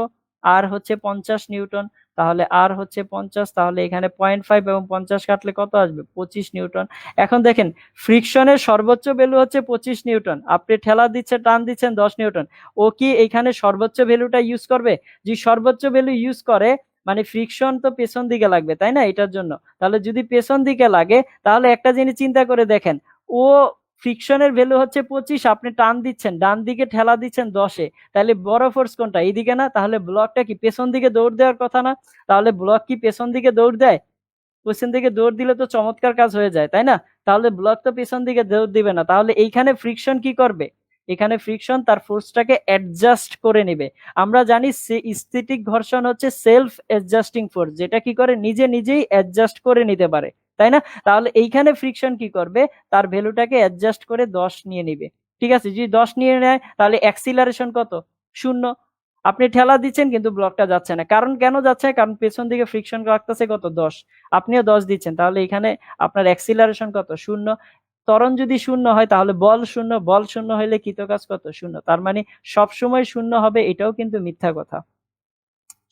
আর হচ্ছে 50 নিউটন। তাহলে আর হচ্ছে 50, তাহলে এখানে 0.5 এবং 50 কাটলে কত আসবে? 25 নিউটন। এখন দেখেন ফ্রিকশনের সর্বোচ্চ ভ্যালু হচ্ছে 25 নিউটন, আপনি ঠেলা দিচ্ছেন টান দিচ্ছেন 10 নিউটন। ও কি এখানে সর্বোচ্চ ভ্যালুটা ইউজ করবে? যদি সর্বোচ্চ ভ্যালু ইউজ করে, মানে ফ্রিকশন তো পেছন দিকে লাগবে তাই না এটার জন্য। তাহলে যদি পেছন দিকে লাগে, তাহলে একটা জিনিস চিন্তা করে দেখেন, ও ফ্রিকশনের ভ্যালু হচ্ছে 25, আপনি টান দিচ্ছেন ডান দিকে, ঠেলা দিচ্ছেন 10-এ, তাহলে বড় ফোর্স কোনটা? এইদিকে না? তাহলে ব্লকটা কি পেছন দিকে দৌড় দেওয়ার কথা না? তাহলে ব্লক কি পেছন দিকে দৌড় দেয়? পেছন দিকে দৌড় দিলে তো চমৎকার কাজ হয়ে যায় তাই না? তাহলে ব্লক তো পেছন দিকে দৌড় দিবে না। তাহলে এইখানে ফ্রিকশন কি করবে? এখানে ফ্রিকশন তার ফোর্সটাকে অ্যাডজাস্ট করে নিবে। আমরা জানি স্থিতিক ঘর্ষণ হচ্ছে সেলফ অ্যাডজাস্টিং ফোর্স, যেটা কি করে? নিজে নিজেই অ্যাডজাস্ট করে নিতে পারে তাই না? তাহলে এইখানে ফ্রিকশন কি করবে? তার ভ্যালুটাকে অ্যাডজাস্ট করে 10 নিয়ে নিবে। ঠিক আছে, যদি 10 নিয়ে নেয় তাহলে অ্যাক্সিলারেশন কত? 0। আপনি ঠেলা দিচ্ছেন কিন্তু ব্লকটা যাচ্ছে না, কারণ কেন যাচ্ছে? কারণ পেছন দিকে ফ্রিকশন লাগতেছে কত? 10। আপনিও 10 দিচ্ছেন, তাহলে এখানে আপনার অ্যাক্সিলারেশন কত? 0। ত্বরণ যদি 0 হয় তাহলে বল 0, বল 0 হইলে কৃতকাজ কত? 0। তার মানে সবসময় 0 হবে, এটাও কিন্তু মিথ্যা কথা।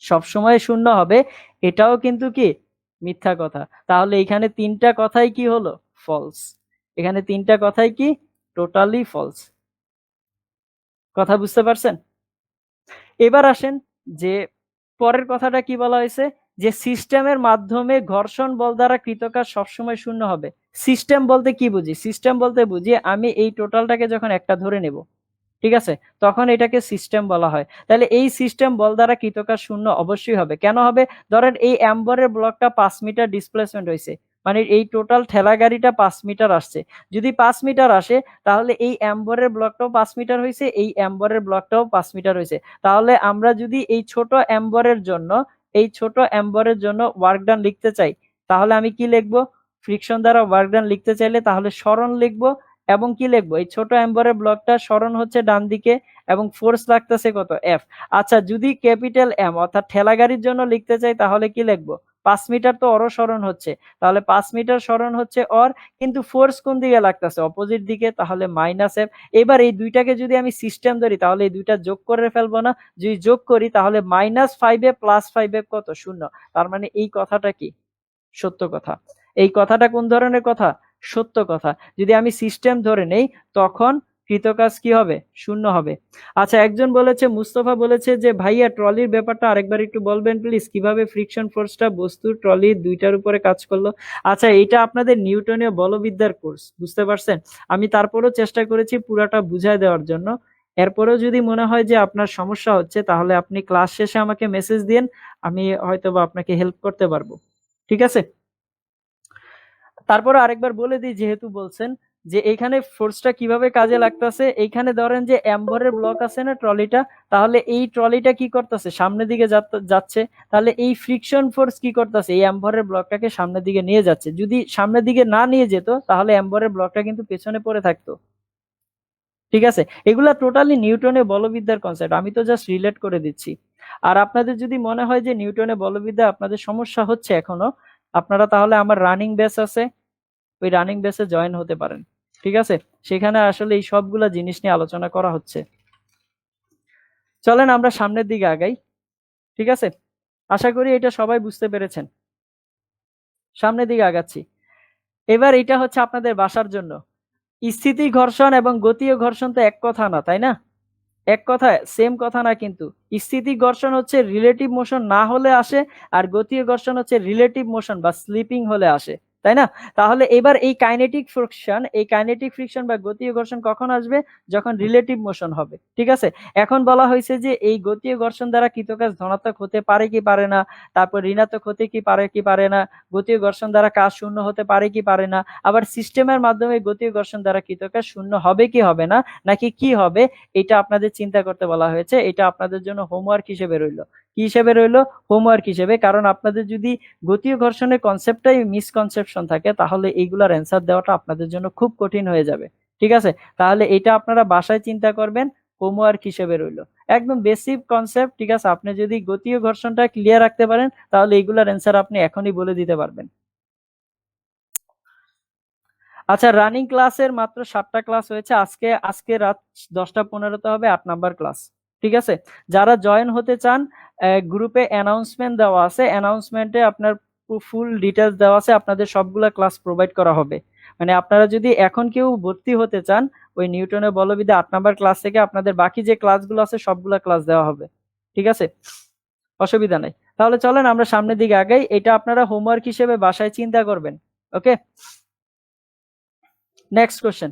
সবসময় 0 হবে, এটাও কিন্তু কি মিথ্যা কথা। তাহলে এখানে তিনটা কথাই কি হলো? ফলস। এখানে তিনটা কথাই কি? Totally false. কথা বুঝতে পারছেন? এবার আসেন যে পরের কথাটা কি বলা হয়েছে, যে সিস্টেমের মাধ্যমে ঘর্ষণ বল দ্বারা কৃতকাজ সবসময় 0 হবে। সিস্টেম বলতে কি বুঝি? সিস্টেম বলতে বুঝি আমি এই টোটালটাকে যখন একটা ধরে নেব, ঠিক আছে, তখন এটাকে সিস্টেম বলা হয়। তাহলে এই সিস্টেম বল দ্বারা কৃতকাজ 0 অবশ্যই হবে। কেন হবে? ধরেন এই অ্যাম্বরের ব্লকটা 5 মিটার ডিসপ্লেসমেন্ট হয়েছে, মানে এই টোটাল ঠেলা গাড়িটা 5 মিটার আসছে। যদি 5 মিটার আসে, তাহলে এই অ্যাম্বরের ব্লকটাও 5 মিটার হয়েছে, এই অ্যাম্বরের ব্লকটাও 5 মিটার হয়েছে। তাহলে আমরা যদি এই ছোট অ্যাম্বরের জন্য, এই ছোট অ্যাম্বরের জন্য ওয়ার্ক ডান লিখতে চাই, তাহলে আমি কি লিখবো? ফ্রিকশন দ্বারা ওয়ার্ক ডান লিখতে চাইলে তাহলে সরণ লিখবো, এবং কি লিখবো? এই ছোট অ্যাম্বরের ব্লকটা সরণ হচ্ছে ডান দিকে এবং ফোর্স লাগতেছে কত? এফ। আচ্ছা, যদি ক্যাপিটাল এম অর্থাৎ ঠেলা গাড়ির জন্য লিখতে চাই তাহলে কি লিখবো? 5 মিটার তো অর সরণ হচ্ছে, তাহলে 5 মিটার সরণ হচ্ছে অর, কিন্তু ফোর্স কোন দিকে লাগতেছে? অপোজিট দিকে, তাহলে মাইনাস এফ। এবার এই দুইটাকে যদি আমি সিস্টেম ধরি তাহলে এই দুইটা যোগ করে ফেলবো না? যদি যোগ করি তাহলে -5 +5 কত? 0। তার মানে এই কথাটা কি? সত্য কথা। এই কথাটা কোন ধরনের কথা? সত্য কথা। যদি আমি সিস্টেম ধরে নেই তখন কৃতকাজ কি হবে? 0 হবে। আচ্ছা, একজন বলেছে, মুস্তফা বলেছে যে ভাইয়া ট্রলির ব্যাপারটা আরেকবার একটু বলবেন প্লিজ, কিভাবে ফ্রিকশন ফোর্সটা বস্তুর ট্রলি দুইটার উপরে কাজ করলো। আচ্ছা, এটা আপনাদের নিউটনীয় বলবিদ্যার কোর্স, বুঝতে পারছেন? আমি তারপরেও চেষ্টা করেছি পুরাটা বুঝায় দেওয়ার জন্য। এরপরেও যদি মনে হয় যে আপনার সমস্যা হচ্ছে তাহলে আপনি ক্লাস শেষে আমাকে মেসেজ দিন, আমি হয়তোবা আপনাকে হেল্প করতে পারবো। ঠিক আছে? তারপরে আরেকবার বলে দিই, যেহেতু বলছেন যে এইখানে ফোর্সটা কিভাবে কাজে লাগতেছে। এইখানে ধরেন যে অ্যাম্বরের ব্লক আছে না ট্রলিটা, তাহলে এই ট্রলিটা কি করতেছে? সামনের দিকে যাচ্ছে। তাহলে এই ফ্রিকশন ফোর্স কি করতেছে? এই অ্যাম্বরের ব্লকটাকে সামনের দিকে নিয়ে যাচ্ছে। যদি সামনের দিকে না নিয়ে যেত তাহলে অ্যাম্বরের ব্লকটা কিন্তু পেছনে পড়ে থাকতো। ঠিক আছে, এগুলা টোটালি নিউটনের বলবিদ্যার কনসেপ্ট, আমি তো জাস্ট রিলেট করে দিচ্ছি। আর আপনাদের যদি মনে হয় যে নিউটনের বলবিদ্যা আপনাদের সমস্যা হচ্ছে এখনো, আপনারা তাহলে আমার রানিং ব্যাচ আছে, ওই রানিং বেসে জয়েন হতে পারেন। ঠিক আছে, সেখানে আসলে এই সবগুলা জিনিস নিয়ে আলোচনা করা হচ্ছে। চলেন আমরা সামনের দিকে আগাই। ঠিক আছে, আশা করি এটা সবাই বুঝতে পেরেছেন। সামনের দিকে আগাচ্ছি। এবার এটা হচ্ছে আপনাদের বাসার জন্য। স্থিতি ঘর্ষণ এবং গতীয় ঘর্ষণ তো এক কথা না, তাই না? এক কথা, সেম কথা না কিন্তু। স্থিতি ঘর্ষণ হচ্ছে রিলেটিভ মোশন না হলে আসে, আর গতীয় ঘর্ষণ হচ্ছে রিলেটিভ মোশন বা স্লিপিং হলে আসে, তাই না? তাহলে এবার এই কাইনেটিক ফ্রিকশন বা গতীয় ঘর্ষণ কখন আসবে? যখন রিলেটিভ মোশন হবে, ঠিক আছে? এখন বলা হয়েছে যে এই গতীয় ঘর্ষণ দ্বারা কৃতকাজ ধনাত্মক হতে পারে কি পারে না, তারপর ঋণাত্মক হতে কি পারে না, গতীয় ঘর্ষণ দ্বারা কাজ শূন্য হতে পারে কি পারে না, আবার সিস্টেমের মাধ্যমে গতীয় ঘর্ষণ দ্বারা কৃতকাজ শূন্য হবে কি হবে না, নাকি কি হবে, এটা আপনাদের চিন্তা করতে বলা হয়েছে। এটা আপনাদের জন্য হোমওয়ার্ক হিসেবে রইলো। কি হিসেবে রইলো? হোমওয়ার্ক হিসেবে। কারণ আপনাদের যদি গতীয় ঘর্ষণের কনসেপ্টটাই মিসকনসেপশন থাকে, তাহলে এইগুলার অ্যান্সার দেওয়াটা আপনাদের জন্য খুব কঠিন হয়ে যাবে, ঠিক আছে? তাহলে এটা আপনারা বাসায় চিন্তা করবেন, হোমওয়ার্ক হিসেবে রইলো। একদম বেসিক কনসেপ্ট, ঠিক আছে? আপনি যদি গতীয় ঘর্ষণটা ক্লিয়ার রাখতে পারেন, তাহলে এইগুলার অ্যান্সার আপনি এখনই বলে দিতে পারবেন। আচ্ছা, রানিং ক্লাসের মাত্র 7টা ক্লাস হয়েছে। আজকে রাত 10টা 15-তে হবে 8 নাম্বার ক্লাস, ঠিক আছে? যারা জয়েন হতে চান, গ্রুপে অ্যানাউন্সমেন্ট দেওয়া আছে, অ্যানাউন্সমেন্টে আপনার ফুল ডিটেলস দেওয়া আছে, আপনাদের সবগুলা ক্লাস প্রোভাইড করা হবে। মানে আপনারা যদি এখন কেউ ভর্তি হতে চান, ওই নিউটনের বলবিদ্যা 8 নাম্বার ক্লাস থেকে আপনাদের বাকি যে ক্লাসগুলো আছে সবগুলা ক্লাস দেওয়া হবে, ঠিক আছে? অসুবিধা নাই। তাহলে চলেন আমরা সামনের দিকে আগাই। এটা আপনারা হোমওয়ার্ক হিসেবে বাসায় চিন্তা করবেন, okay? Next question.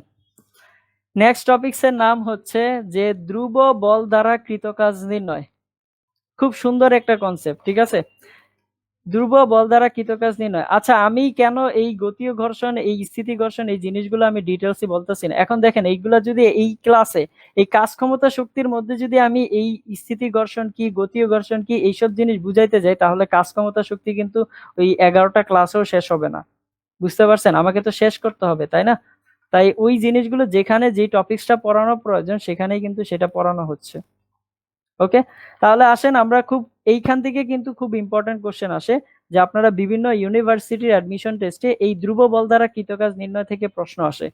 Next topics এর নাম হচ্ছে যে ধ্রুব বল দ্বারা কৃতকাজ নির্ণয়। খুব সুন্দর একটা কনসেপ্ট, ঠিক আছে? ধ্রুব বল দ্বারা কৃতকাজ নির্ণয়। আচ্ছা, আমি কেন এই গতীয় ঘর্ষণ, এই স্থিতি ঘর্ষণ, এই জিনিসগুলো আমি ডিটেলসে বলতেছি না। এখন দেখেন, এইগুলা যদি এই ক্লাসে এই কাজ ক্ষমতা শক্তির মধ্যে যদি আমি এই স্থিতি ঘর্ষণ কি, গতীয় ঘর্ষণ কি, এইসব জিনিস বুঝাইতে যাই, তাহলে কাজ ক্ষমতা শক্তি কিন্তু ওই 11টা ক্লাসেও শেষ হবে না। বুঝতে পারছেন? আমাকে তো শেষ করতে হবে, তাই না? তাই ওই জিনিসগুলো যেখানে যে টপিকসটা পড়ানো প্রয়োজন সেখানেই কিন্তু সেটা পড়ানো হচ্ছে, ওকে? তাহলে আসেন আমরা এইখান থেকে কিন্তু খুব ইম্পর্টেন্ট কোশ্চেন আসে, যে আপনারা বিভিন্ন ইউনিভার্সিটির অ্যাডমিশন টেস্টে এই ধ্রুব বল দ্বারা কৃতকাজ নির্ণয় থেকে প্রশ্ন আসে।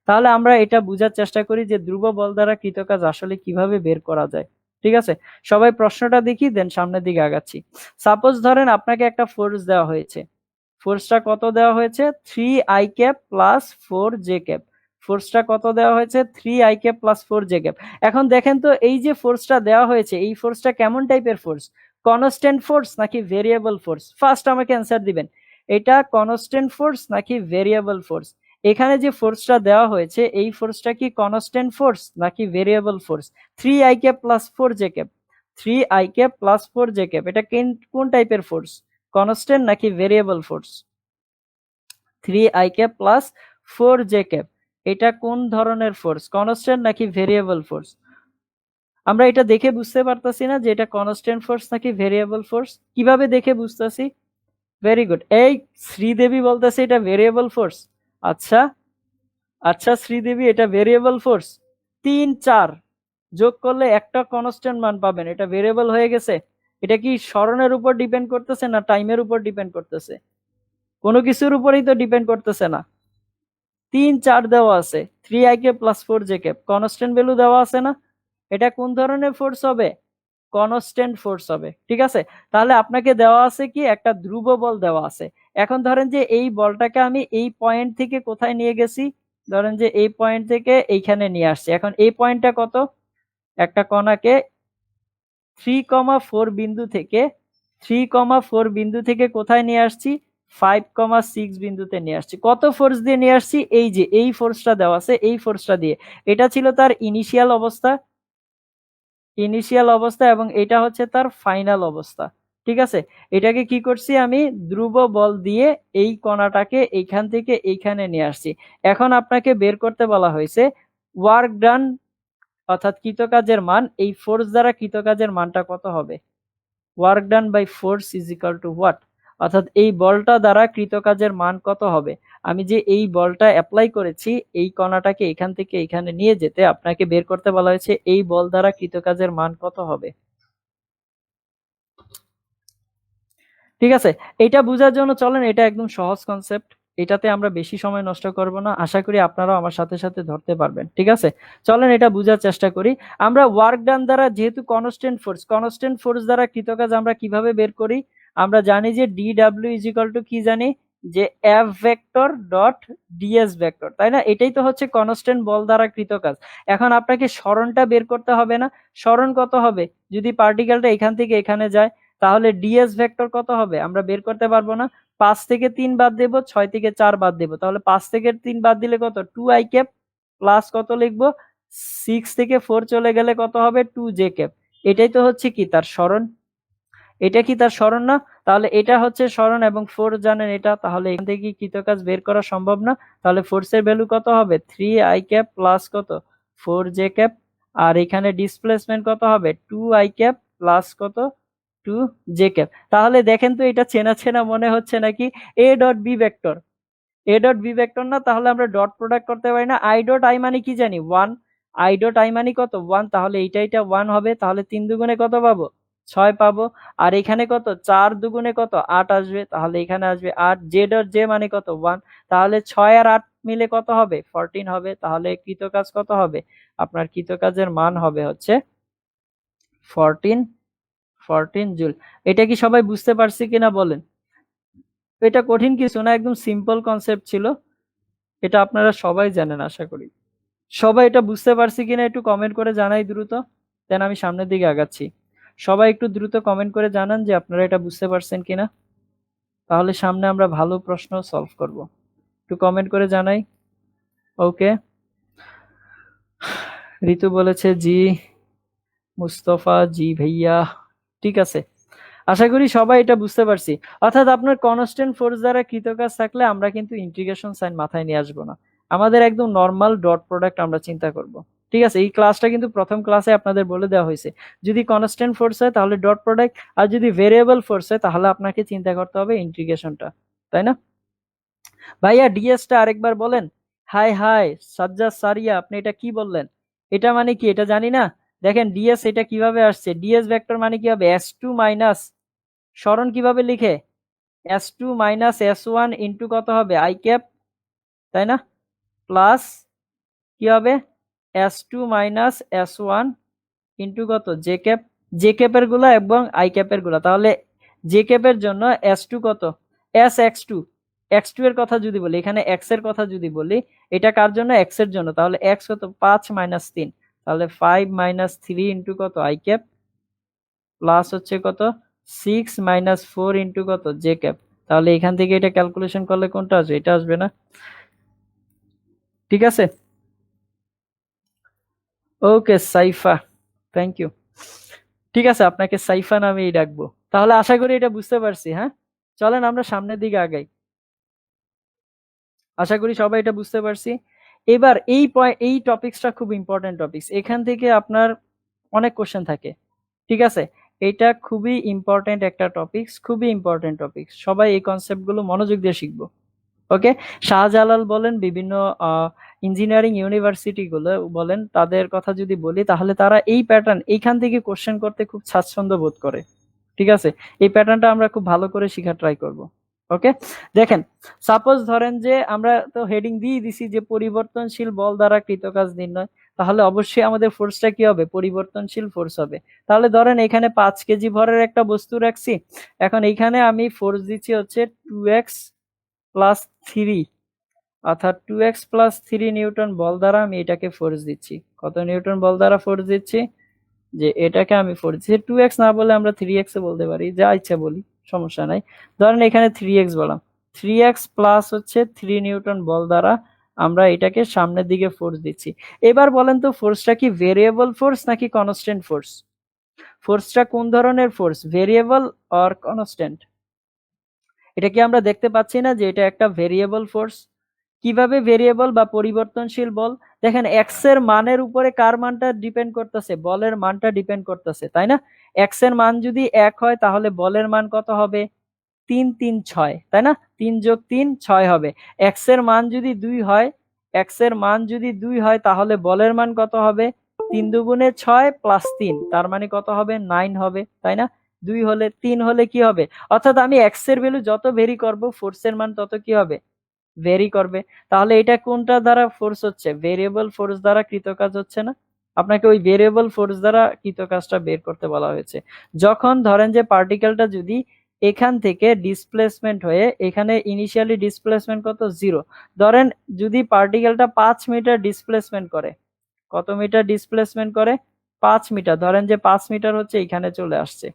তাহলে আমরা এটা বোঝার চেষ্টা করি যে ধ্রুব বল দ্বারা কৃতকাজ আসলে কিভাবে বের করা যায়, ঠিক আছে? সবাই প্রশ্নটা দেখি, দেন সামনের দিকে আগাচ্ছি। সাপোজ ধরেন আপনাকে একটা ফোর্স দেওয়া হয়েছে। ফোর্সটা কত দেওয়া হয়েছে? 3i cap plus 4j cap. ফোর্সটা কত দেওয়া হয়েছে? 3i cap plus 4j cap. এখন দেখেন তো, এই যে ফোর্সটা দেওয়া হয়েছে, এই ফোর্সটা কেমন টাইপের ফোর্স? কনস্ট্যান্ট ফোর্স নাকি ভেরিয়েবল ফোর্স? ফার্স্ট আমাকে অ্যান্সার দিবেন, এটা কনস্ট্যান্ট ফোর্স নাকি ভেরিয়েবল ফোর্স? এখানে যে ফোর্সটা দেওয়া হয়েছে, এই ফোর্সটা কি কনস্ট্যান্ট ফোর্স নাকি variable force? 3i cap plus 4j cap. 3i cap plus 4j cap, এটা কোন টাইপের ফোর্স? কনস্ট্যান্ট নাকি variable force? 3i cap plus 4j cap, এটা কোন ধরনের ফোর্স? কনস্ট্যান্ট নাকি ভেরিয়েবল ফোর্স? আমরা এটা দেখে বুঝতে পারতাছি না যে এটা কনস্ট্যান্ট ফোর্স নাকি ভেরিয়েবল ফোর্স? কিভাবে দেখে বুঝতাছি? Very good. এই শ্রীদেবী বলতেছে এটা ভেরিয়েবল ফোর্স। আচ্ছা আচ্ছা শ্রীদেবী, এটা ভেরিয়েবল ফোর্স। 3 4 যোগ করলে একটা কনস্ট্যান্ট মান পাবেন, এটা ভেরিয়েবল হয়ে গেছে। এটা কি স্মরণের উপর ডিপেন্ড করতেছে না টাইমের উপর ডিপেন্ড করতেছে? কোনো কিছুর উপরেই তো ডিপেন্ড করতেছে না। 3 4 দেওয়া আছে, 3i cap plus 4j cap, constant value দেওয়া আছে না? এটা কোন ধরনের ফোর্স হবে? কনস্ট্যান্ট ফোর্স হবে, ঠিক আছে? তাহলে আপনাকে দেওয়া আছে কি, একটা ধ্রুব বল দেওয়া আছে। এখন ধরেন যে এই বলটাকে আমি এই পয়েন্ট থেকে কোথায় নিয়ে গেছি? ধরেন যে এই পয়েন্ট থেকে এইখানে নিয়ে আসছি। এখন এই পয়েন্টটা কত? একটা কণাকে 3,4 বিন্দু থেকে 3,4 বিন্দু থেকে কোথায় নিয়ে আসছি? 5,6 বিন্দুতে নিয়ে আসছি। কত ফোর্স দিয়ে নিয়ে আসছি? এই যে এই ফোর্সটা দেওয়া আছে, এই ফোর্সটা দিয়ে। এটা ছিল তার ইনিশিয়াল অবস্থা এবং এটা হচ্ছে তার ফাইনাল অবস্থা, ঠিক আছে? এটাকে কি করছি আমি? ধ্রুব বল দিয়ে এই কণাটাকে এইখান থেকে এইখানে নিয়ে আসছি। এখন আপনাকে বের করতে বলা হয়েছে ওয়ার্ক ডান, অর্থাৎ কৃতকাজের মান। এই ফোর্স দ্বারা কৃতকাজের মানটা কত হবে? Work done by force is equal to what? অর্থাৎ এই বলটা দ্বারা কৃতকাজের মান কত হবে? আমি যে এই বলটা অ্যাপ্লাই করেছি, এই কণাটাকে এখান থেকে এখানে নিয়ে যেতে আপনাকে বের করতে বলা হয়েছে এই বল দ্বারা কৃতকাজের মান কত হবে, ঠিক আছে? এটা বোঝার জন্য চলেন, এটা একদম সহজ কনসেপ্ট, এটাতে আমরা বেশি সময় নষ্ট করব না। আশা করি আপনারাও আমার সাথে সাথে ধরতে পারবেন, ঠিক আছে? চলেন এটা বোঝার চেষ্টা করি। আমরা ওয়ার্ক ডান দ্বারা, যেহেতু কনস্ট্যান্ট ফোর্স দ্বারা কৃতকাজ আমরা কিভাবে বের করি? আমরা জানি যে DW ইজ ইকুয়াল টু কি জানি? যে F vector dot DS vector, তাই না? এটাই তো হচ্ছে কনস্ট্যান্ট বল দ্বারা কৃত কাজ। এখন আপনাকে সরণটা বের করতে হবে না? সরণ কত হবে? যদি পার্টিকেলটা এখান থেকে এখানে যায় তাহলে ডিএস ভেক্টর কত হবে আমরা বের করতে পারবো না? 5 থেকে 3 বাদ দেব, 6 থেকে 4 বাদ দেব, তাহলে 5 থেকে 3 বাদ দিলে কত? 2 আই ক্যাপ প্লাস কত লিখবো? 6 থেকে 4 চলে গেলে কত হবে? 2 জে ক্যাপ। এটাই তো হচ্ছে কি তার সরণ। এটা কি তার সরণ না? তাহলে এটা হচ্ছে সরণ এবং ফোর্স জানেন এটা, তাহলে এখান থেকে কি কৃত কাজ বের করা সম্ভব না? তাহলে ফোর্সের ভ্যালু কত হবে? 3 আই ক্যাপ প্লাস কত? 4 জে ক্যাপ। আর এখানে ডিসপ্লেসমেন্ট কত হবে? 2 আই ক্যাপ প্লাস কত? 2 জে ক্যাপ। তাহলে দেখেন তো এটা চেনা চেনা মনে হচ্ছে নাকি? A dot b vector, a dot b vector না? তাহলে আমরা ডট প্রোডাক্ট করতে পারি না? আই ডট আই মানে কি জানি? 1। আই ডট আই মানে কত? 1। তাহলে এইটা 1 হবে, তাহলে 3 দুগুণে কত পাবো? 6 পাবো। আর এখানে কত? 4 দুগুণে কত? 8 আসবে, তাহলে এখানে আসবে 8। জে ডট জে মানে কত? 1। তাহলে 6 আর 8 মিলে কত হবে? 14 হবে। তাহলে কৃত কাজ কত হবে? আপনার কৃত কাজের মান হবে হচ্ছে 14 14 জুল। এটা কি সবাই বুঝতে পারছি কিনা বলেন? এটা কঠিন কিছু না, একদম সিম্পল কনসেপ্ট ছিল। এটা আপনারা সবাই জানেন আশা করি। সবাই এটা বুঝতে পারছি কিনা একটু কমেন্ট করে জানাই দ্রুত, দেন আমি সামনের দিকে আগাচ্ছি। সবাই একটু দ্রুত কমেন্ট করে জানান যে আপনারা এটা বুঝতে পারছেন কিনা, তাহলে সামনে আমরা ভালো প্রশ্ন সলভ করব। একটু কমেন্ট করে জানাই। ওকে, ঋতু বলেছে জি, মুস্তফা জি ভাইয়া, ঠিক আছে। আশা করি সবাই এটা বুঝতে পারছি। অর্থাৎ আপনার কনস্ট্যান্ট ফোর্স দ্বারা কৃত কাজ থাকলে আমরা কিন্তু ইন্টিগ্রেশন সাইন মাথায় নিয়ে আসবো না, আমাদের একদম নর্মাল ডট প্রোডাক্ট আমরা চিন্তা করব। ঠিক আছে, এই ক্লাসটা কিন্তু প্রথম ক্লাসে আপনাদের বলে দেওয়া হয়েছে, যদি কনস্ট্যান্ট ফোর্স হয় তাহলে ডট প্রোডাক্ট, আর যদি ভেরিয়েবল ফোর্স হয় তাহলে আপনাকে চিন্তা করতে হবে ইন্টিগ্রেশনটা, তাই না? ভাইয়া ডিএসটা আরেকবার বলেন। হাই হাই সাজ্জাদ সারিয়া, আপনি এটা কি বললেন? এটা মানে কি এটা জানি না। দেখেন ডিএস এটা কিভাবে আসছে? ডিএস ভেক্টর মানে কি হবে? এস টু মাইনাস, সরণ কিভাবে লিখে? S two minus S one into কত হবে? আই ক্যাপ, তাই না? প্লাস কি হবে? S two minus S one into কত? J cap. জে ক্যাপের গুলা এবং আই ক্যাপের গুলা, তাহলে জে ক্যাপের জন্য এস টু কত? S X two. X two এর কথা যদি বলি, এখানে এক্স এর কথা যদি বলি, এটা কার জন্য? এক্স এর জন্য, তাহলে এক্স কত? 5 মাইনাস 3, তাহলে 5 মাইনাস 3 ইন্টু কত? আই ক্যাপ প্লাস হচ্ছে কত? 6 মাইনাস 4 ইন্টু কত? J cap. তাহলে এখান থেকে এটা ক্যালকুলেশন করলে কোনটা আসবে? এটা আসবে না? ঠিক আছে, ওকে সাইফা, থ্যাংক ইউ। ঠিক আছে, আপনাকে সাইফা নামেই ডাকবো। তাহলে আশা করি এটা বুঝতে পারছি। হ্যাঁ, চলেন আমরা সামনের দিকে আগাই। আশা করি সবাই এটা বুঝতে পারছি। এবার এই টপিকসটা খুব ইম্পর্টেন্ট টপিকস, এখান থেকে আপনার অনেক কোশ্চেন থাকে। ঠিক আছে, এটা খুবই ইম্পর্টেন্ট একটা টপিকস, খুবই ইম্পর্টেন্ট টপিকস, সবাই এই কনসেপ্ট গুলো মনোযোগ দিয়ে শিখবো। ওকে, শাহজালাল বলেন, বিভিন্ন ইঞ্জিনিয়ারিং ইউনিভার্সিটি গুলো বলেন, তাদের কথা যদি বলি তাহলে তারা এই প্যাটার্ন এইখান থেকে কোশ্চেন করতে খুব স্বাচ্ছন্দ্য বোধ করে। ঠিক আছে, এই প্যাটার্নটা আমরা খুব ভালো করে শেখার ট্রাই করব। ওকে, দেখেন, সাপোজ ধরেন যে আমরা তো হেডিং দিয়ে দিছি যে পরিবর্তনশীল বল দ্বারা কৃত কাজ নির্ণয়, তাহলে অবশ্যই আমাদের ফোর্সটা কি হবে? পরিবর্তনশীল ফোর্স হবে। তাহলে ধরেন এখানে 5 কেজি ভরের একটা বস্তু রাখছি, এখন এইখানে আমি ফোর্স দিচ্ছি হচ্ছে 2x প্লাস 3, অর্থাৎ 2x প্লাস 3 নিউটন বল দ্বারা আমি এটাকে ফোর্স দিচ্ছি। কত নিউটন বল দ্বারা ফোর্স দিচ্ছি? যে এটাকে আমি ফোর্স দিচ্ছি, 2x না বলে আমরা 3x এ বলতে পারি, যা ইচ্ছা বলি, সমস্যা নাই। ধরেন এখানে 3x বললাম, 3x প্লাস হচ্ছে 3 নিউটন বল দ্বারা আমরা এটাকে সামনের দিকে ফোর্স দিচ্ছি। এবার বলেন তো ফোর্সটা কি ভেরিয়েবল ফোর্স নাকি কনস্ট্যান্ট ফোর্স? ফোর্সটা কোন ধরনের ফোর্স, ভেরিয়েবল অর কনস্ট্যান্ট? এটা কি আমরা দেখতে পাচ্ছি না যে এটা একটা ভেরিয়েবল ফোর্স? কিভাবে ভেরিয়েবল বা পরিবর্তনশীল বল? দেখেন এক্স এর মানের উপরে কার মানটা ডিপেন্ড করতেছে? বলের মানটা ডিপেন্ড করতেছে, তাই না? এক্স এর মান যদি 1 হয় তাহলে বলের মান কত হবে? 3 3 6, তাই না? 3 যোগ 3 6 হবে। এক্স এর মান যদি 2 হয়, এক্স এর মান যদি 2 হয় তাহলে বলের মান কত হবে? 3 দুগুণে 6 প্লাস 3, তার মানে কত হবে? 9 হবে, তাই না? 2 হলে 3 হলে কি হবে? অর্থাৎ আমি এক্স এর ভ্যালু যত ভেরি করব ফোর্সের মান তত কি হবে? ভেরি করবে। তাহলে এটা কোনটা দ্বারা ফোর্স হচ্ছে? ভেরিয়েবল ফোর্স দ্বারা কৃত কাজ হচ্ছে না? আপনাকে ওই ভেরিয়েবল ফোর্স দ্বারা কৃত কাজটা বের করতে বলা হয়েছে। যখন ধরেন যে পার্টিকেলটা যদি এখান থেকে ডিসপ্লেসমেন্ট হয়ে এখানে ইনিশিয়ালি ডিসপ্লেসমেন্ট কত 0। ধরেন যদি পার্টিকেলটা 5 মিটার ডিসপ্লেসমেন্ট করে, কত মিটার ডিসপ্লেসমেন্ট করে 5 মিটার, ধরেন যে 5 মিটার হচ্ছে এখানে চলে আসছে,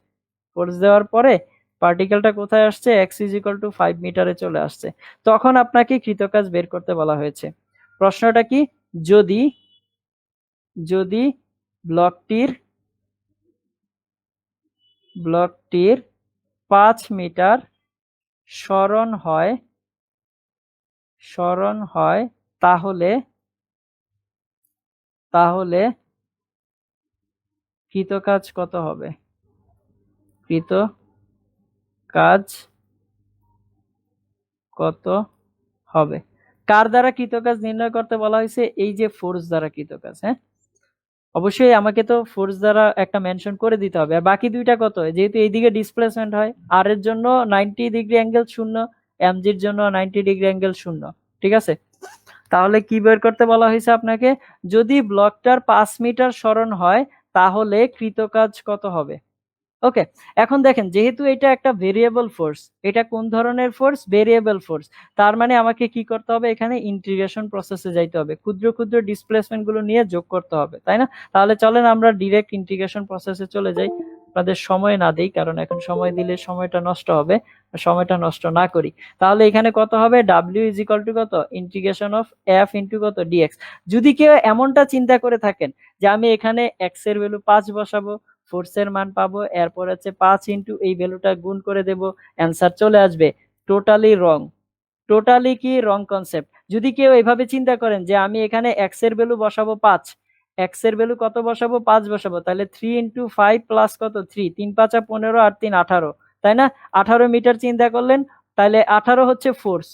ফোর্স দেওয়ার পরে পার্টিকেলটা কোথায় আসছে x = 5 মিটারে চলে আসছে, তখন আপনাকে কৃতকাজ বের করতে বলা হয়েছে। প্রশ্নটা কি, যদি যদি ব্লকটির 5 মিটার সরণ হয় তাহলে কৃতকাজ কত হবে? কৃতকাজ কত হবে? কার দ্বারা কৃতকাজ নির্ণয় করতে বলা হয়েছে? এই যে ফোর্স দ্বারা কৃতকাজ। হ্যাঁ, অবশ্যই আমাকে তো ফোর্স দ্বারা একটা মেনশন করে দিতে হবে। আর বাকি দুইটা কত? যেহেতু এইদিকে ডিসপ্লেসমেন্ট হয়, আর এর জন্য 90 ডিগ্রি অ্যাঙ্গেল শূন্য, এমজির জন্য 90 ডিগ্রি অ্যাঙ্গেল শূন্য। ঠিক আছে, তাহলে কি বের করতে বলা হয়েছে আপনাকে? যদি ব্লকটার 5 মিটার সরণ হয় তাহলে কৃতকাজ কত হবে। ওকে, এখন দেখেন যেহেতু এটা একটা ভেরিয়েবল ফোর্স, এটা কোন ধরনের ফোর্স? Variable force. তার মানে আমাকে কি করতে হবে? এখানে ইন্টিগ্রেশন প্রসেসে যাইতে হবে, ক্ষুদ্র ক্ষুদ্র ডিসপ্লেসমেন্ট গুলো নিয়ে যোগ করতে হবে, তাই না? তাহলে চলেন আমরা ডিরেক্ট ইন্টিগ্রেশন প্রসেসে চলে যাই, আপনাদের সময় না দেই, কারণ এখন সময় দিলে সময়টা নষ্ট হবে, সময়টা নষ্ট না করি। তাহলে এখানে কত হবে? w = কত? ইন্টিগ্রেশন অফ f ইন্টু কত dx। যদি কেউ এমনটা চিন্তা করে থাকেন যে আমি এখানে x এর ভ্যালু 5 বসাবো, ফোর্সের মান পাবো, এরপর হচ্ছে 5 ইন্টু এই ভ্যালুটা গুণ করে দেব, অ্যান্সার চলে আসবে, টোটালি রং। টোটালি কি রং কনসেপ্ট। যদি কেউ এভাবে চিন্তা করেন যে আমি এখানে x এর ভ্যালু বসাবো 5, x এর ভ্যালু কত বসাবো? 5 বসাবো, তাহলে 3 ইন্টু 5 প্লাস কত 3, 3 5 15 আর 3 18, তাই না? 18 মিটার চিন্তা করলেন, তাহলে 18 হচ্ছে ফোর্স,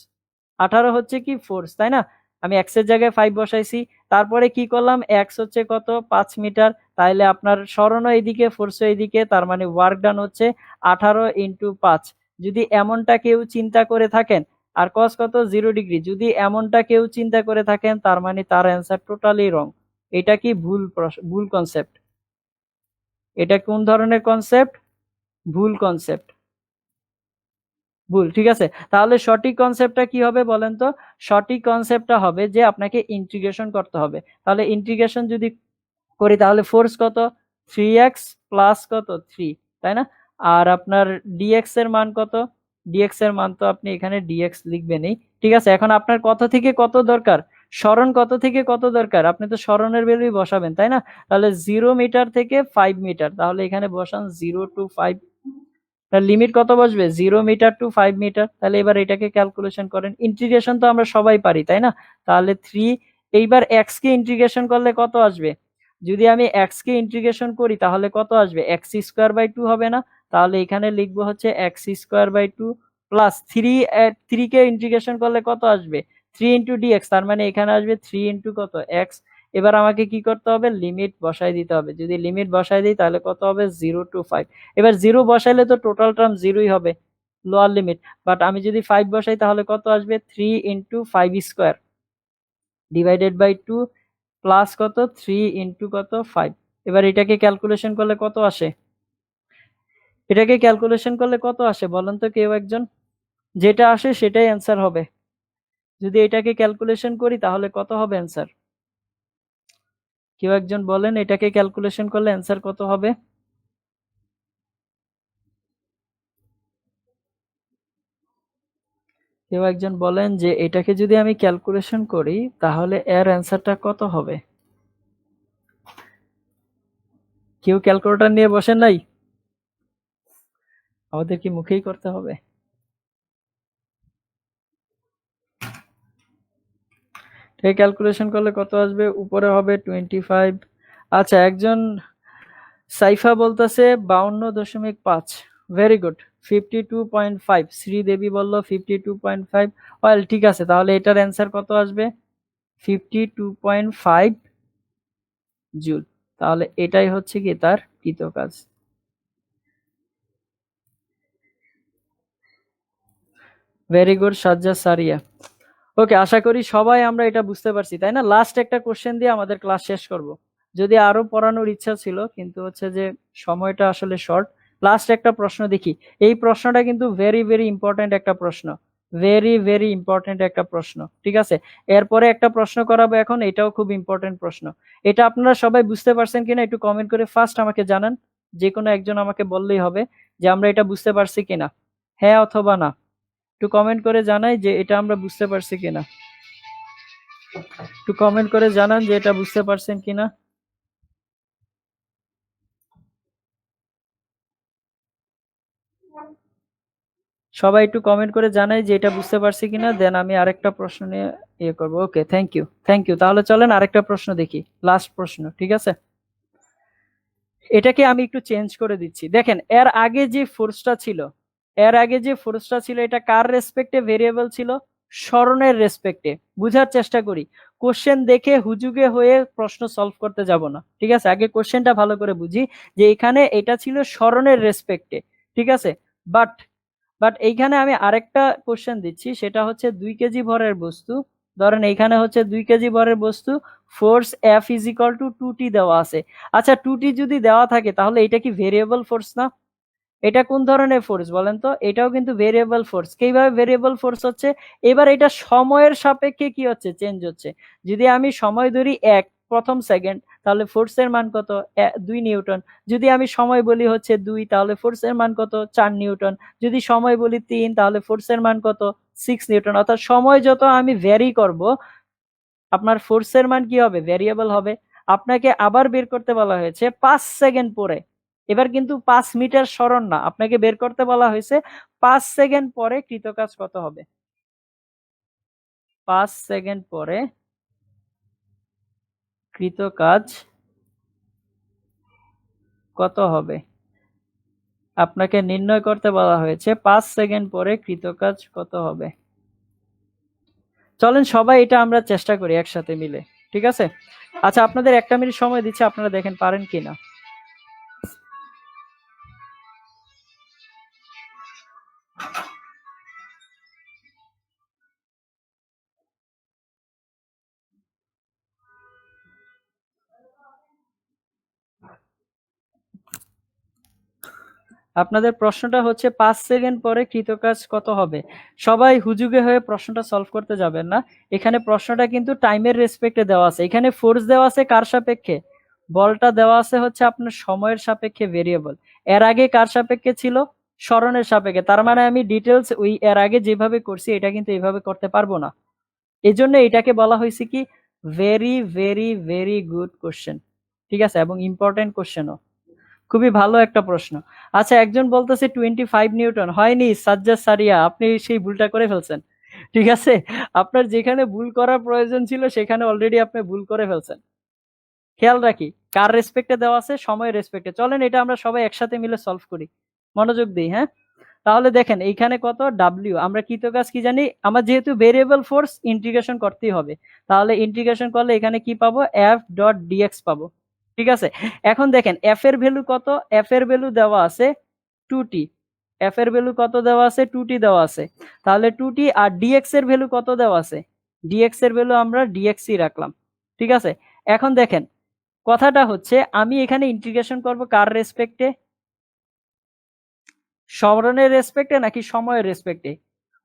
18 হচ্ছে কি ফোর্স, তাই না? আমি x এর জায়গায় 5 বসাইছি, তারপরে কি করলাম, x হচ্ছে কত 5 মিটার, তাহলে আপনার সরণও এইদিকে ফোর্সও এইদিকে, তার মানে ওয়ার্ক ডান হচ্ছে 18 ইন্টু 5। যদি এমনটা কেউ চিন্তা করে থাকেন, আর cos কত 0 ডিগ্রি, যদি এমনটা কেউ চিন্তা করে থাকেন তার মানে তার অ্যান্সার টোটালি রং। এটা কি ভুল কনসেপ্ট? এটা কোন ধরনের কনসেপ্ট? ভুল কনসেপ্ট, ভুল। ঠিক আছে, তাহলে সঠিক কনসেপ্টটা কি হবে বলেন তো? সঠিক কনসেপ্টটা হবে যে আপনাকে ইন্টিগ্রেশন করতে হবে। তাহলে ইন্টিগ্রেশন যদি করি তাহলে ফোর্স কত 3x প্লাস কত 3, তাই না? আর আপনার dx এর মান কত? dx এর মান তো আপনি এখানে dx লিখবেনই। ঠিক আছে, এখন আপনার কত থেকে কত দরকার? সরণ কত থেকে কত দরকার? আপনি তো সরণের ভ্যালুই বসাবেন, তাই না? তাহলে 0 মিটার থেকে 5 মিটার, তাহলে এখানে বসান 0 টু 5, তার লিমিট কত বসবে? 0 মিটার টু 5 মিটার। তাহলে এবার এটাকে ক্যালকুলেশন করেন, ইন্টিগ্রেশন তো আমরা সবাই পারি, তাই না? তাহলে 3, এইবার x কে ইন্টিগ্রেশন করলে কত আসবে? যদি আমি x কে ইন্টিগ্রেশন করি তাহলে কত আসবে? x² 2 হবে না? তাহলে এখানে লিখবো হচ্ছে x² 2 প্লাস 3 কে ইন্টিগ্রেশন করলে কত আসবে? 3 ইন্টু dx, তার মানে এখানে আসবে 3 ইন্টু কত x। এবার আমাকে কি করতে হবে? লিমিট বসাই দিতে হবে। যদি লিমিট বসাই দিই তাহলে কত হবে? 0 টু 5। এবার 0 বসাইলে তো টোটাল টার্ম 0ই হবে, লোয়ার লিমিট। বাট আমি যদি 5 বসাই তাহলে কত আসবে? 3 into 5 square divided by 2 plus কত 3 ইন্টু কত 5। এবার এটাকে ক্যালকুলেশন করলে কত আসে? এটাকে ক্যালকুলেশন করলে কত আসে বলেন তো কেউ একজন? যেটা আসে সেটাই অ্যান্সার হবে। যদি এটাকে ক্যালকুলেশন করি তাহলে কত হবে অ্যান্সার? কেউ একজন বলেন এটাকে ক্যালকুলেশন করলে অ্যান্সার কত হবে? কেউ একজন বলেন যে এটাকে যদি আমি ক্যালকুলেশন করি তাহলে এর অ্যান্সারটা কত হবে? কেউ ক্যালকুলেটর নিয়ে বসেন নাই? আমাদের কি মুখেই করতে হবে? এটা ক্যালকুলেশন করলে কত আসবে? উপরে হবে 25। আচ্ছা, একজন সাইফা বলতেছে 52.5, ভেরি গুড। 52.5 শ্রীদেবী বলল 52.5। ওয়েল, ঠিক আছে, তাহলে এটার অ্যান্সার কত আসবে? 52.5 জুল। তাহলে এটাই হচ্ছে কি তার কৃতকাজ। ভেরি গুড সাজ্জা সারিয়া। ওকে, আশা করি সবাই আমরা এটা বুঝতে পারছি, তাই না? লাস্ট একটা কোশ্চেন দিয়ে আমাদের ক্লাস শেষ করব। যদি আরো পড়ানোর ইচ্ছা ছিল, কিন্তু হচ্ছে যে সময়টা আসলে শর্ট, লাস্ট একটা প্রশ্ন দেখি। এই প্রশ্নটা কিন্তু ভেরি ভেরি ইম্পর্টেন্ট একটা প্রশ্ন, ভেরি ভেরি ইম্পর্টেন্ট একটা প্রশ্ন। ঠিক আছে, এরপরে একটা প্রশ্ন করাবো এখন, এটাও খুব ইম্পর্টেন্ট প্রশ্ন। এটা আপনারা সবাই বুঝতে পারছেন কিনা একটু কমেন্ট করে ফার্স্ট আমাকে জানান। যে কোনো একজন আমাকে বললেই হবে যে আমরা এটা বুঝতে পারছি কিনা, হ্যাঁ অথবা না। একটু কমেন্ট করে জানাই যে এটা আমরা বুঝতে পারছি কিনা, একটু কমেন্ট করে জানান যে এটা বুঝতে পারছেন কিনা। সবাই একটু কমেন্ট করে জানাই যে এটা বুঝতে পারছি কিনা, দেন আমি আরেকটা প্রশ্ন নিয়ে ইয়ে করবো। ওকে, থ্যাংক ইউ, থ্যাংক ইউ। তাহলে চলেন আরেকটা প্রশ্ন দেখি, লাস্ট প্রশ্ন। ঠিক আছে, এটাকে আমি একটু চেঞ্জ করে দিচ্ছি। দেখেন এর আগে যে ফোর্সটা ছিল, এর আগে যে ফোর্সটা ছিল এটা কার রেসপেক্টে ভেরিয়েবল ছিল? স্মরণের রেসপেক্টে। বুঝার চেষ্টা করি, কোশ্চেন দেখে হুজুগে হয়ে প্রশ্ন সলভ করতে যাব না। ঠিক আছে, আগে কোশ্চেনটা ভালো করে বুঝি যে এখানে এটা ছিল স্মরণের রেসপেক্টে। ঠিক আছে, বাট বাট এইখানে আমি আরেকটা কোশ্চেন দিচ্ছি, সেটা হচ্ছে 2 কেজি ভরের বস্তু। ধরেন এইখানে হচ্ছে 2 কেজি ভরের বস্তু, force F is equal two 2t দেওয়া আছে। আচ্ছা 2t যদি দেওয়া থাকে তাহলে এটা কি ভেরিয়েবল ফোর্স না? এটা কোন ধরনের ফোর্স বলেন তো? এটাও কিন্তু ভেরিয়েবল ফোর্স। কিভাবে ভেরিয়েবল ফোর্স হচ্ছে? এবার এটা সময়ের সাপেক্ষে কি হচ্ছে? চেঞ্জ হচ্ছে। যদি আমি সময় ধরি 1 প্রথম সেকেন্ড, তাহলে ফোর্সের মান কত? 2 নিউটন। যদি আমি সময় বলি হচ্ছে 2, তাহলে ফোর্সের মান কত? 4 নিউটন। যদি সময় বলি 3, তাহলে ফোর্সের মান কত? 6 নিউটন। অর্থাৎ সময় যত আমি ভ্যারি করব, আপনার ফোর্সের মান কি হবে? ভ্যারিয়েবল হবে। আপনাকে আবার বের করতে বলা হয়েছে 5 সেকেন্ড পরে। এবার কিন্তু 5 মিটার সরণ না, আপনাকে বের করতে বলা হয়েছে 5 সেকেন্ড পরে কৃতকাজ কত হবে। 5 সেকেন্ড পরে কৃতকাজ কত হবে আপনাকে নির্ণয় করতে বলা হয়েছে। 5 সেকেন্ড পরে কৃতকাজ কত হবে। চলেন সবাই এটা আমরা চেষ্টা করি একসাথে মিলে। ঠিক আছে, আচ্ছা আপনাদের 1 মিনিট সময় দিচ্ছি, আপনারা দেখেন পারেন কিনা। আপনাদের প্রশ্নটা হচ্ছে 5 সেকেন্ড পরে কৃতকাজ কত হবে। সবাই হুজুগে হয়ে প্রশ্নটা সলভ করতে যাবেন না। এখানে প্রশ্নটা কিন্তু টাইমের রেসপেক্টে দেওয়া আছে। এখানে ফোর্স দেওয়া আছে কার সাপেক্ষে? বলটা দেওয়া আছে হচ্ছে আপনার সময়ের সাপেক্ষে ভেরিয়েবল। এর আগে কার সাপেক্ষে ছিল? স্মরণের সাপেক্ষে। তার মানে আমি ডিটেলস ওই এর আগে যেভাবে করছি এটা কিন্তু এইভাবে করতে পারবো না। এই জন্য এটাকে বলা হয়েছে কি, very very very good question. ঠিক আছে, এবং ইম্পর্টেন্ট কোশ্চেনও। খুবই ভালো একটা প্রশ্ন। আচ্ছা একজন বলতেছে 25 নিউটন। হয়নি সাজ্জাদ সারিয়া, আপনি সেই ভুলটা করে ফেলছেন। ঠিক আছে, আপনার যেখানে ভুল করার প্রয়োজন ছিল সেখানে অলরেডি আপনি ভুল করে ফেলছেন। খেয়াল রাখি কার রেসপেক্টে দেওয়া আছে? সময়ের রেসপেক্টে। চলেন এটা আমরা সবাই একসাথে মিলে সলভ করি, মনোযোগ দিই। হ্যাঁ, তাহলে দেখেন এইখানে কত? ডাব্লিউ। আমরা কৃতকাজ কি জানি? আমার যেহেতু ভেরিয়েবল ফোর্স, ইন্টিগ্রেশন করতেই হবে। তাহলে ইন্টিগ্রেশন করলে এখানে কি পাবো? এফ ডট ডিএক্স পাবো। ঠিক আছে, এখন দেখেন এফ এর ভ্যালু কত? এফ এর ভ্যালু দেওয়া আছে 2t। এফ এর ভ্যালু কত দেওয়া আছে? 2t দেওয়া আছে। তাহলে 2t আর ডিএক্স এর ভ্যালু কত দেওয়া আছে? ডিএক্স এর ভ্যালু আমরা ডিএক্সই রাখলাম। ঠিক আছে, এখন দেখেন কথাটা হচ্ছে আমি এখানে ইন্টিগ্রেশন করব কার রেসপেক্টে? স্মরণের রেসপেক্টে নাকি সময়ের রেসপেক্টে?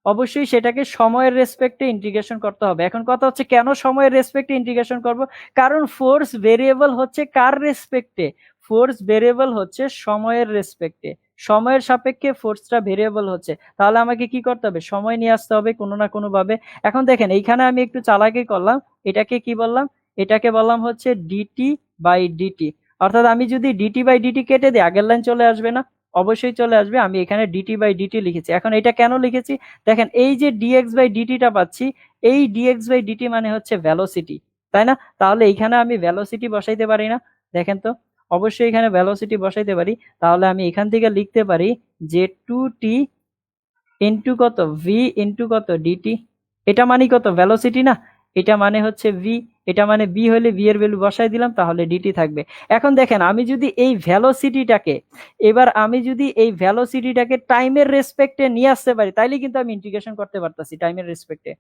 অবশ্যই সেটাকে সময়ের রেসপেক্টে ইন্টিগ্রেশন করতে হবে। এখন কথা হচ্ছে কেন সময়ের রেসপেক্টে ইন্টিগ্রেশন করব? কারণ ফোর্স ভেরিয়েবল হচ্ছে কার রেসপেক্টে? ফোর্স ভেরিয়েবল হচ্ছে সময়ের রেসপেক্টে। সময়ের সাপেক্ষে ফোর্সটা ভেরিয়েবল হচ্ছে। তাহলে আমাকে কি করতে হবে? সময় নিয়ে আসতে হবে কোনো না কোনো ভাবে। এখন দেখেন এইখানে আমি একটু চালাকি করলাম। এটাকে কি বললাম? এটাকে বললাম হচ্ছে ডিটি বাই ডিটি। অর্থাৎ আমি যদি ডিটি বাই ডিটি কেটে দিই আগের লাইন চলে আসবে না? অবশ্যই চলে আসবে। আমি এখানে ডিটি বাই ডিটি লিখেছি। এখন এটা কেন লিখেছি? দেখেন এই যে ডিএক্স বাই ডিটিটা পাচ্ছি, এই ডিএক্স বাই ডিটি মানে হচ্ছে ভ্যালোসিটি, তাই না? তাহলে এইখানে আমি ভ্যালোসিটি বসাইতে পারি না? দেখেন তো, অবশ্যই এখানে ভ্যালোসিটি বসাইতে পারি। তাহলে আমি এখান থেকে লিখতে পারি যে 2t ইন্টু কত? ভি ইন্টু কত? ডিটি। এটা মানে কত? ভ্যালোসিটি না? এটা মানে হচ্ছে ভি। এটা মানে বি হলে ভি এর ভ্যালু বসাই দিলাম, তাহলে ডিটি থাকবে। এখন দেখেন আমি যদি এই ভ্যালোসিটিটাকে, এবার আমি যদি এই ভ্যালোসিটিটাকে টাইমের রেসপেক্টে নিয়ে আসতে পারি, তাইলে কিন্তু আমি ইন্টিগ্রেশন করতে পারতাছি টাইমের রেসপেক্টে।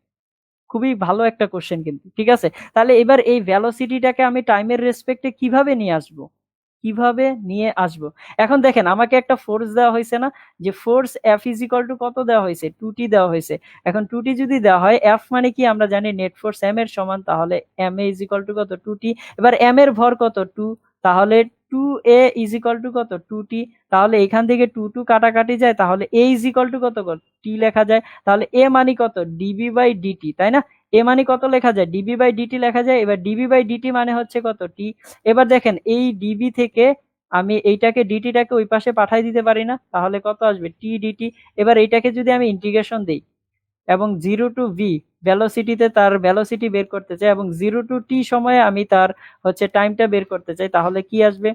খুবই ভালো একটা কোশ্চেন কিন্তু। ঠিক আছে, তাহলে এবার এই ভ্যালোসিটিটাকে আমি টাইমের রেসপেক্টে কিভাবে নিয়ে আসবো? কিভাবে নিয়ে আসব। এখন দেখেন আমাকে একটা ফোর্স দেওয়া হয়েছে না, যে force F is equal to কত দেওয়া হয়েছে, 2t দেওয়া হয়েছে। এখন 2t যদি দেওয়া হয়, এফ মানে কি আমরা জানি নেট ফোর্স এম এর সমান, তাহলে m a is equal to কত, 2t। এবার এম এর ভর কত, 2, তাহলে 2a ইজ ইকুয়াল টু কত, 2t। তাহলে এখান থেকে 2 কাটাকাটি যায়, তাহলে a ইজ ইকুয়াল টু কত, t লেখা যায়। তাহলে a মানে কত, ডিবি বাই ডিটি, তাই না? এ মানে কত লেখা যায়, ডিবি বাই ডিটি লেখা যায়। এবার ডিবি বাই ডিটি মানে হচ্ছে কত, টি। এবার দেখেন এই ডিবি থেকে আমি এইটাকে ডিটিটাকে ওই পাশে পাঠাই দিতে পারি না, তাহলে কত আসবে, টি ডিটি। এবার এইটাকে যদি আমি ইন্টিগ্রেশন দিই এবং 0 to v ভ্যালোসিটিতে তার ভ্যালোসিটি বের করতে চাই, এবং 0 to t সময়ে আমি তার হচ্ছে টাইমটা বের করতে চাই, তাহলে কি আসবে,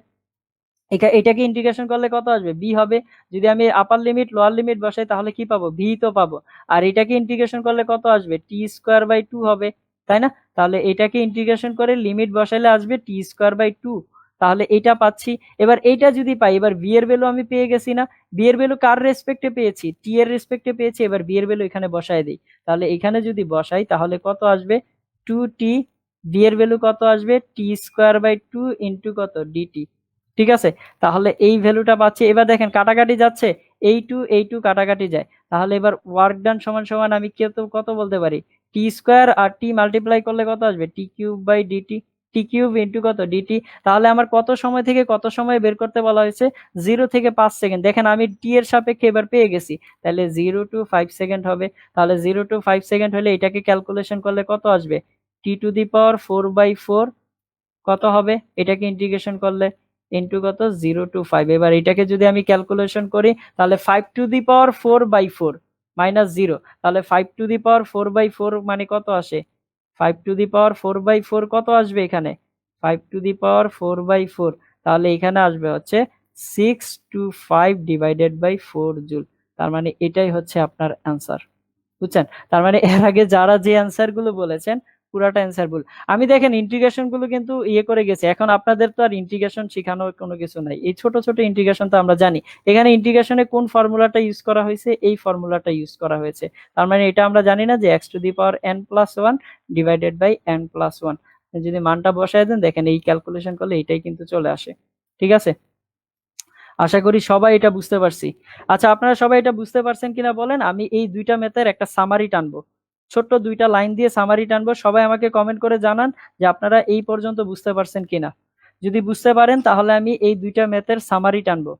এটাকে ইন্টিগ্রেশন করলে কত আসবে, বি হবে। যদি আমি আপার লিমিট লোয়ার লিমিট বসাই তাহলে কি পাবো, ভি তো পাবো। আর এটাকে ইন্টিগ্রেশন করলে কত আসবে, t² বাই 2 হবে, তাই না? তাহলে এটাকে ইন্টিগ্রেশন করে লিমিট বসাইলে আসবে t²বাই 2, তাহলে এটা পাচ্ছি। এবার এইটা যদি পাই, এবার বি এর ভ্যালু আমি পেয়ে গেছি না, বি এর ভ্যালু কার রেসপেক্টে পেয়েছি, টি এর রেসপেক্টে পেয়েছি। এবার বি এর ভ্যালু এখানে বসাই দিই, তাহলে এখানে যদি বসাই তাহলে কত আসবে, 2t। বি এর ভ্যালু কত আসবে, t² বাই 2 ইন্টু কত, ডিটি। ঠিক আছে, তাহলে এই ভ্যালুটা পাচ্ছি। এবার দেখেন কাটাকাটি যাচ্ছে, এই টু কাটাকাটি যায়, তাহলে এবার ওয়ার্ক ডান সমান সমান আমি কত বলতে পারি, t² আর t মাল্টিপ্লাই করলে কত আসবে, t³ by d t, t³ into কত, ডিটি। তাহলে আমার কত সময় থেকে কত সময় বের করতে বলা হয়েছে, 0 থেকে 5 সেকেন্ড। দেখেন আমি টি এর সাপেক্ষে এবার পেয়ে গেছি, তাহলে 0 to 5 সেকেন্ড হবে। তাহলে 0 to 5 সেকেন্ড হলে এটাকে ক্যালকুলেশন করলে কত আসবে, t⁴/4 কত হবে, এটাকে ইন্টিগ্রেশন করলে ইন্টু কত, 0 to 5। এবার এটাকে যদি আমি ক্যালকুলেশন করি তাহলে 5⁴/4 -0, তাহলে 5⁴/4 মানে কত আসে, 5⁴/4 কত আসবে এখানে, 5⁴/4, তাহলে এখানে আসবে হচ্ছে 6 to 5 / 4 জুল। তার মানে এটাই হচ্ছে আপনার অ্যান্সার, বুঝছেন? তার মানে এর আগে যারা যে অ্যান্সার গুলো বলেছেন পুরাটা অ্যান্সার ভুল। আমি দেখেন ইন্টিগ্রেশন গুলো কিন্তু ইয়ে করে গেছি, এখন আপনাদের তো আর ইন্টিগ্রেশন শেখানোর কোনো কিছু নাই, এই ছোট ছোট ইন্টিগ্রেশন তো আমরা জানি। এখানে ইন্টিগ্রেশনে কোন ফর্মুলাটা ইউজ করা হয়েছে, এই ফর্মুলাটা ইউজ করা হয়েছে। তার মানে এটা আমরা জানি না যে x⁴n+1 / n+1, যদি মানটা বসায় দেন দেখেন এই ক্যালকুলেশন করলে এটাই কিন্তু চলে আসে। ঠিক আছে, আশা করি সবাই এটা বুঝতে পারছি। আচ্ছা, আপনারা সবাই এটা বুঝতে পারছেন কিনা বলেন। আমি এই দুইটা ম্যাথের একটা সামারি টানবো, ছোট্ট দুইটা লাইন দিয়ে সামারি টানবো। সবাই আমাকে কমেন্ট করে জানান যে আপনারা এই পর্যন্ত বুঝতে পারছেন কিনা। যদি বুঝতে পারেন তাহলে আমি এই দুইটা ম্যাথের সামারি টানবো।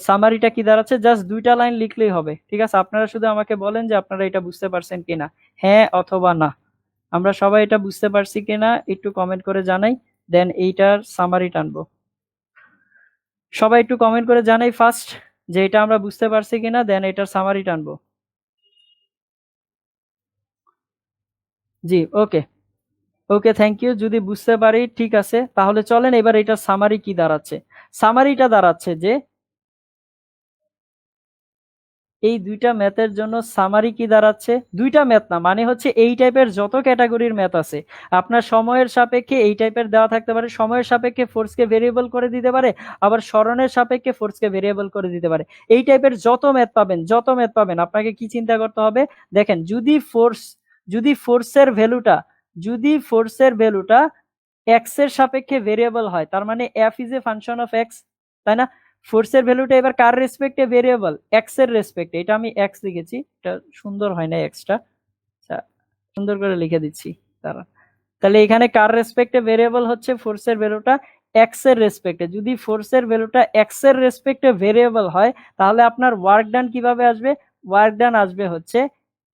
সামারিটা কি দাঁড়াচ্ছে, জাস্ট দুইটা লাইন লিখলেই হবে। ঠিক আছে, আপনারা শুধু আমাকে বলেন যে আপনারা এটা বুঝতে পারছেন কিনা, হ্যাঁ অথবা না। আমরা সবাই এটা বুঝতে পারছি কিনা একটু কমেন্ট করে জানাই, দেন এইটার সামারি টানবো। সবাই একটু কমেন্ট করে জানাই ফার্স্ট যে এটা আমরা বুঝতে পারছি কিনা, দেন এটার সামারি টানবো। জি, ওকে ওকে, থ্যাংক ইউ। যদি বুঝতে পারি ঠিক আছে, তাহলে চলেন এবার এটার সামারি কি দাঁড়াচ্ছে। সামারিটা দাঁড়াচ্ছে যে এই দুইটা ম্যাথের জন্য সামারি কি দাঁড়াচ্ছে, দুইটা ম্যাথ না, মানে হচ্ছে এই টাইপের যত ক্যাটাগরির ম্যাথ আছে আপনার সময়ের সাপেক্ষে এই টাইপের দেওয়া থাকতে পারে, সময়ের সাপেক্ষে ফোর্সকে ভেরিয়েবল করে দিতে পারে, আবার স্মরণের সাপেক্ষে ফোর্সকে ভেরিয়েবল করে দিতে পারে। এই টাইপের যত ম্যাথ পাবেন আপনাকে কি চিন্তা করতে হবে, দেখেন যদি ফোর্সের ভ্যালুটা এক্স এর সাপেক্ষে ভেরিয়েবল হয়, তার মানে F is a function of x, তাই না? ফোর্সের ভ্যালুটা এবার কার রেসপেক্টে ভেরিয়েবল, এক্স এর রেসপেক্টে। এটা আমি এক্স লিখেছি, এটা সুন্দর হয় না এক্সটা, আচ্ছা সুন্দর করে লিখে দিচ্ছি তারা। তাহলে এখানে কার রেসপেক্টে ভেরিয়েবল হচ্ছে, ফোর্সের ভ্যালুটা এক্স এর রেসপেক্টে। যদি ফোর্সের ভ্যালুটা এক্স এর রেসপেক্টে ভেরিয়েবল হয় তাহলে আপনার ওয়ার্ক ডান কিভাবে আসবে, ওয়ার্ক ডান আসবে হচ্ছে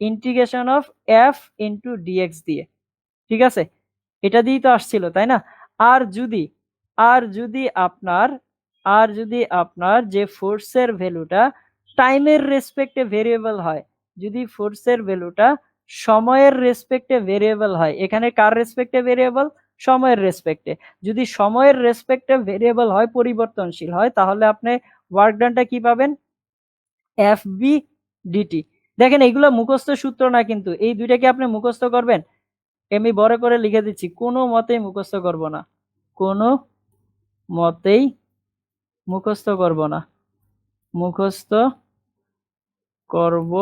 integration of f into d x দিয়ে। ঠিক আছে, এটা দিয়েই তো আসছিল, তাই না? আর যদি আর যদি আপনার আর যদি আপনার যে ফোর্সের ভ্যালুটা টাইমের রেসপেক্টে ভেরিয়েবল হয়, যদি ফোর্সের ভ্যালুটা সময়ের রেসপেক্টে ভেরিয়েবল হয়, এখানে কার রেসপেক্টে ভেরিয়েবল, সময়ের রেসপেক্টে। যদি সময়ের রেসপেক্টে ভেরিয়েবল হয়, পরিবর্তনশীল হয়, তাহলে আপনি ওয়ার্ক ডানটা কি পাবেন, এফ বি ডিটি। দেখেন এগুলো মুখস্থ সূত্র না, কিন্তু এই দুইটা কি আপনি মুখস্থ করবেন, আমি বড় করে লিখে দিচ্ছি, কোনো মতেই মুখস্থ করব না, কোনো মতেই মুখস্থ করব না, মুখস্থ করব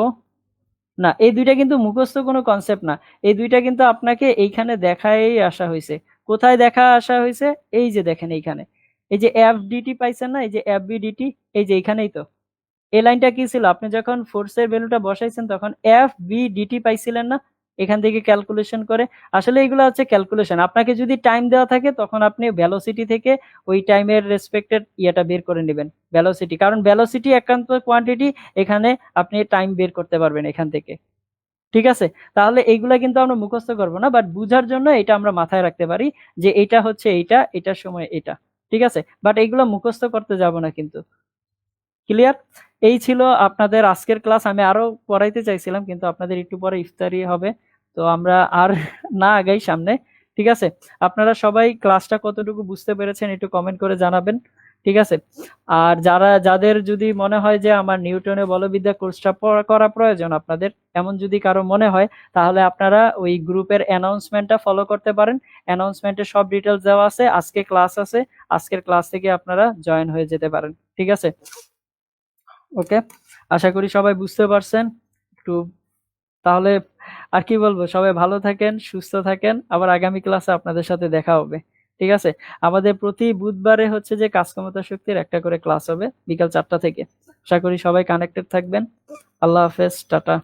না। এই দুইটা কিন্তু মুখস্থ কোনো কনসেপ্ট না, এই দুইটা কিন্তু আপনাকে এইখানে দেখাই আসা হয়েছে। কোথায় দেখা আসা হয়েছে, এই যে দেখেন এইখানে এই যে এফ ডিটি পাইছেন না, এই যে এফ বি ডিটি, এই যে এখানেই তো এই লাইনটা কি ছিল, আপনি যখন ফোর্সের ভ্যালুটা বসাইছেন তখন এফ বি ডিটি পাইছিলেন না, এখান থেকে ক্যালকুলেশন করে। আসলে এগুলো হচ্ছে ক্যালকুলেশন, আপনাকে যদি টাইম দেওয়া থাকে তখন আপনি ভেলোসিটি থেকে ওই টাইমের রেসপেক্টেড ইয়েটা বের করে নেবেন, ভেলোসিটি, কারণ ভেলোসিটি একান্ত কোয়ান্টিটি, এখানে আপনি টাইম বের করতে পারবেন এখান থেকে। ঠিক আছে, তাহলে এইগুলা কিন্তু আমরা মুখস্থ করবো না, বাট বুঝার জন্য এটা আমরা মাথায় রাখতে পারি যে এটা হচ্ছে এইটা, এটার সময় এটা। ঠিক আছে, বাট এইগুলো মুখস্থ করতে যাব না কিন্তু। ক্লিয়ার? এই ছিল আপনাদের আজকের ক্লাস। আমি আরো পড়াইতে চাইছিলাম কিন্তু আপনাদের একটু পরে ইফতারি হবে, তো আমরা আর না আগাই সামনে। ঠিক আছে, আপনারা সবাই ক্লাসটা কতটুকু বুঝতে পেরেছেন একটু কমেন্ট করে জানাবেন। ঠিক আছে, আর যাদের যদি মনে হয় যে আমার নিউটনের বলবিদ্যা কোর্সটা করা প্রয়োজন আপনাদের, এমন যদি কারো মনে হয়, তাহলে আপনারা ওই গ্রুপের অ্যানাউন্সমেন্টটা ফলো করতে পারেন। অ্যানাউন্সমেন্টে সব ডিটেলস দেওয়া আছে, আজকে ক্লাস আছে, আজকের ক্লাস থেকে আপনারা জয়েন হয়ে যেতে পারেন। ঠিক আছে, ওকে, আশা করি সবাই বুঝতে পারছেন একটু। তাহলে আর কি বলবো, সবাই ভালো থাকেন, সুস্থ থাকেন, আবার আগামী ক্লাসে আপনাদের সাথে দেখা হবে। ঠিক আছে, আমাদের প্রতি বুধবারে হচ্ছে যে কাজ ক্ষমতা শক্তির একটা করে ক্লাস হবে বিকাল 4টা থেকে। আশা করি সবাই কানেক্টেড থাকবেন। আল্লাহ হাফেজ, টাটা।